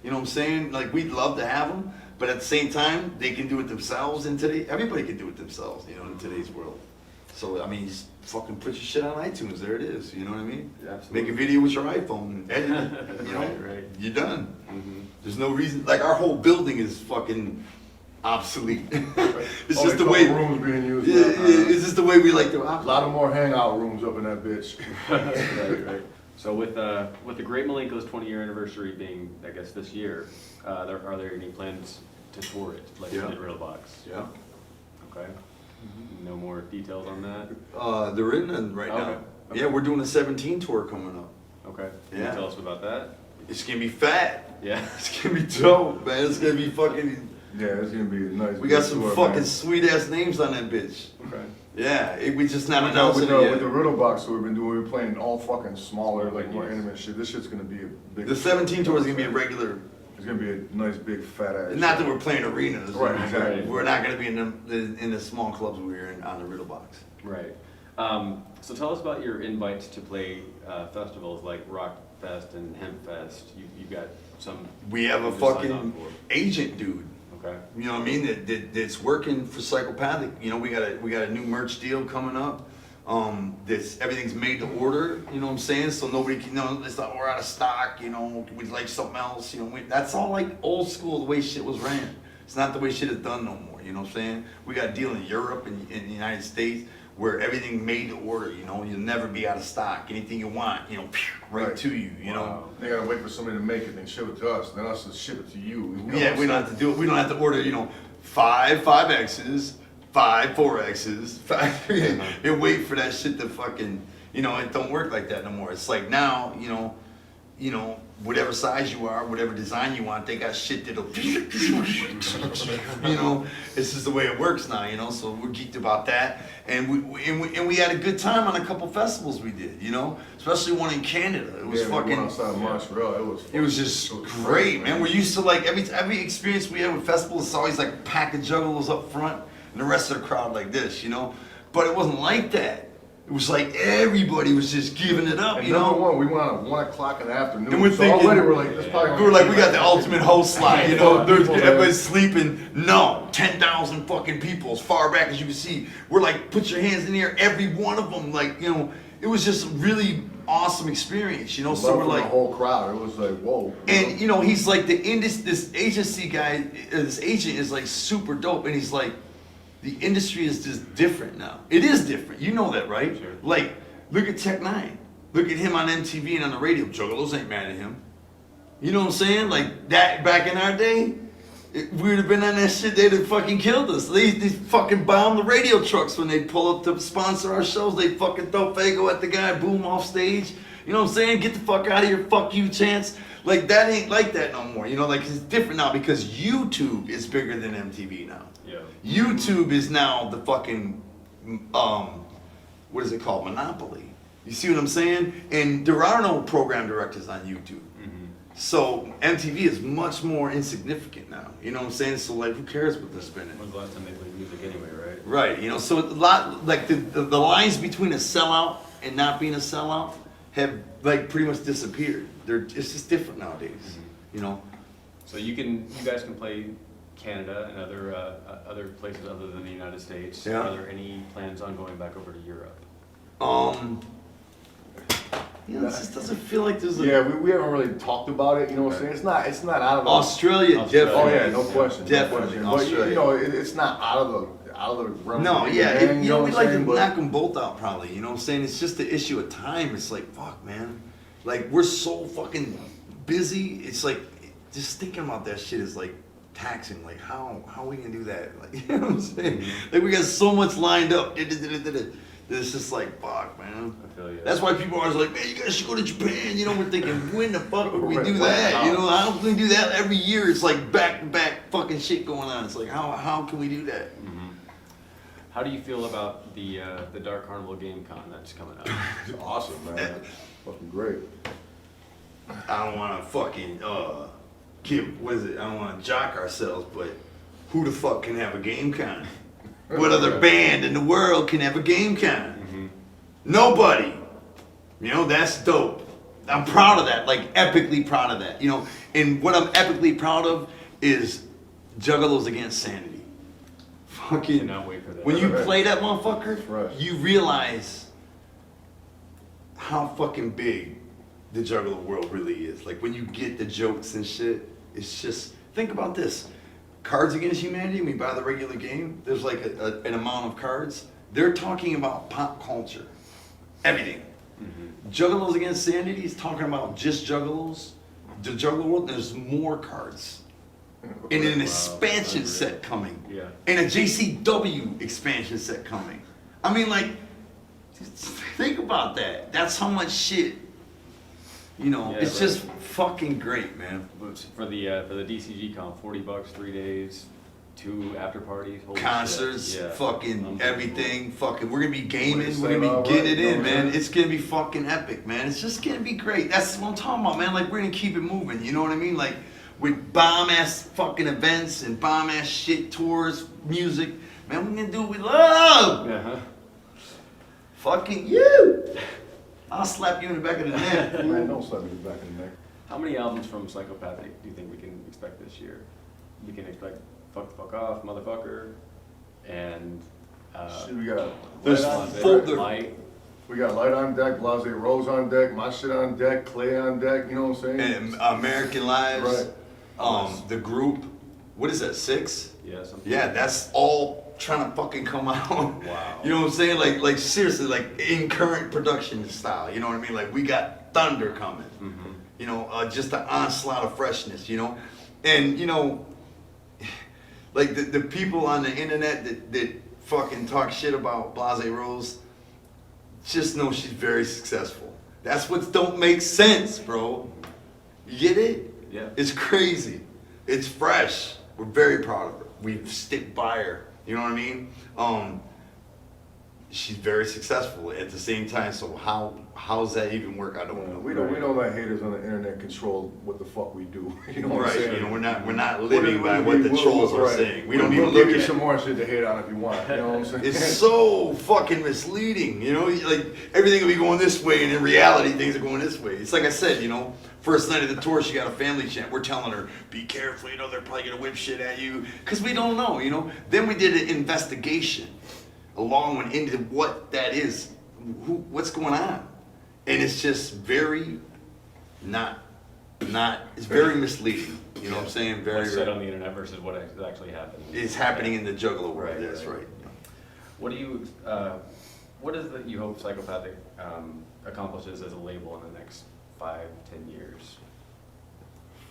You know what I'm saying? Like, we'd love to have them, but at the same time, they can do it themselves. And today, everybody can do it themselves, you know, in today's world. So, I mean, just fucking put your shit on iTunes. There it is. You know what I mean? Yeah, absolutely. Make a video with your iPhone. Edit it. You know? Right. You're done. There's no reason. Like, our whole building is fucking obsolete. It's just the way. Rooms being used. Yeah, it's just the way we like to A operate. lot of more hangout rooms up in that bitch. Right. So with the Great Milenko's 20-year anniversary being, I guess, this year, are there any plans to tour it, like you Yeah. did Real Box? Yeah. Okay. No more details on that? They're in it right now. Okay. Yeah, we're doing a 17 tour coming up. Okay. Can Yeah. you tell us about that? It's gonna be fat. Yeah. It's gonna be dope, man. It's gonna be fucking. Yeah, it's gonna be a nice. We got some tour, fucking man. sweet ass names on that bitch. Okay. We just not with announcing it the yet. Riddle box we've been doing, we're playing all fucking smaller, like more intimate shit. This shit's gonna be a big. The 17 tour is gonna be a regular. It's gonna be a nice big fat ass. Not that we're playing arenas. Right, exactly. We're not gonna be in the small clubs we were in on the Riddle box. Right. So tell us about your invites to play festivals like Rock Fest and Hemp Fest. You got some. We have a you just signed fucking on for. agent dude. Okay. You know what I mean? That's working for Psychopathic. You know, we got a new merch deal coming up. Everything's made to order. You know what I'm saying? So nobody can. It's not we're out of stock. You know, we'd like something else. You know, that's all like old school the way shit was ran. It's not the way shit is done no more. You know what I'm saying? We got a deal in Europe and in the United States where everything made to order. You know, you'll never be out of stock. Anything you want, you know, right to you. You know. They gotta wait for somebody to make it, then ship it to us, then us to ship it to you. We don't have to do it. We don't have to order, 5 5Xs, 5 4Xs, 5 and wait for that shit to fucking, it don't work like that no more. It's like now, whatever size you are, whatever design you want, they got shit that'll, it's just the way it works now, so we're geeked about that. And we had a good time on a couple festivals we did, especially one in Canada. It was fucking. One outside of Montreal. It was just great, man. We're used to every experience we had with festivals. It's always like a pack of juggalos up front and the rest of the crowd like this, But it wasn't like that. It was like everybody was just giving it up, And number one, we went on at 1 o'clock in the afternoon. And we're so thinking, already we're like, this probably we got the ultimate host slot, everybody's sleeping. No, 10,000 fucking people as far back as you can see. We're like, put your hands in the air, every one of them, it was just a really awesome experience, So we're like the whole crowd. It was like, whoa. And he's like this agency guy, this agent is like super dope, and he's like, the industry is just different now. It is different. You know that, right? Sure. Like, look at Tech Nine. Look at him on MTV and on the radio. Juggalos ain't mad at him. You know what I'm saying? Like that back in our day, we would have been on that shit. They'd have fucking killed us. They fucking bombed the radio trucks when they pull up to sponsor our shows. They fucking throw Faygo at the guy, boom off stage. You know what I'm saying? Get the fuck out of here. Fuck you, Chance. Like that ain't like that no more. It's different now because YouTube is bigger than MTV now. Yeah. YouTube is now the fucking, what is it called? Monopoly. You see what I'm saying? And there are no program directors on YouTube. Mm-hmm. So MTV is much more insignificant now. You know what I'm saying? So like, who cares what they're spending? When's the last time they played music anyway, right? Right. So a lot, like the lines between a sellout and not being a sellout have like pretty much disappeared. It's just different nowadays. Mm-hmm. So you guys can play Canada and other places other than the United States. Yeah. Are there any plans on going back over to Europe? It just doesn't feel like there's a... Yeah, we haven't really talked about it, you know what I'm saying? It's not out of the... Australia, definitely. Oh yeah, no question. Definitely, No question. But Australia. it's not out of the realm. No, of yeah, anything, we'd what I'm like to saying? But- knock them both out probably, you know what I'm saying? It's just the issue of time. It's like, fuck, man. Like, we're so fucking busy. It's like, just thinking about that shit is like taxing. Like, how are we gonna do that? Like, you know what I'm saying? Mm-hmm. Like, we got so much lined up. It's just like, fuck, man. I feel you. That's why people are always like, man, you guys should go to Japan. We're thinking, when the fuck would we do Right, that? wow. How can we do that every year? It's like back-to-back fucking shit going on. It's like, how can we do that? Mm-hmm. How do you feel about the Dark Carnival Game Con that's coming up? It's awesome, man. Fucking great. I don't want to fucking, I don't want to jock ourselves, but who the fuck can have a game con? What other band in the world can have a game con? Mm-hmm. Nobody. That's dope. I'm proud of that, like epically proud of that. And what I'm epically proud of is Juggalos Against Sanity. Fucking, Cannot wait for that. when you Right. play that motherfucker, Right. you realize how fucking big the Juggalo world really is. Like when you get the jokes and shit, it's just, think about this. Cards Against Humanity, when you buy the regular game, there's like an amount of cards. They're talking about pop culture. Everything. Mm-hmm. Juggalos Against Sanity is talking about just Juggalos. The Juggalo world, there's more cards. And an expansion that's set coming. Yeah. And a JCW expansion set coming. I mean, like, think about that. That's how much shit, Yeah, it's right. just fucking great, man. For the DCG comp, $40, 3 days, 2 after parties, holy concerts, shit. Yeah. fucking Unbelievable. everything, fucking. We're gonna be gaming, What we're do you gonna be say, getting it all right, in, you know what I'm man. saying? It's gonna be fucking epic, man. It's just gonna be great. That's what I'm talking about, man. Like we're gonna keep it moving. You know what I mean? Like with bomb ass fucking events and bomb ass shit, tours, music, man. We're gonna do what we love. Uh-huh. Fucking you. I'll slap you in the back of the neck. Man, don't slap me in the back of the neck. How many albums from Psychopathic do you think we can expect this year? We can expect Fuck the Fuck Off, Motherfucker, and Shit, we got There's Lyte on full- deck. Lyte. We got Lyte on deck, Blahzay Roze on deck, my shit on deck, Clay on deck. You know what I'm saying? And American Lives. Right. The group. What is that? 6? Yeah, something. Yeah, that's all trying to fucking come out. Wow. You know what I'm saying? Like seriously, like in current production style. You know what I mean? Like we got thunder coming. Mm-hmm. You know, just an onslaught of freshness. You know, and you know, like the people on the internet that fucking talk shit about Blahzay Roze, just know she's very successful. That's what don't make sense, bro. You get it? Yeah. It's crazy. It's fresh. We're very proud of her. We stick by her. You know what I mean? She's very successful at the same time. So how's that even work? I don't know. We don't let haters on the internet control what the fuck we do. You know what I'm Right. saying? You know, we're not living by what the We'll- trolls are right. saying. We don't We'll even give look you at some it. more shit to hate on if you want. You know what I'm saying? It's so fucking misleading, you know. Like everything will be going this way, and in reality, things are going this way. It's like I said, you know. First night of the tour, she got a family chant. We're telling her, "Be careful, you know. They're probably gonna whip shit at you," because we don't know, you know. Then we did an investigation, along went into what that is, what's going on, and it's just very, not. It's very misleading. You know what I'm saying? Very. What's said on the internet versus what is actually happening. It's happening in the Juggalo world. Right, That's right. right. What do you, what is it you hope Psychopathic accomplishes as a label in the next 5-10 years?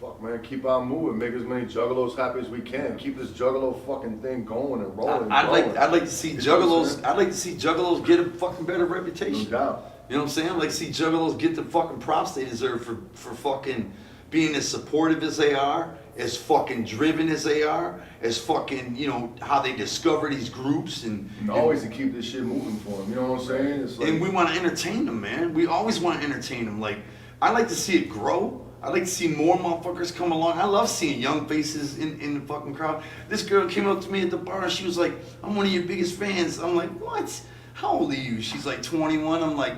Fuck, man, keep on moving. Make as many Juggalos happy as we can. Keep this Juggalo fucking thing going and rolling. I'd like to see You know what I'm Juggalos. saying? I'd like to see Juggalos get a fucking better No reputation. doubt. You know what I'm saying? I'd like to see Juggalos get the fucking props they deserve for fucking being as supportive as they are, as fucking driven as they are, as fucking, you know, how they discover these groups and Always to keep this shit moving for them. You know what I'm saying? It's like, and we want to entertain them, man. We always want to entertain them. Like, I like to see it grow. I like to see more motherfuckers come along. I love seeing young faces in the fucking crowd. This girl came up to me at the bar and she was like, "I'm one of your biggest fans." I'm like, "What? How old are you?" She's like 21. I'm like,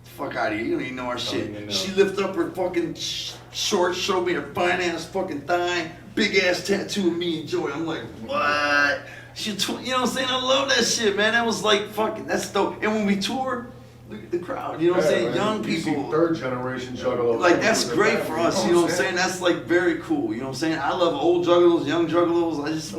"Fuck out of here. You don't even know our shit." even know. She lifted up her fucking shorts, showed me her fine ass fucking thigh, big ass tattoo of me and Joey. I'm like, "What?" You know what I'm saying? I love that shit, man. That was like fucking, that's dope. And when we tour, look at the crowd. You know what I'm yeah, saying? man, Young you see people. third generation Juggalos. Like, that's great for us, you know what I'm saying? That's like very cool, you know what I'm saying? I love old Juggalos, young Juggalos. I just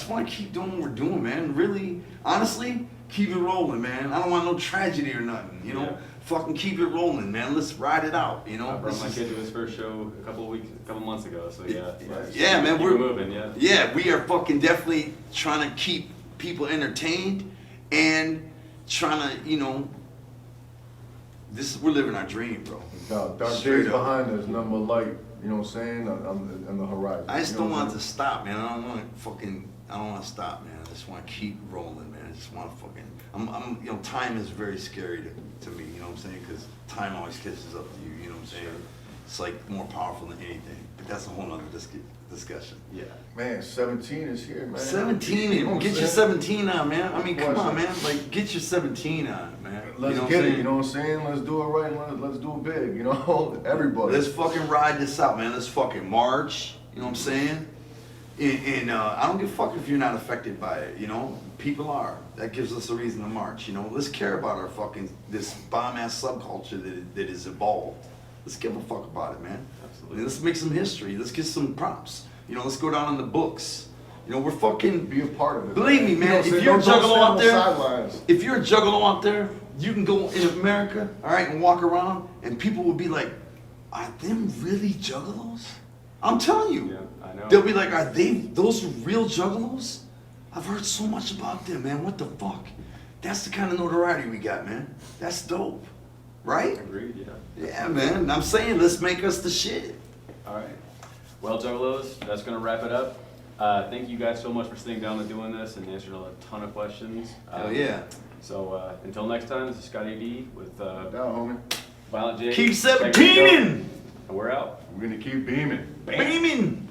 want to keep doing what we're doing, man. Really, honestly, keep it rolling, man. I don't want no tragedy or nothing, you know? Yeah. Fucking keep it rolling, man. Let's ride it out, you know? I brought This my is- kid to his first show a couple months ago, so yeah. Yeah, man, keep we're it moving, yeah. Yeah, we are fucking definitely trying to keep people entertained and trying to, you know, we're living our dream, bro. Dark Straight days up. behind us, number light. You know what I'm saying? On the horizon. I just You know don't what I'm want it to stop, man. I don't want to stop, man. I just want to keep rolling, man. I just want to fucking, you know, time is very scary to me, you know what I'm saying? Because time always catches up to you, you know what I'm saying? It's like more powerful than anything. But that's a whole nother discussion. Yeah. Man, 17 is here, man. 17, You know what I'm get your saying? 17 on, man. I mean, come on, man. Question. Like, get your 17 on, man. Let's you know get what I'm it, you know what I'm saying? Let's do it right, let's do it big, you know? Everybody. Let's fucking ride this out, man. Let's fucking march. You know what I'm saying? And I don't give a fuck if you're not affected by it, you know? People are. That gives us a reason to march, you know? Let's care about our fucking, this bomb-ass subculture that is evolved. Let's give a fuck about it, man. Absolutely. And let's make some history. Let's get some props. You know, let's go down in the books. You know, we're fucking... Be a part of it. Believe me, You know man, what I'm if saying? you're a Don't Juggalo stand out on the there, sidelines. if you're a Juggalo out there, you can go in America, all right, and walk around, and people will be like, "Are them really Juggalos?" I'm telling you. Yeah, I know. They'll be like, "Are those real Juggalos? I've heard so much about them, man. What the fuck?" That's the kind of notoriety we got, man. That's dope. Right? Agreed, yeah. Yeah, man. I'm saying, let's make us the shit. All right. Well, Juggalos, that's going to wrap it up. Thank you guys so much for sitting down and doing this and answering a ton of questions. Hell yeah. So until next time, this is Scottie D with Down, homie. Violent J. Keep Check it 17ing! out. And we're out. We're gonna keep beaming. Beaming!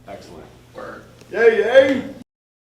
Excellent. Word. Yay, yay!